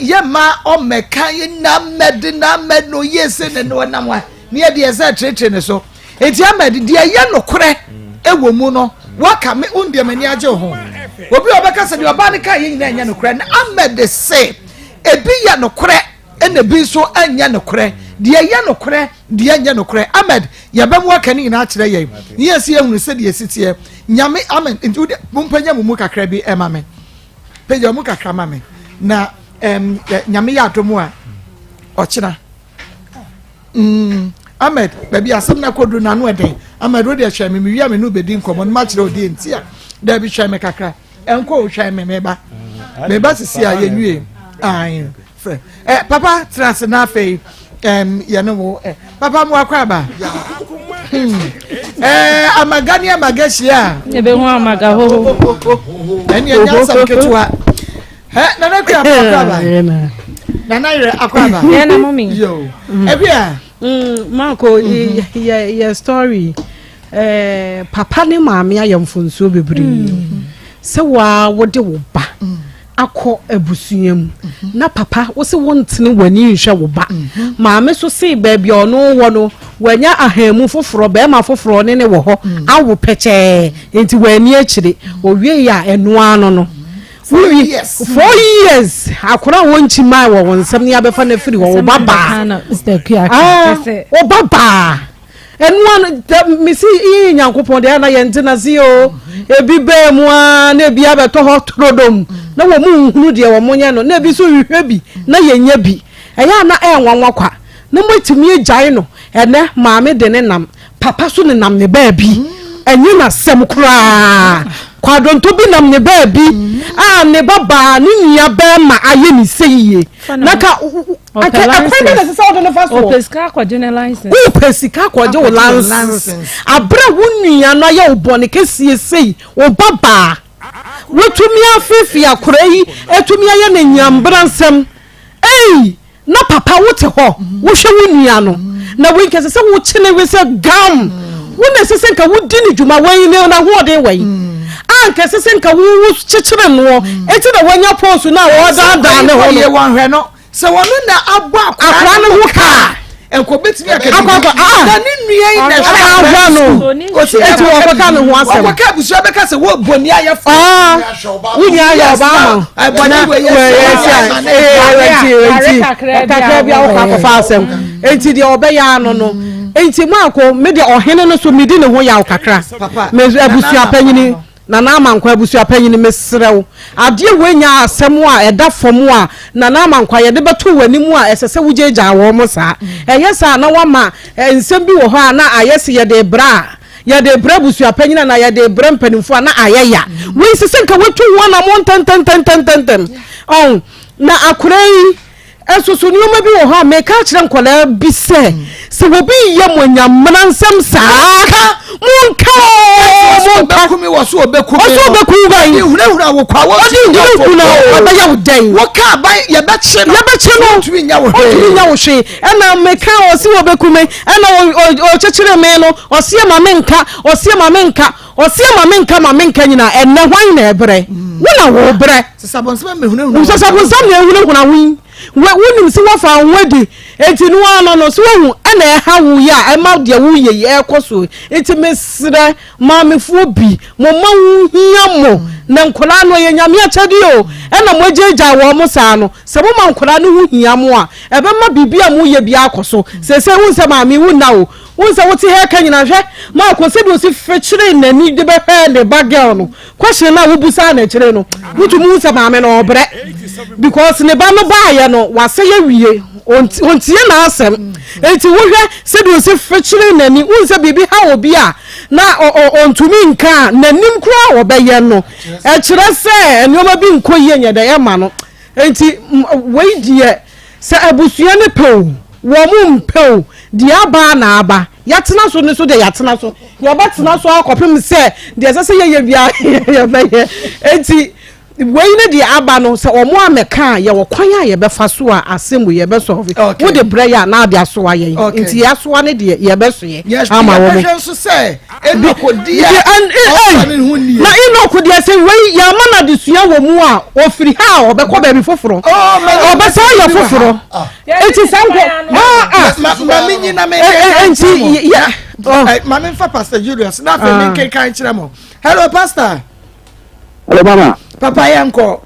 ye ma o meka ye na med no yes ne no na wa ne de esa tretre ne so enti Ahmed de ye no kore ewo mu no waka me undie mani age ho obi obeka se de oba ne ka ye nyina nya no kore na Ahmed say ebi ya no kore ene bi so anya no kore de ye no kore de anya no kore Ahmed ya bem waka ni na kire ye yes ye hunu se de sitie nyame amen nti mumpanya mu kakra bi emame peja mu kakra mame na nyame ya atomu a ochina Ahmed baby asem na kodu na no eden Ahmed ro de hwe me wi am no bedi nkomo no ma kire odi entia da bi hwe me kakra enko o hwe me meba sisi a yenwie ayin papa trans na fe ya no wo papa mo akwa ba amagani amagashia ebe ho amaga ho eni enya sam ketua na na kwa akwa ba na ire akwa ba na mommy yo ebia Marco your story papa ne maame ayamfonso bebre se wa wode wo ba akọ abusuam na papa wo se wontene wani nhwe wo ba maame so se baabi ono wo no wanya ahamu foforo be ma foforo ne wo ho awo peche enti wani akire owie ya eno ano no 4 years akora wonchi mai wo wonsam ne abefa na firi wo baba o baba enu misi yi nyankopon de na yente na zio ebi be mu a na ebi abeto ho trodom na wo mu hunu de wo monye no na ebi so hwehwe bi na yenya bi eya na enwanwa kwa na motimi agyae no ene maame de ne nam papa so ne nam ne ba bi enyi na sem kura kwadonto bi nam ne ba bi ne baba ne nia ba ma aye ni seye naka akwenda na sesa odo no faso o pesika kwa jene license o pesika kwa je o license abra wunua no ya obone kesie sei o baba wetumi afifi akora yi etumi aye na nyambra nsem na papa wote ho wo hwe wunua no na we kese se wo chene we se gam wo na sese nka wo di ni djuma wan ne na ho de wai anka sese nka wo chichire no eti na wanya posu na wo da ne ho ye wan hwe no se wono na abo akora ne ho ka enko betimi akadi na ni nua na hwa no eti wo beka ne ho asem wo ka busu beka se wo boni aye fo wunya aye ba ma boni we eti kakra bia wo ka fa asem enti de obeya no no enti Maako me de ohene no so medi ne ho ya kakra me abusu apanyini na na amankwa abusu apanyini mesrew ade wenya asem a eda fom a na na amankwa ye de beto wanimu a esese wujeja wo mo sa eyesa na wama nsem bi wo ho a na ayese ye de bra ya de bra busu apanyina na ya de bra mpanimfo na ayeya we sese nka wetu wona mo ten na akurei esusu nioma bi wo ha me ka kire nkola bi se wobi ye monyamna nsem saaka munka kumi wo so obekumi ba yi hurahura wo kwa wo di kuna wo ya wo den wo ka ba ye be che no tumi nya wo hwe ena me ka wo si wo bekumi ena o chechire me no o sie ma me nka nyina enne hwan na ebre wo na wo bre sesabonsam me huna wi wonim si wafa wadi enti no ano no so hu ana ha wu ya ema de wu ye ekoso enti mesre mamefu bi mo mawu hiamo na nkola no ye nyame achade o ena mo jeja wo mo sa no se mo ma nkola no hu hiamo a ebe ma bibia mo ye bia akoso se hu se maame wu na o wonsa wote he ka nyina hwe ma ko se do si fechire nani de be he ne bagel no question na wo busa na chire no mutumu se maame no obre because ne ba no ba ye no wase ye wie ontie na asem enti wo hwe se do si fechire nani wonsa bibi ha obi a na ontumi nka nanim kura wo be ye no e chire se enoma bi nkoye nya de ye ma no enti we die se abusua ne pew wo mu mpew dia ba na aba yatena so ne so de yatena so ye batena so akopem se de se ye bia ye be enti wey ne de aba no se omo ameka ye wo kwan a ye be fa so a asemu ye be so wo de breya na de aso aye enti ya so ne de ye be so ye ama wo mo so se enokodia na enokodia se wey ya mana de sua wo mu a ofiri ha obekọ ba bi foforo obesa ye foforo enti sanko ma minyi na me enti ya ma me fa Pastor Julius na fa me kan kire mo hello pastor. Hello mama. Papa yanko.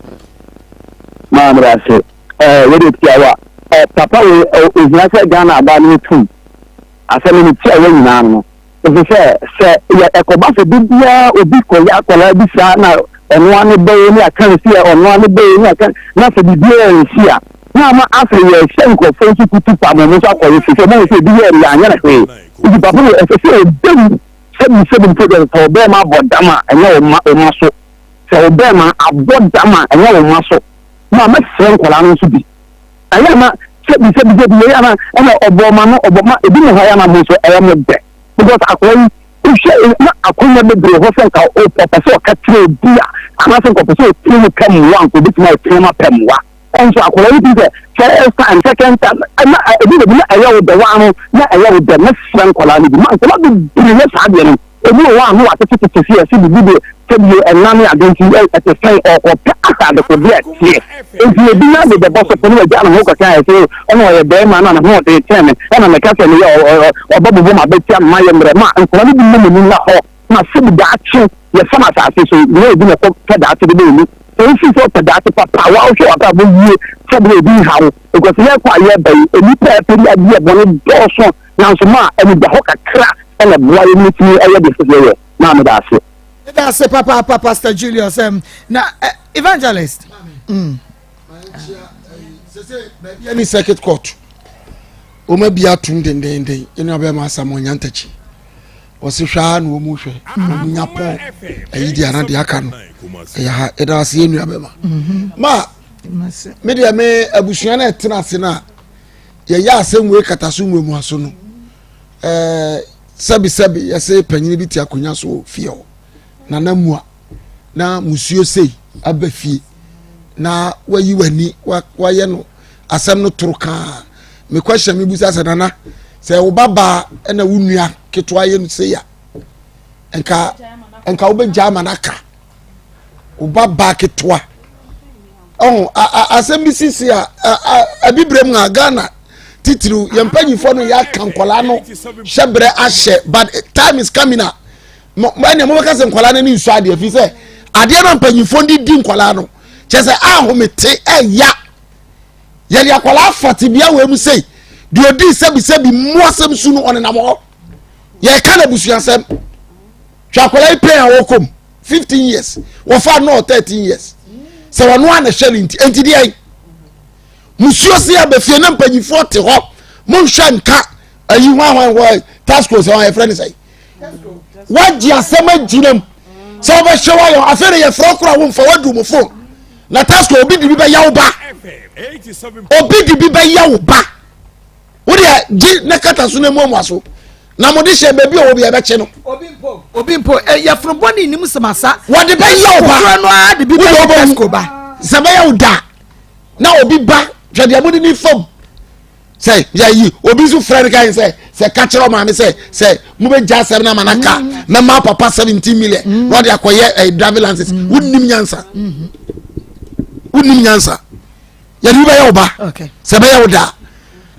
Mama brase. We dey tiawa. Papa we ohia se Ghana aba ni tum. Asemi ni tia we nyina no. Se ya ekoba se bibia obi koya akola bi sa na eno ane be ni akan si eno ane be ni akan na se bibia ensia. na ama afei yɛ hyɛ nkurɔfoɔ nso kutu pa mo nso akɔyɛ fifɛ mo nso ebi yɛ ɛyɛ anyɛ na hwee nti papa no ɛsɛ sɛ ɛbɛm sɛbi project sɛ ɔbɛɛma abɔ dam a ɛnyɛ ɔma so sɛ ɔbɛɛma abɔ dam a ɛnyɛ ɔma so na mɛsrɛ nkwadaa no nso bi ɛyɛ ma sɛbi yɛ ama ɛna ɔbɔma ebi mo hɔ yɛ ama mo nso ɛyɛ mo bɛ because akwadaa yi nhwɛ na akonnwa bebree hɔ sɛ nka ɔpɛ sɛ ɔka kyerɛ obi a anaasɛ nkɔpɛ sɛ ɔtiri mu pɛ mmoa nka obɛtumi ɔtiri mu apɛ mmoa ɛnso akwadaa yi ti sɛ first time second time na ebi na ɛyɛ wo dɛ wa no na ɛyɛ wo dɛ mɛsrɛ nkwadaa no bi ma nkwadaa bebree yɛ saa deɛ no ebi wɔ hɔ a no watete fi ɛsi bibi de sɛbi ɛnam ne adanti ɛte sɛn ɔkɔpɛ asade ko deɛ tie nti ebi na de bɛbɔ so pɛni ɛgya ne ho kaka ɛsɛ ɔno ɔyɛ bɛrima na ne ho ɔde kyɛn me ɛna mɛka sɛ ne yɛ ɔbɔ bobo ma bɛtia ma yɛ mmerɛ ma nkwadaa no bi mu mu na hɔ na sɛbi daakye yɛ fam asase so ne ebi na kɔ daakye de bɛ emu èyí sọ pẹ̀dáàtì pàpà wa ọ̀ṣọ́ wà káàbọ̀ yíyé sẹ́bi èdè ìhàwọ̀ èkòsí yẹn kọ́ ayé ẹ̀bẹ̀ yìí èmi pẹ́ ẹ̀pẹ́rẹ́ adìyẹ bọ̀ ní dọ́ọ̀sán nansoma ẹni gbà hó kakra ẹnna bua yẹn ní ti ẹyẹ de fẹsẹ̀ yẹ náà mi dà ase. ẹ dà ase papa Pastor Julius na evangelist. yẹn ní circuit court ọmọ bíi atum dendenden ẹni abẹ́ máa sàmọ̀ nyantakyi wɔsi hwaa na wɔn mu hwɛ wɔn nya pɔn ɛyi di ana de aka no ɛyɛ ha ɛda ase yɛ nua bɛma ma me deɛ me abusua na ɛtena ase na yɛyɛ asɛm wei kata so nwura mu aso no sɛbi yɛsɛ panyin bi te akonnwa so wɔ fie hɔ nana mua na musuo sei aba fie na wayi wani wayɛ no asɛm no toro kaa me question mi busa sɛ nana sɛ wo baba ɛna wo nua ketewa yɛ no sɛ ya nka wo bɛgya ama naka wo baba ketewa asɛm bi sisi a abibrem na Ghana titiri yɛn mpanyinfoɔ no yɛ aka nkɔla no hyɛbrɛ ahyɛ but time is coming a ɛna mo bɛka sɛ nkɔla no ne nsu adeɛ fi sɛ adeɛ na mpanyinfoɔ de di nkɔla no kyɛ sɛ ahomete ɛya yɛde akɔla afɔte bia wɔ mu sei deɛ odi sɛbi mmoasɛm su no ɔnenam hɔ yɛka na busuasɛm hwɛ akɔla yi play a wɔkɔm 15 years wɔfa no 13 years sɛ wɔno a na hyɛ no nti deɛ musuo se abɛfie na mpanyinfoɔ te hɔ monhwɛ nka ayi hwan task force wɔn yɛfrɛ ne sɛ wagye asɛm agyina mu sɛ wɔbɛhyɛ wɔyɛ afei ne yɛfrɛ kora wo mfa wadu mu phone na task force obi de bi bɛyɛ wo ba wode gye ne kata so na mu aso na mo de hyɛ baabi a obi ɛbɛkye no obi mpo yɛforo bɔ ne nim samasa wɔde bɛyɛ wo ba no a de bi bɛyɛ ba sɛ bɛyɛ wo da na obi ba hwɛ deɛ mode ne fam sɛ yɛyi obi so frɛ no kae sɛ ka kyerɛ maame sɛ mobɛgya asɛm no ama naka mɛma papa 17 million na ɔde akɔyɛ driving license wonnim nyansa yɛde bi bɛyɛ wo ba sɛ bɛyɛ wo da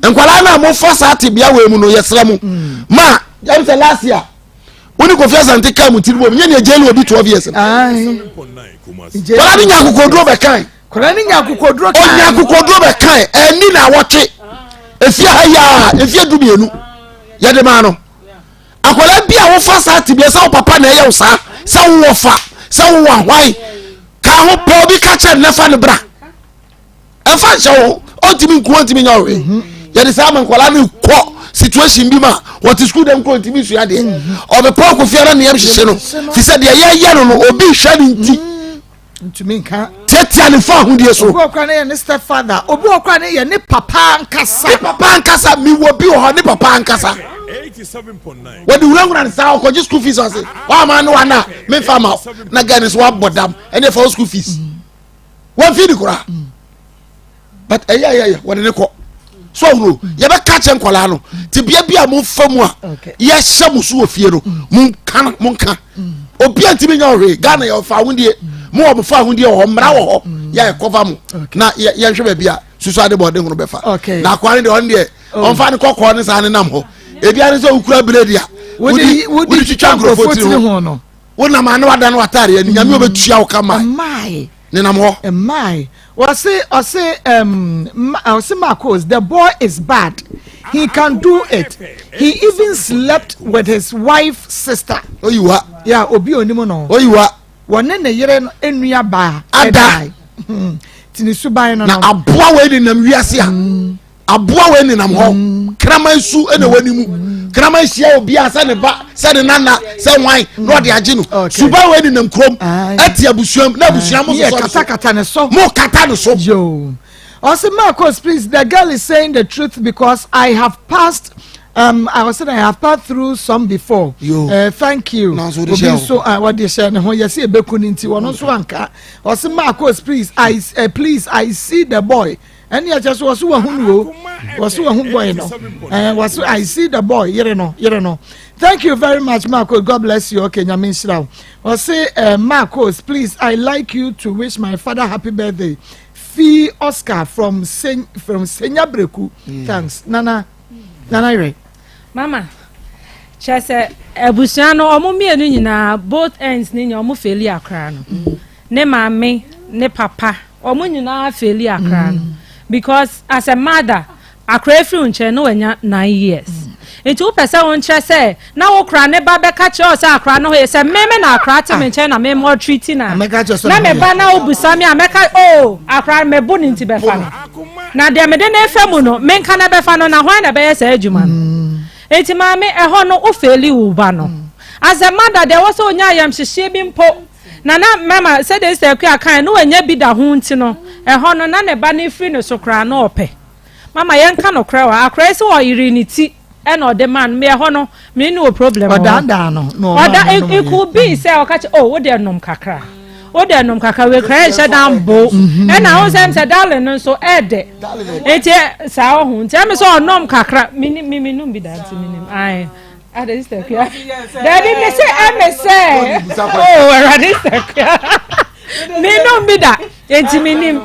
nkwala na mo fosa tibia we mu no yesra mu ma jam say last year woni ko fiasa nte ka mu tiribo nye ne jeli obi 12 years wala ni nyakokodro be kan be kan eni na wote efia ha ya efia du mienu ye de ma no akwala bia wo fosa tibia sa wo papa na ye wo sa wo fa sa wo ahwan ka ho po bi ka che na fa ne bra efa che wo ontimi nku ontimi nyawe yɛde saa ma nkwala no kɔ situation bi ma wɔte school dem kɔ ntimi sua deɛ ɔbɛpɔ ko fiara ne yɛm hyehyɛ no fi sɛ deɛ yɛyɛ no obi hwɛ ne nti ntumi nka tiatia ne fa ahodie so obi ɔkora ne yɛ ne step father obi ɔkora ne yɛ ne papa nkasa mi wɔ bi wɔ hɔ ne papa nkasa wɔde wura ne saa ɔkɔgye school fees ɔse wɔama ne wana memfa ma na gane so wabɔ dam ɛne fa wo school fees wɔmfi ne koraa but ɛyɛ wɔde ne kɔ so no ye be ka che nkola no ti bia bia mo famu a ye hye mo so ofie no mon ka obi antimi nya ohwe Ghana ye fa ahundie mo mo fa ahundie ho mra wo ho ye cover mo na ye hwe ba bia susu ade bode hono be fa na akware de on de on fa ne kokko ne sa ne nam ho e bia ne so ukura blade a wodi twitwa grofoti ho no wona ma ne wada no atare ani nyame obetua wo kama mai ne nam ho mai Ose Maa Akos, the boy is bad. He can do it. He even slept with his wife's sister. Oh, you are? Yeah, Obi Onimono. Oh, you are? One in the year ennuya ba. Ada. tinisuban no na aboa we ni nam wiase a aboa we ni nam ho kraman su ene wani mu kraman hia obi a se ne ba se ne nana se wan no de age no suban we ni nam krom ati abusuam na abusuam so kata ne so mo kata ne so yo also Maa Akos, please, the girl is saying the truth because I have passed I was saying I have passed through some before. Thank you. So what they say when you see a bekuninti one also anka. Also Maa Akos, please I see the boy. And you just was who boy no. Was I see the boy, you know. Thank you very much, Maa Akos. God bless you. Okay, Nyamin Shira. Or say Maa Akos, please, I like you to wish my father happy birthday. Fee Oscar from Senya Breku. Thanks. Nana Ire. Mama. Chese ebusiano omo mienu nyina both ends ni omo feli akra no. Ne mame, ne papa, omo nyina feli akra no. Because as a mother, akra free unche no enya 9 years. Enti wo pese won kire se na wo kra ne ba be ka kire o se akra no ho se meme na akra te me nche na me mo treating na me ba na obusa me ameka akra me bu ni nti be fa no na de me de na efa mu no me nka na be fa no na hwan na be ye se adwuma no enti ma me eho no o feli wo ba no as a mother there was onya yam hihye bi mpo na mama said they say kwa kan no anya bi da ho nti no eho no na ne ba na free no so kra na ope mama yen ka no kra wa akra se wo yiri ni ti eno the man me ho no me no problem no it could be say o catch wo de nom kakra we kra she dan bo na ho say darling no so ede eti sa ho nti me so nom kakra me num bi da nti me ai ada sister kwa daddy me say already sister kwa me num bi da enti me nim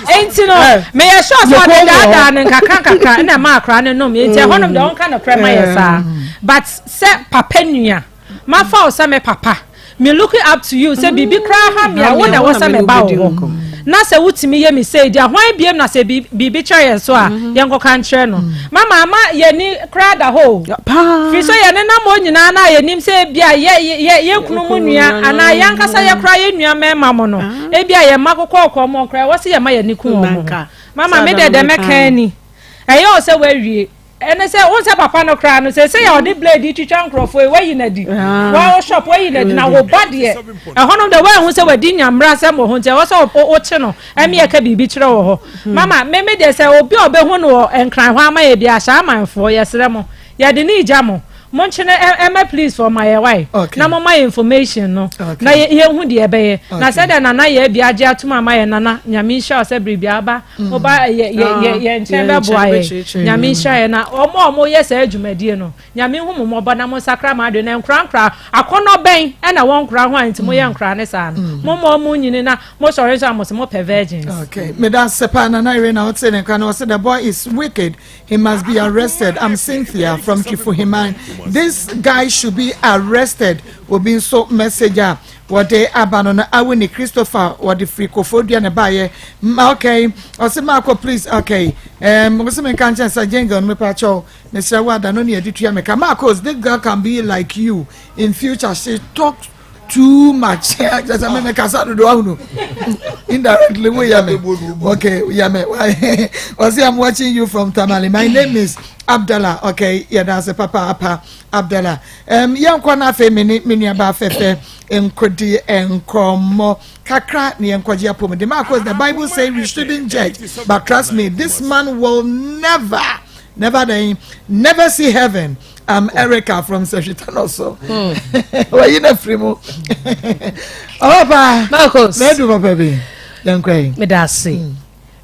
enti no me ya sure so da na kakra na ma akra ne nom enti honom de on ka no prema yesa but say papa nua ma fa o say me papa me looking up to you say bibi kra ha me a wo na wo say me ba wo na say wutimi ye me say dia hwan biem na say bibi kra so a ye nko kan kire no mama ye ni kra da ho fi so ye ne na mo nyina na ye nim say bia ye kunu mu nua ana ye nkasa ye kra ye nua me ma mo no e bia ye makokọ mo kra wo say ye ma ye ni kun mo mama me de me kan ni e yo say we wie ene say won say papa no kra no say ya odi blade twitwa nkrofo e wayi na di wa shop wayi na di na wo bade e hono de wa hu say wadi nyamra say mo hu say wo say o che no eme ye ka bibi kire wo ho mama me de say obi obe hu no enkran ho ama ye bia sha amanfo ye sere mo ye de ni ija mo monchene Emma please for my wife na my information no na ye hu de ebe ye na say da na ye bia age atuma my nana nyami sha say bribia ba oba ye nchembe boa ye nyami sha ye na omo ye say adwumadie no nyami hu mo ba na mo sakra ma de na nkra akono ben e na won kra ho anti mo ye nkra ne sa no mo nyini na mo sori so amos mo per virgins okay me da sepa na Irene what say nkra no say the boy is wicked, he must be arrested. I'm Cynthia from Kifuhiman. This guy should be arrested. Will be so messenger. What they abandon Awini Christopher what the Frikofodia ne baye. Okay. Also Marco please. Okay. What's the conscience agenda on me pacho. Mr. Wada no need to make Maa Akos. This girl can be like you in future. She talks too much. Just I make us do no. Indirectly we yame. Okay, yame. Also I'm watching you from Tamale. My name is Abdallah. Okay, yeah, that's a papa Abdallah. Young kwana fe mini aba fefe enkodi enkomo kakra ni enkodi apomo. The Maa Akos, the Bible says we shouldn't judge, but trust me, this man will never see heaven. I'm Erica from Seshitan also. Why you not free mo? Oh, Maa Akos. Me do my baby. Don't cry. Me da say.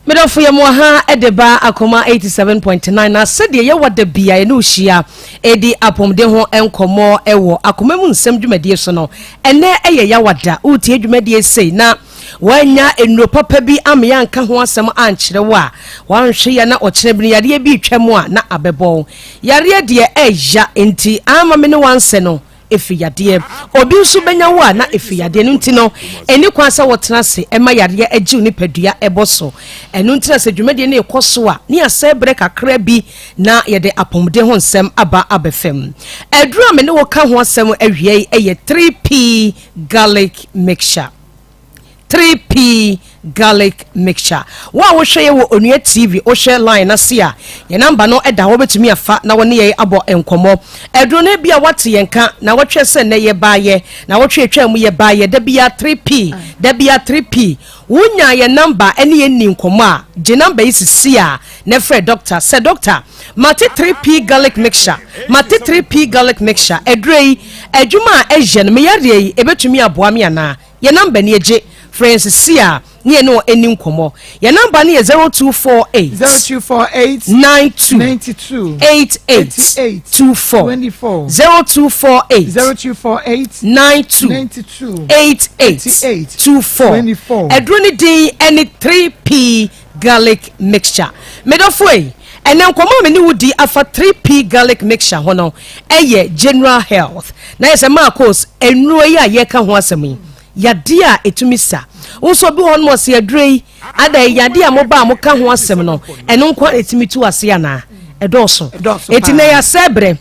Me do for mo ha edeba Akoma 87.9 na said ye what the bia no hia edi apomde ho enkomo ewo Akoma mu nsem dwumadie so no ene eye ya wada utie dwumadie sei na wanya enro papa bi amya nka ho asem ankyere wa wanhwe ya na okere bi yare bi twam a na abebo yare de eja enti ama me ne wanse no efiyade obi nso benya wo na efiyade no nti no eni kwansa wotena se ema yare agiw ni padua eboso enu ntina se dwumade na ekoso a ne asa bre kakra bi na yede apomde ho nsem aba abefem edura me ne wo ka ho asem awie eye 3p garlic mixture 3p garlic mixture wa wo hwe ye wo onua tv o share line na sia ye number no eda wo betumi afa na woni ye abo enkomo edro na bia wate yenka na wotwe se na ye baaye na wotwe atwa mu ye baaye da bia 3p da bia 3p wunya ye number ene ye ni nkomo a je number yi sia na frɛ doctor say doctor mate 3p garlic mixture mate 3p garlic mixture edrei adwuma a ejen me yare yi ebetumi aboa me ana ye number ne eje friends sia nie no eni nkomo ye number ne 0248 92 88 24 0248 92 88 24 edroni din any 3p garlic mixture medofoi and then come on, you di afa 3p garlic mixture hono eye general health na yes Maa Akos enro ya ye ka ho asemi yade a etumisa unso bi won mo se adrei ada yade a mo ba mo ka ho asem no eno nkwa etimitu ase ana edoso etina ya sebre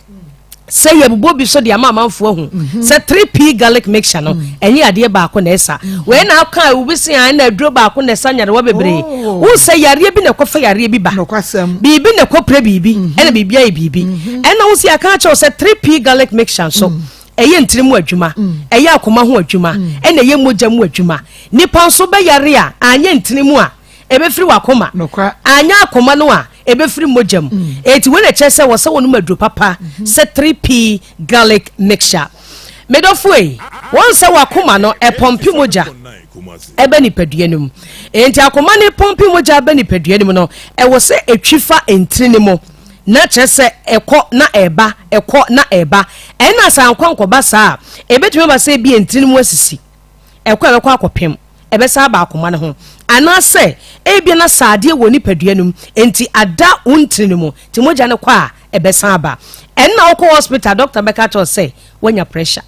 say ye bubo bi so de amamanfo hu say 3p garlic mixture no enye ade ba ko na esa we na aka u bi se an na adro ba ko na esa nyare wa bebre wo say yare bi na kofa yare bi ba bibi na kopre bibi ena bibia e bibi ena wo se aka cha say 3p garlic mixture so eye ntrimu adwuma eye akoma ho adwuma ena ye mogya mu adwuma nipa so be yare a anye ntrimu a ebe firi wakoma anya akoma no a ebe firi mojam eti we na chese wo se wonu madro papa se 3p garlic mixture medofue won se wakoma no e pompi moja ebe ni paduanum enti akoma ne pompi moja ebe ni paduanum no e wo se etwifa entrini mo na chese ekọ na eba ena sa ankwanko ba sa ebetumi ba se bi entrini mo asisi ekọ ebekọ akopem ebe sa ba akoma ne ho anase ebia na saade woni paduanum enti ada untrinum ti moja ne kwa ebesa aba enna okọ hospital doctor beka to say wanya pressure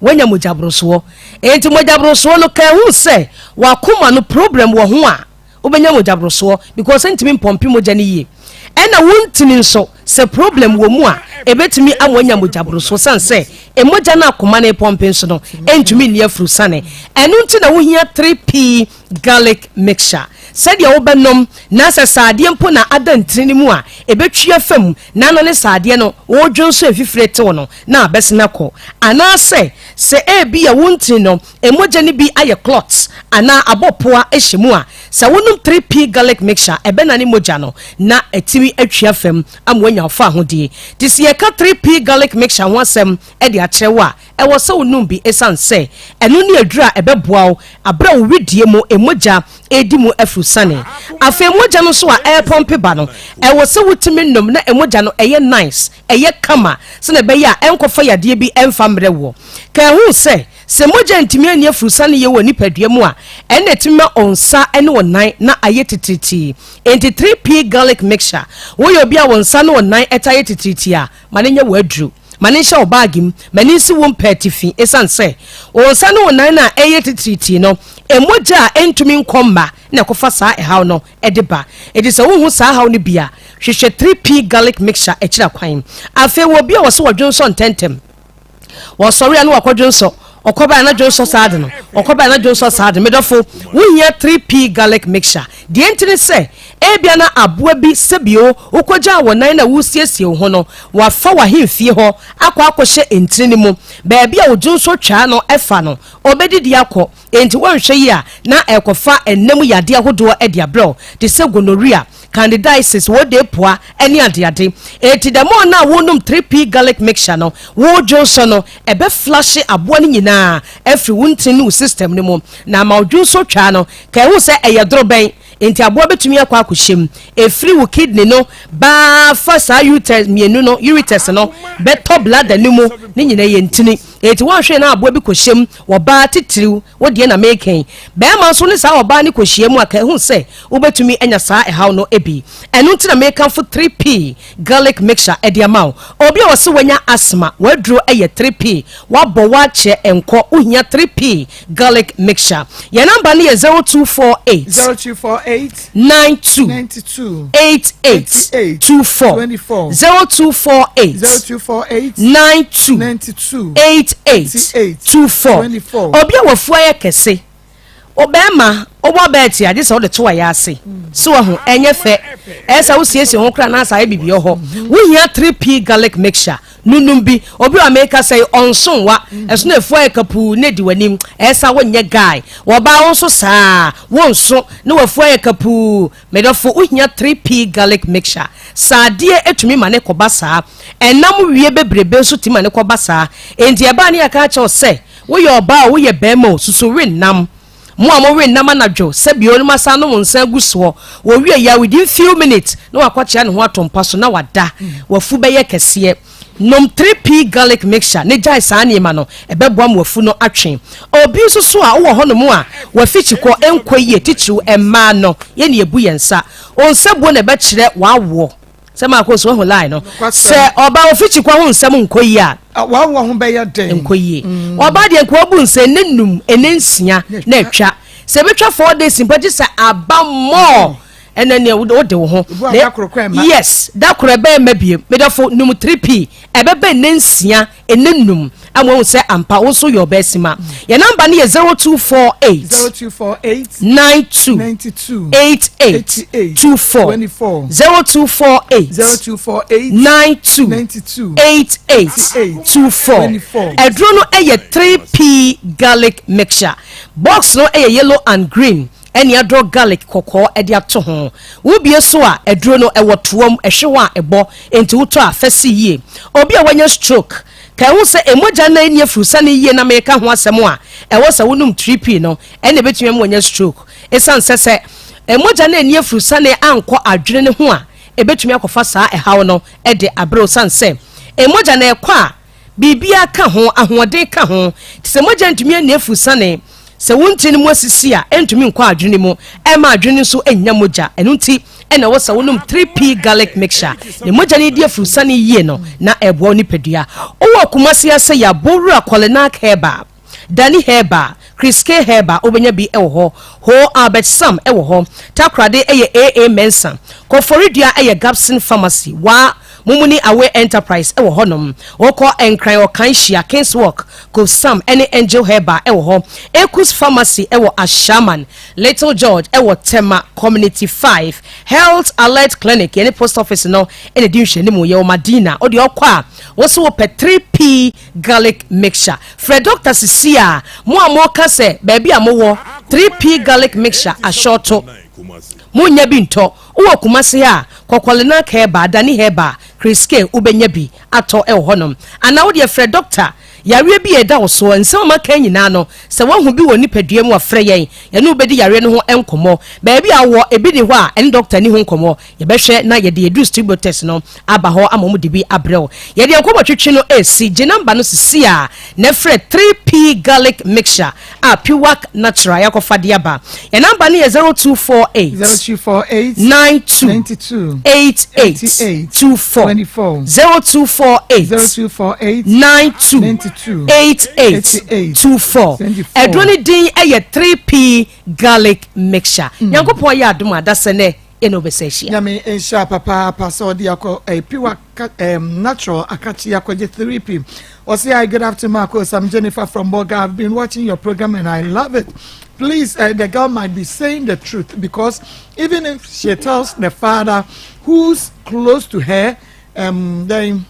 wanya mojabroso enti mojabroso no ka hu say wakoma no problem wo ho a obenya mojabroso because entimi pompi moja ne yie enna wuntini so se problem wo mu a ebetimi amwanya mojabroso sanse emoja na akoma na pompi so no entumi ne afuru sane enu nti na wo hia 3p garlic mixture said ya obenom na se saade mpo na adantini mu a ebetwia fam na no ne saade no wodwon so efifire te no na abesena ko ana se ebi ya wonti no emoja ne bi aye clots ana abopoa ehyemu a sa wonum 3p garlic mixture ebena ne moja no na etimi atwia fam amwanya ofa ahodie tisi ye ka 3p garlic mixture ho asem e de akyerewa e wo se wonum bi esanse eno ne adura ebeboa wo abra wo widie mo emoja edi mu afusane afa emoja no so a air pump ba no e wo se wutimi nnum na emoja no eye nice eye kama se na be ya enkofa yade bi emfa mre wo ka hu se moja ntimi ani afusane ye wo nipadua mu a ene tima onsa ene wonan na aye tititi enti 3p garlic mixture wo yo bia wonsa na wonan etaye tititi a manenya wo adru manisha obagim manisi won petifi esanse wonsa na wonan na aye tititi no emoja entumi nkomba na kofa saa ehaw no edeba edise wo hu saa haw no bia hwehwe 3p garlic mixture ekira kwan afi wo bia wo so wodwonso ntentem wo sori anu wakodwonso okoba na jonso saade no okoba na jonso saade medofo wo hia 3p garlic mixture de entine se ebia na aboa bi sebio ukogya wonan na wusiesie ho no wafa wa hemfie ho akwa entini mu ba bia wo jonso twa no efa no obedidi akọ enti wonhwe yi a na ekofa ennem yade ahodo ede abro de se gonorrhea candidiasis wo de poa eni ade enti de mo na wonum 3p garlic mixture no wo jonso no ebe flash aboa ni nyina every wuntinu system ni mu na ma jonso twa no ka hu se eyedroben enti aboa betumi akwa akohyem efri wo kidney no ba fa sa uterus mienu no ureters no beto blood animu ni nyina ye ntini enti wonhwe na aboa bi kohyem wo ba titiriw wo de na meken be ma so ne sa wo ba ni kohyem aka hu se wo betumi anya sa ehaw no ebi enu ntina mekan for 3p garlic mixture edi amaw obi wo se wanya asthma waduro eye 3p wabo wa che enko uhia 3p garlic mixture ye number ni 0248 92 88 24 0248 92 88 24 obia wafua ya kese obema obo beti ade se wo de to wa ya ase so ho enye fe esa wo siesie ho kra na asa bibi ho wo hia 3p garlic mixture nunum bi obi wa make say onson wa eso na efu akapu ne di wanim esa wo nye guy wo ba wo so saa wo nso ne wafu akapu medofo wo hia 3p garlic mixture saadie etumi ma ne koba saa enam wie bebrebe so ti ma ne koba saa enti e ba ne aka cha se wo ye oba wo ye bema susu renam mo amowe nama nadwo se bi onuma sa no nsa guso wo wie ya within few minutes no akwache ne ho atompa so na wada wafu be ye kese nom 3p garlic mixture ne jai sa ne ma no ebeboa mo wafu no atwen obi so a wo ho no mo a wafichi ko enkoyie tichiu emma no ye ne ebu yensa onsa bo ne be kire wawo se Maa Akos wo ho line no se oba ofichi kwa ho nsem nkoyie a wawo ho be ye den nkoyie oba de nko bu nse nenum enensia na atwa se betwa 4 days mpaji se aba more enene wo de wo ho yes da korebe mabie medafo num 3p ebebe nensia enenum amwo se ampa wo so your besima your number ne 0248 92 88 24 0248 92 88 24 edro no eye 3p garlic mixture box no eye yellow and green eni adro garlic kokko edi ato ho wo bie so a eduro no ewotoom ehwewa ebo enti wuto a fasi yie obi a wanya stroke ka wo se emoja na eni afrusa na yie na meka ho asem a ewo se wonum 3p no eni betumi am wanya stroke esan sese emoja na eni afrusa na anko adwene ne ho a ebetumi akofa saa ehaw no ede abro sanse emoja na ekwa bibia ka ho ahoden ka ho tse emoja ntumi eni afrusa ne se wonti ni mo asisi a entumi nkwa adwene mu ema adwene so enya moja enu nti ena wo se wonum 3p garlic mixture ne moja ne die frusa ne yie no na ebo ni pedua owo kumasi ase ya boru akolenak heba dani heba kriske heba obenya bi ewo ho Albert Sam ewo ho takrade eye AA Mensa koforidua eye Gapson Pharmacy wa mumuni awe enterprise ewo honom woko enkran okanhia Kingswalk ko Sam any Angel Heba ewo ho Ekus Pharmacy ewo Ashaman Little George ewo Tema Community 5 Health Alert Clinic any post office no ene dinhwe ne mu ye o Madina odi okwa wo so wo pe 3p garlic mixture Fred Dr. Sisia mo amoka se baby amowo 3p garlic mixture ashoto munya bi nto wo kumase a kokolena ka heba dani heba kriske ubenya bi ato e honom ana wo de Fred Doctor yare bi eda so nsem maka nyina no se wahu bi woni padua mu afre yen ye no bedi yare no ho enkomo ba bi awo ebi ni ho a en doctor ni ho enkomo ye behwe na ye de edu distributors no aba ho amom de bi abrel ye de enkomo twetwe no AC je number no sisi a na Fred 3p garlic mixture a pure natural yakofa de aba ye number ni 0248 92 88 24 0248 92 8824 edroni din eye 3p garlic mixture yankopon ya adom adasene enobesesia nyame ensha papa paso di akọ pure natural akachi akọje 3p Osi, hi, good afternoon, Maa Akos. I'm Jennifer from Boga. I've been watching your program and I love it. Please, the girl might be saying the truth because even if she tells the father who's close to her, then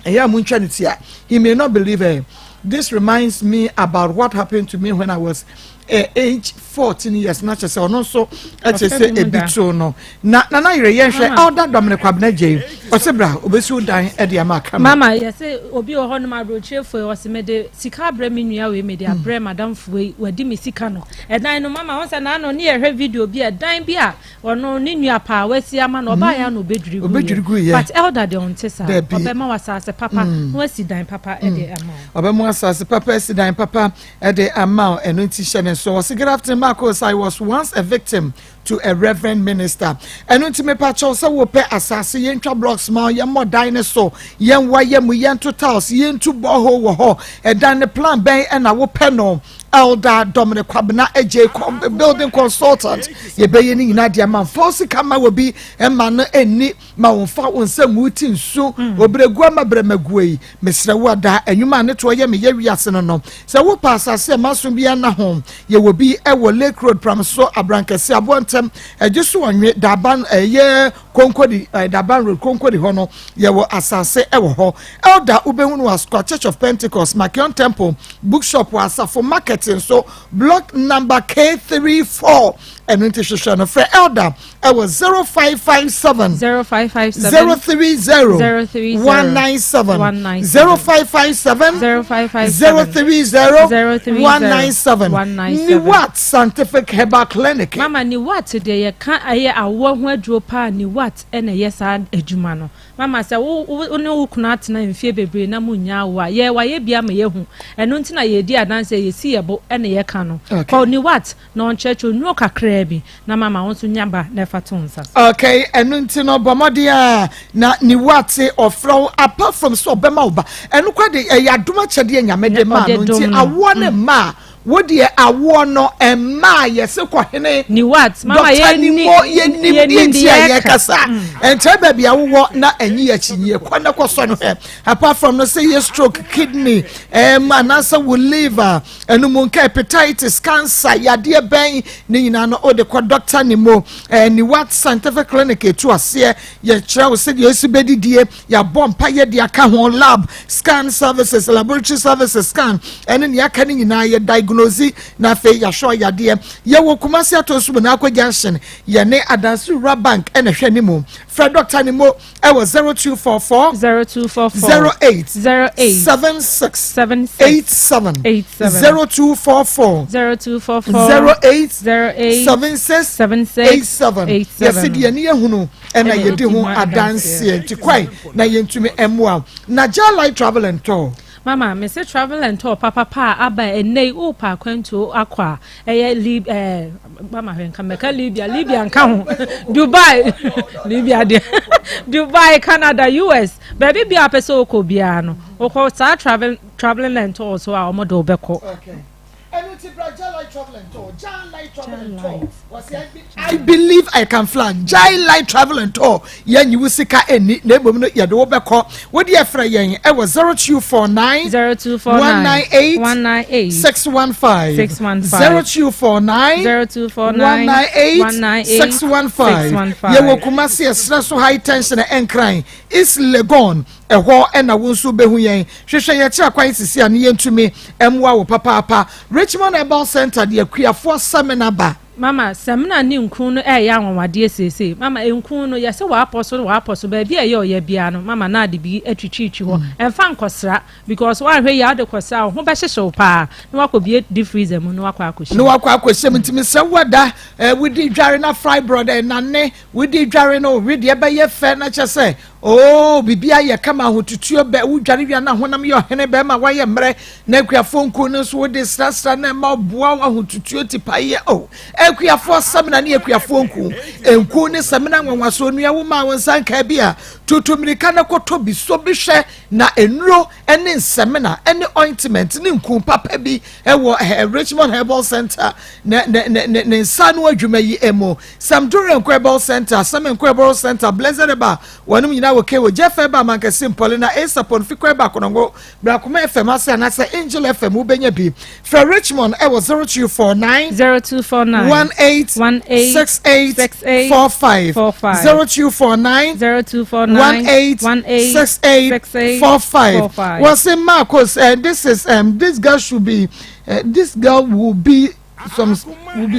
he may not believe her. This reminds me about what happened to me when I was age 14 years. Not just also I say a bit so no. Na yere yehwe all that Dominic Kwabena Jay. Osebra obesu dan e de amaka. Mama, you say obi o hono ma broche fo o se me de sika bra me nua we me de abra madam fo wadi me sika no. E dan no mama won say na no ne yehwe video bi e dan bi a ono ne nua pa wasi ama no ba ya no obedwirigu. But elder de on tesa. Obema wasase papa no wasi dan papa e de ama. Obema wasase papa esi dan papa e de ama eno ti hye. So, good afternoon, Maa Akos. I was once a victim to a reverend minister. And when me pacho so wo pe asase yentwa blocks ma yemo dinosaur yen wa yemu yen to house yen to boho wo ho e dan the plan ben e na wo pe no elder Dominic Kwabena AJ building consultant ye be ye ni nyina dia man force kama will be emma no eni ma wonfa wonsam wuti nsu obregu amabramagu yi mesra wada enwuma ne to ye me ye wiase no no se wo pass ase maso bia na ho ye will be e wo Lake Road Pramso abrankase abontem ejiso onwe daban ye konkodi daban road konkodi ho no ye wo asase e wo ho elder ubehunu was Church of Pentecost Makion Temple bookshop was for marketing so block number K34 and into no for elder I was 0557 030 197 0557 030 197 ni what scientific herbal clinic mama ni what today you can aye awo ho aduro pa ni what ene yes adwuma no mama say wo ne wo kuna atena mfie bebre na munya wa ye bia ma ye hu eno ntina ye di adanse ye si yebo ene ye ka no ko ni what no church onu kakra bi na mama won so nyamba na faton sa okay eno ntino bomodia na ni what ofro apart from so bema oba eno kwade yadoma chede nyamede ma no nti awo ne ma wodi awo no emma yese kohene ni what mama ye ni ye kasa ente baby awo na anyi ya chinye kwana koso no apart from no say ye stroke kidney anasa will liver enu monka hepatitis cancer yade ben ni nyina no o de ko doctor ni mo ni what scientific clinic etu ase ye kira wo se ye subedidie ya bompa ye de aka ho lab scan services laboratory services scan enu ni aka ni nyina ye diagnose na fe ya show ya de ye wo kumase atosu na akwa junction ye ne adansu bank ene hwe ni mo Fred Doctor ni mo e was 0244 08 76 87 0244 08 76 87 yes die ni ehunu ena ye de ho adanse ntikwai na ye ntumi emwa na Jali Travel and Tour mama me say travel and tour papa aba enei o pa kwanto akwa eye mama hwenka meka Libya nka ho Dubai Libya de Dubai Canada US baby bia pese okobia no okọ sa traveling and tour so a omodo obeko okay Jali Travel and Tour. I believe I can fly. Jali Travel and Tour. Yen you will see ka eni nebom no ye do beko. What the afra yen? I was 0249 198 615 0249 615. Ye wo kumasi esra so high tension and crying. Is Legon eho ena wonso behu yen. Hwehwe ye kira kwan sisi ane yentumi emwa wo papa Richmond Herbal Center de akuafo seminar ba mama seminar ni nkun no ya anwade sese mama nkun no yese wa apostle ba bia ye oya bia no mama na de bi atwitwichi ho emfa nkosra because wa hwe ya de kosra ho be hyehye pa na wakobie deep freezer mu no akwakohye no akwakohye mtimi se wada we di dware na fry brother na ne we di dware no we de be ye fe na chese oh bibia ye kama hotutuo be wo dware bia na honam ye ohene be ma wa ye mre na akuafo nkun no so wo de sra na ma boa wa hotutuo tipaye oh akuafo samina ne akuafo nkun ne samina nwanwaso nua wo ma wonsan ka bia tutumirika na koto bi so bi hwe na enuro ene nsemina ene ointment ne nkun papa bi ewo Richmond Herbal Center ne sanu adwuma yi emo Samdurian Herbal Center Sam Herbal Center Blessed ba wanum nyina wo ke wo Jeff ba manka simple na Esapon fi kwa ba konongo Brakuma FM ase na se Angel FM wo benya bi for Richmond ewo 0249 1868 0249 1868 was in Maa Akos this is this girl should be this girl will be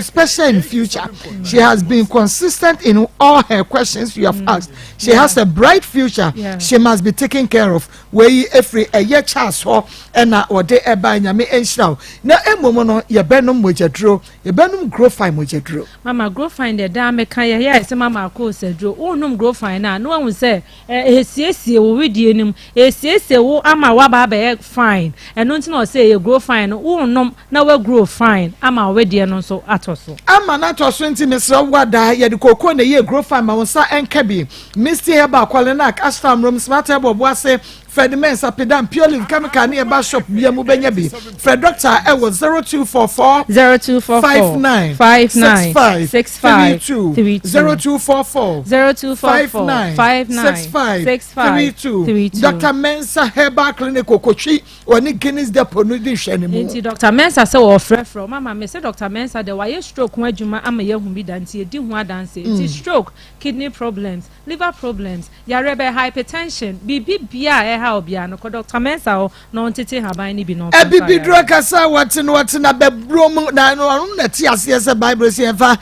special in future. She has been consistent in all her questions you have asked. She has a bright future. She must be taken care of. We every a year chance ho na ode eba nyame enhiraw. Na emomo no ye benum mojadro, ye benum grow fine mojadro. Mama grow fine the da me kan ye say Mama Akos adro. Onum grow fine na no hu say esiesie wo widie nim. Esiesie wo ama wa ba be fine. Eno nti na say ye grow fine no onum na we grow fine ama we de no so atoso ama na atoso nti mesra wada ye de kokko na ye grow fine ma wonsa enka bi Mr. Heba kwale na Ashram Room Smart Heba bo ase Fred Mensa pedam purely chemical near bar shop bia mu benya bi. Fred doctor e was 0244 59 65 32 0244 59 62 Dr. Mensa Herbal Clinic Okochi oni Guinness Depot no di hwene mu. Nti Dr. Mensa say o frefro mama me say Dr. Mensa de why stroke ho adwuma ama ye hu bi da nti edi ho adanse. Nti stroke, kidney problems, liver problems, yarebe hypertension, bibi bia e ha obia no Dr. Mensa o no ntete haban ni bi no. E bibi dro kasa wate na bebro mu na no na ti ase se Bible se enfa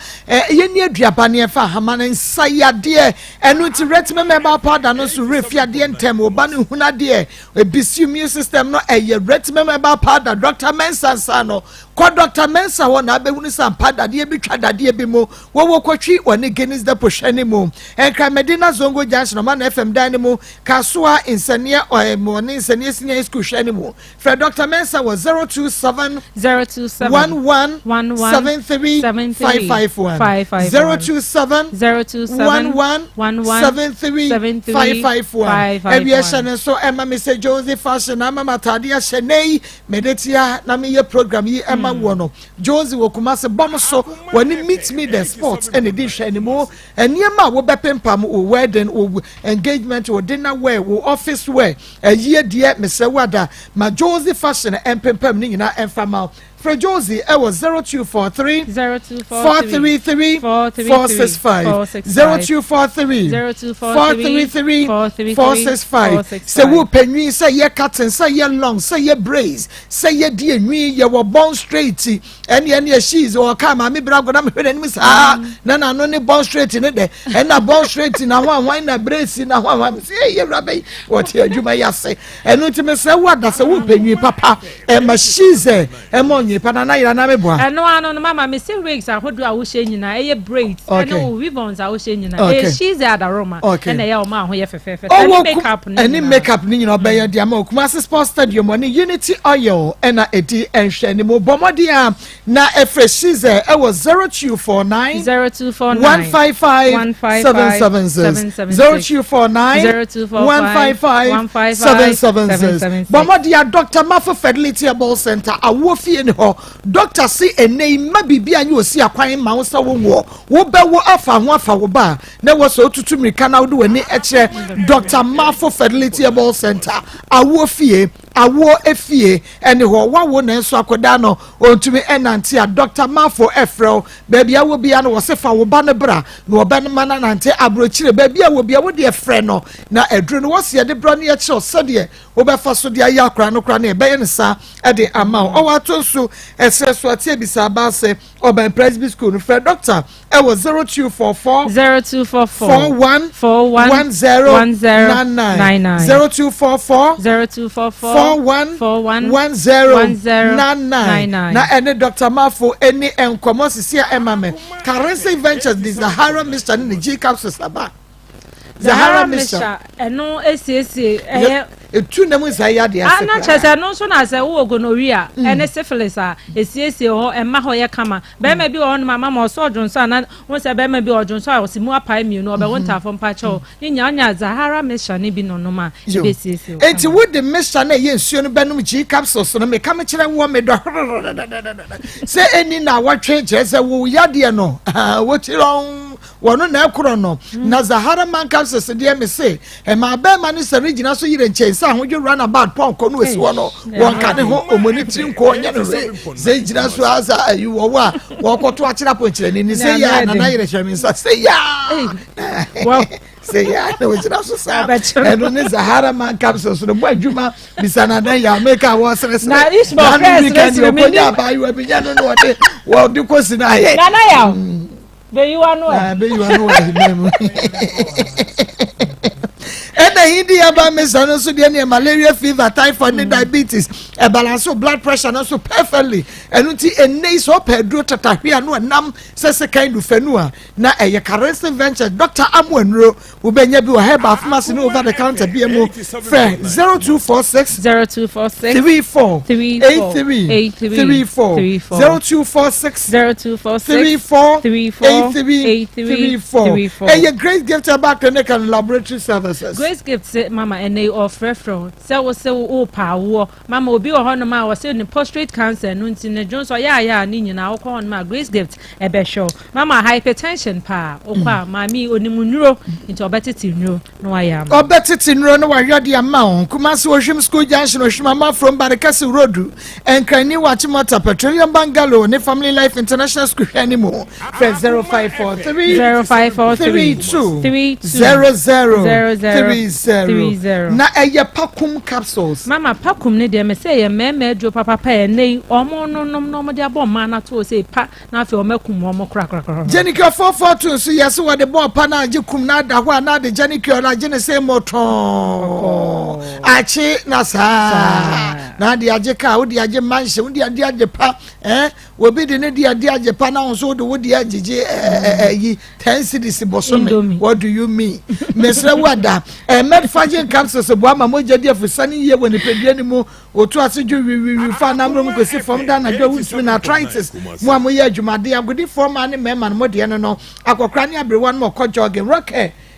ye ni aduapa ne enfa hamana nsayade enu ti retime member powder no so refiade ntem oba ne hunade e bisi immune system no e retime member powder Dr. Mensa sa no ko Dr. Mensa wo na abehunu sam powder de bi twadade bi mo wo kwatwi woni Guinness Depot hwene mo enka Medina Zongo Junction man FM dan mu Kasua insania mo ne insania senior school hwene mo for Dr. Mensa was 027 11 73 551 027 11 73 551 Ebiashane so Emma Mr. Joseph Fashion Emma Matadia Shenei Medetia na me program yi Emma wono Josie wokuma se bom so when meet me the sports and edition anymore and yema wo bepempam o wedding o engagement o dinner wear o office wear a year dear Mr. Wada ma Josie Fashion empempam ni nyina emfama for Josie, I was 0243 433 465 0243 433 465. Say who penny say ye cotton, say ye long, say ye braids, say ye dear me, ye were born straight, and ye she's or come, I'm miss Nana no born straight in it, and I born straight in a one wine a brace in a one. Say ye rabbi, what here you may say, and ultimately say what that's a whooping you, papa, and my she's a among. Panana ira na meboa no mama me say wigs ahodo a wo hye nyina e braids no ribbons a wo hye nyina e she's at aroma and e ma ho ye fefefe any makeup ni nyina obeya dia ma Kumasi Sports Stadium ni Unity Oil na edi enhwe ni mo bomodia na efreshize e was 0249 155 770 155 770 bomodia Dr. Mafo Fertility Ball Center awofie ni Doctor see a name maybe and you see a quine mouse or war. Wo be wo afa ho afa wo ba. Na wo so tutu mirika na do ani eche Dr. Mafo Fertility Ball Center. Awo fie, awo efie ene ho wa wo na enso akoda no ontumi enante a Dr. Mafo efrel baby awo bia no wo se fa wo ba ne bra na wo ba ne mana nante abrochire baby awo bia wo de efre no na edru no wo se de bra ne eche so de wo be fa so de ayakra no kra na e be ne sa e de ama o wa to so Esre Swati Bisaba say Oban Presby School for Doctor. I was 0244 41 10 0244 41 10 na any Dr. Mafo any enkomo sisia emame Currency Ventures the Zahara Mr. ni G Capsules aba Zahara Mr. eno esi etu na mu sai ade ase ana chese no so na se wo gonorrhea ene syphilis a esiesie ho emma ho ye kama be ma bi wo no mama mo so odwonso na won se be ma bi odwonso a osimu apai mi no be won ta fo mpa cho ni nya Zahara Misha ni bi no no ma be siesie enti wo de Misha na ye nsuo no benum G capsules no me kam kire wo me do se eni na watwe chese wo yade no wo tiron wono na ekoro no na Zahara man capsules de me say e ma be ma ni se regional so yire nche sa ho dwo run about pon ko no esi wono won ka ne ho omoniti nko nya no se jira so asa ayu wo wa wo koto akira pon kire ni se ya na yire hwemi sa se ya wow se ya no jira so sa eno ne Zahara man capsules no adwuma bisana na ya make a wo sere na is more press no ko nya ba yu abinya no no wo de ko si na ye na ya be you are no be you are no and the India by Miss so the malaria fever, typhoid, diabetes, a balance of blood pressure, also perfectly. And until a nice or pedro tatapia no nam says a kind of fenua. Now a Currency Venture, Dr. Amwenro, who be near a head of massing over the counter BMO 0246 34 83 0246 34 83 34. And your great gift about clinical laboratory services. Grace Gifts mama ene ofrefro se wo se wo pa wo mama obi wo hono ma wo se ne prostate cancer no nti ne jonso ya ni nyina wo ko hono ma grace gift ebe show mama hypertension pa okwa mami onimunuro nti obetiti nuro no aya ma obetiti nuro no wa hwede ama on kuma se ohwim school junction ohwim ma from Barikasi road enkrani wachimota petroleum bungalow ne family life international school anymore 0543 na eye pakum capsules mama pakum ne de me say ye meme dro papa e nei omo no de abom ma na to say pa na afi o makum omo kra Jenicure 442 so yes we de ball pa na agikum na da ho na de Jenicure na gene say moton achi na sa na de agika wo de age manhye wo de age pa we be de ne de age pa na so de wo de agege yi 10 cities bosome. What do you mean? Mesra wada medfagin capsules bo ama moja de afusani ye woni pedua ni mu otu aseju wi fa na mro mu kwesi from da na do with na arthritis mu amoye adwumade agodi form ane mema no de no akokra ne abrewa no ko jogging rock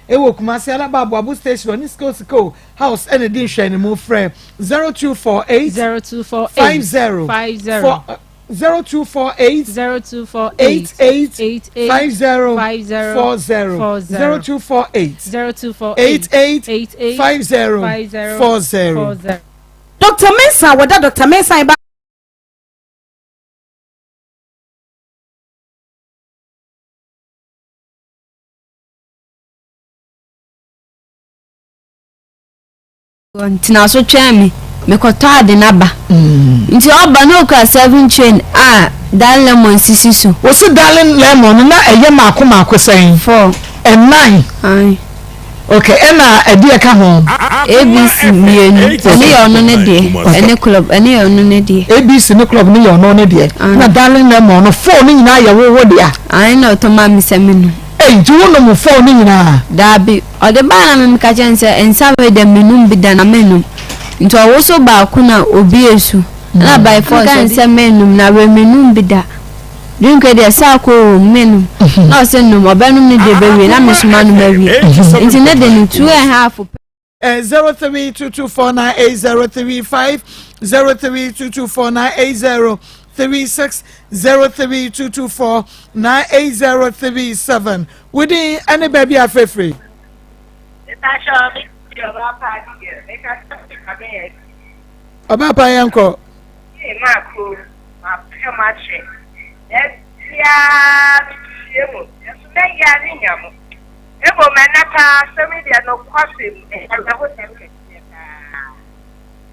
ewo kumasi alaba abu station ni sko house ene din hwe ni mu frɛ 0248 0248 0248 Dr. Mensa wada Dr. Mensa ba ntina so twemi mekoto ade naba nti oba no ka 7 chain dan lemon sisisu wo se darling lemon na eye Akoma sen 4 and 9 okay ena ade ka ho ABC mienu ene yo no ne de ene club ene yo no ne de ABC no club ne yo no ne de na darling lemon no 4 ni nyina ya wo de ai na to ma miseminu ju wo no mo 4 ni nyina dabi ode ba na me ka chense ensa we de menum bi da na menum nti owo so ba ku na obi esu na by force kan se menum na we menum bi da drink de sa ko menum na se num obanum ni de bewe na mesuma no mawie nti ne de ni 2.5 0322498035 0322498036 0322498037 within any baby afrefree Oba yanko Mako ma pemache ya yemo na ya ninyamo ebo manaka semedia no kwase ebo tempe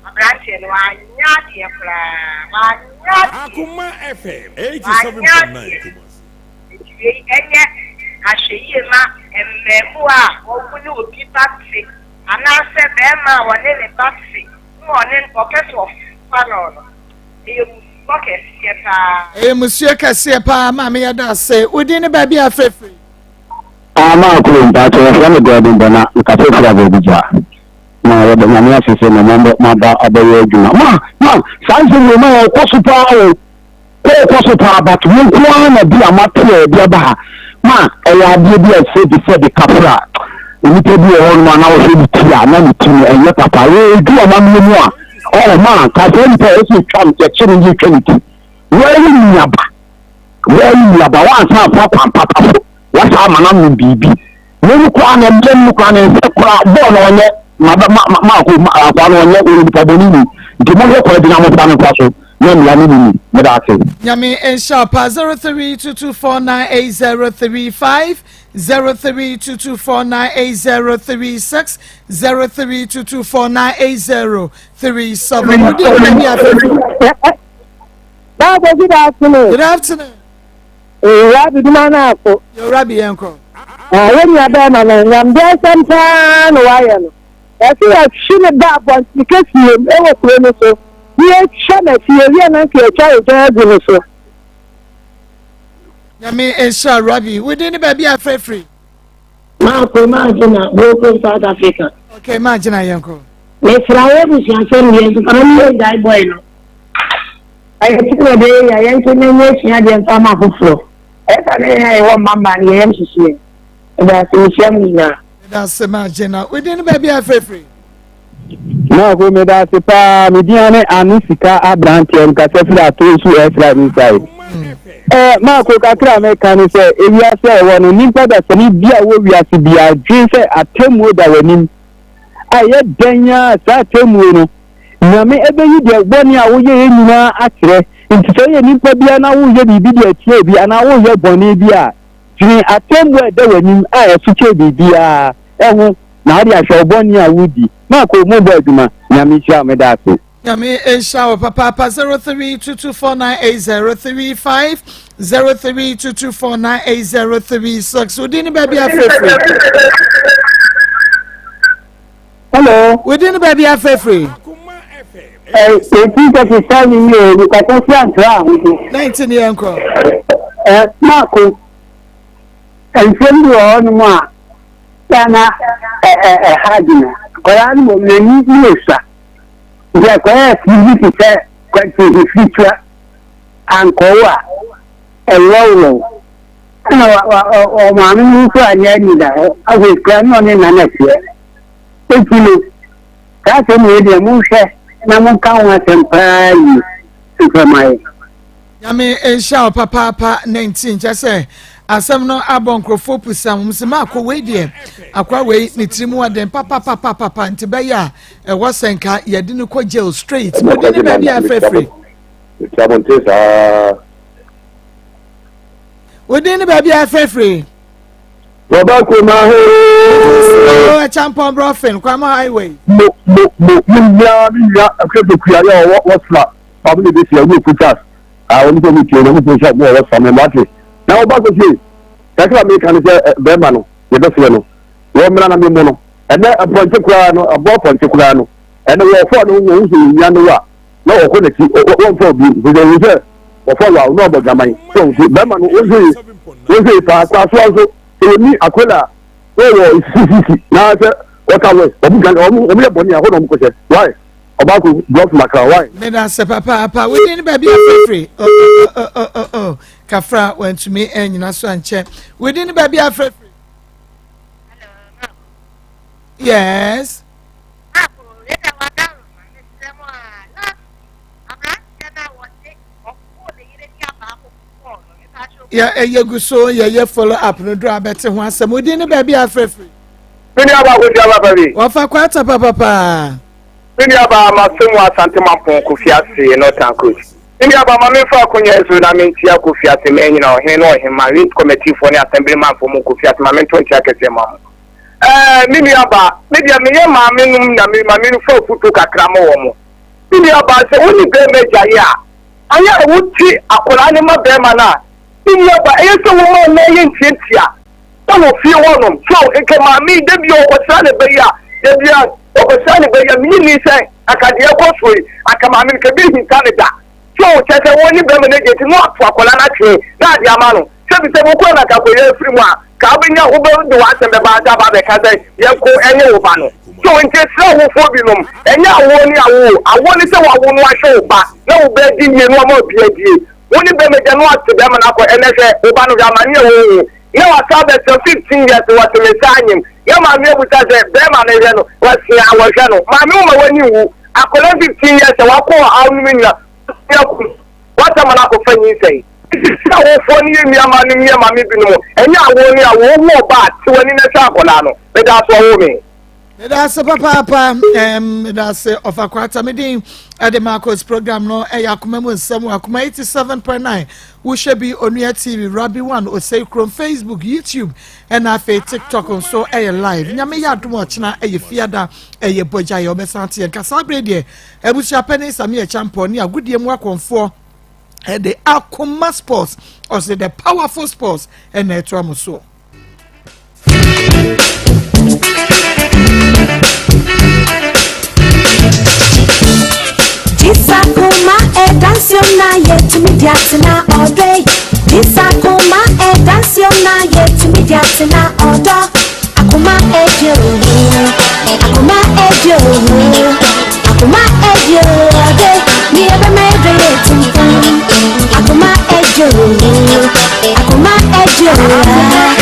abranche no anya de fra Akoma FM 87.9 enye ahyeyi ma emmemu a ogunu obi taxi anase be ma wone ne taxi wone okeso fano monsieur kase pa ma me yada se odi ne ba bia afrefre Maa Akos mpa to ya me godin bana ka fefra be bija ma ya be nyame afese no ma ba abaye adwuma ma sanse wo ma ko supa o ko supa but wo kwa na bia mato bia ba ma ya bia bia se bi se de kapra ni te bi o no na wo se bi tia na ni tinu enye papa we du ama mu a oh man ka se npe esi twam ke chiri ji twenti we ni nyaba wa sa papa wa sa mana mu bibi we ko ana dem ko ana se kra bo no onye ma ko akwa no onye we bi taboni ni de mo ko di na mo pa no kwa so na mi ani ni me da ase nyame ensha pa 0322498035 0322498036 0322498037 Good afternoon. Good afternoon. Rabbi Dumanako. Your Rabbi Yanko. When you are there, I'm there sometime. Why? I feel like she made that one because you ever played so. We are trying to not to try to so. Yami Esha Rabbi, we didn't be free. Imagine local South Africa. Okay, imagine Yanko. Let's try to see some guy boy. I think a day I am to name she had the farmer flow. I want Mamma and the that's the same. That's imagine. We didn't be free. Na ko me da se pa me diane anu sika abrantiam ka se fra to su extra inside. Maa ko kakra me kan se ewia se wo no nimpa da se ni bia wo wia se bia dwen se atemu da wanim. Aye danya sa atemu no. Na me ebe yi de boni a wo ye nyina akire. Nti se ye nimpa bia na wo ye bibi de atie bi ana wo ye boni bia. Dwen atemu da wanim a esu che bibia. Ehu na ade ahwe boni a wudi. Maa ko mo bo aduma nyame hia me da so. Yami Esha Papa 0322498035 0322498036. Within baby free. Hello. Within baby free. People telling you because I can't drown. 19 years ago. Marco. And from the on ma. Sana Hadina. Koran will need you, sir. The correct you say quite the future and Koa a low. Oh, mammy, you can't get me that. I will climb on in the next year. If you look, that's a medium motion. Namun kawan tempai supermai. Yami Esha Papa 19 just say asem no abon krofo pusam msema akọ we die akwa we ni trimu aden papa ntibeya e wosenka yede no ko jail straight mo de ni ba bia free we de ni ba bia free Baba ko ma he o champion brofen kwa ma highway ya akwedo kuya ya what flat family this year we put us oni to mi ti o mo sha mo wa family mate na o ba ko si takra me kan se bema no ye be fie no wo mra na me mo no ene aponte kura no abo ponte kura no ene wo fo no wo hu nya no wa na wo ko ne ti wo fo bi wo se wo fo wa no bo gaman so bema no wo se pa kwa so ni akola wo sisi na se waka we obu gan omu le boni aho no ko se why oba ko block makra why me da se papa we dey ba bia free oh kafra went to me enyina so anche we dey ba bia free yes ya eyeguso ye follow up no do abete ho asem we dey ba bia free Mini aba go dia aba bi. Wa fa kwata papa. Mini aba masemu asante mampon Kofi Ase no tanko. Mini aba ma me fa konya ezu na me ntia Kofi Ase me nyina o he no he ma rent committee for the assembly man for mo Kofi Ase ma me 20 akese ma. Mini aba me dia me ye ma me num na me ma me no fa futu kakra mo wo mo. Mini aba se woni be meja ya. Anya wuti akola ne ma be ma na. Mini aba e so wo ma na ye ntia. One of you one so it can me debut or Sally Bayer, debut or Sally Bayer, me say, I can hear Cosway, I can be in Canada. So, just a one negative not for Colana tree, not Yamano. 77 Kona Capoeira free one, Cabina Uber, the one and the Bada Casa, Yako, and Yovano. So, in case no phobinum, and now I want to say I won't watch over, no begging you no more PhD. Only be me not to them and up for NSA, Ubano Yamania. You are 15 years what to resign him. You are able to say, Beman, was here, I was Jano. My mama, when you are 15 years, I walk out. What am I going to say? So, for you, Mammy, and you are more bad to an inner Sacolano. But that's what me. That's a papa, that's of a quarter meeting at the Maa Akos program. No, Akoma Nsem Akoma 87.9. We should be on your TV, Rabbi One, or say from Facebook, YouTube, and I say TikTok on so live. Nyame to watch na fiada boja yo besanti and Casabrede. Ebusha penny Samia champion, ya good year work on 4. The Akoma sports, or say the powerful sports, and the Tramoso. Akoma dansium na yet mediatina all day. Akoma dansium na yet mediatina all day. Akoma ejo, Akoma ejo, Akoma ejo all day. Me ebe me ejo, Akoma ejo, Akoma ejo.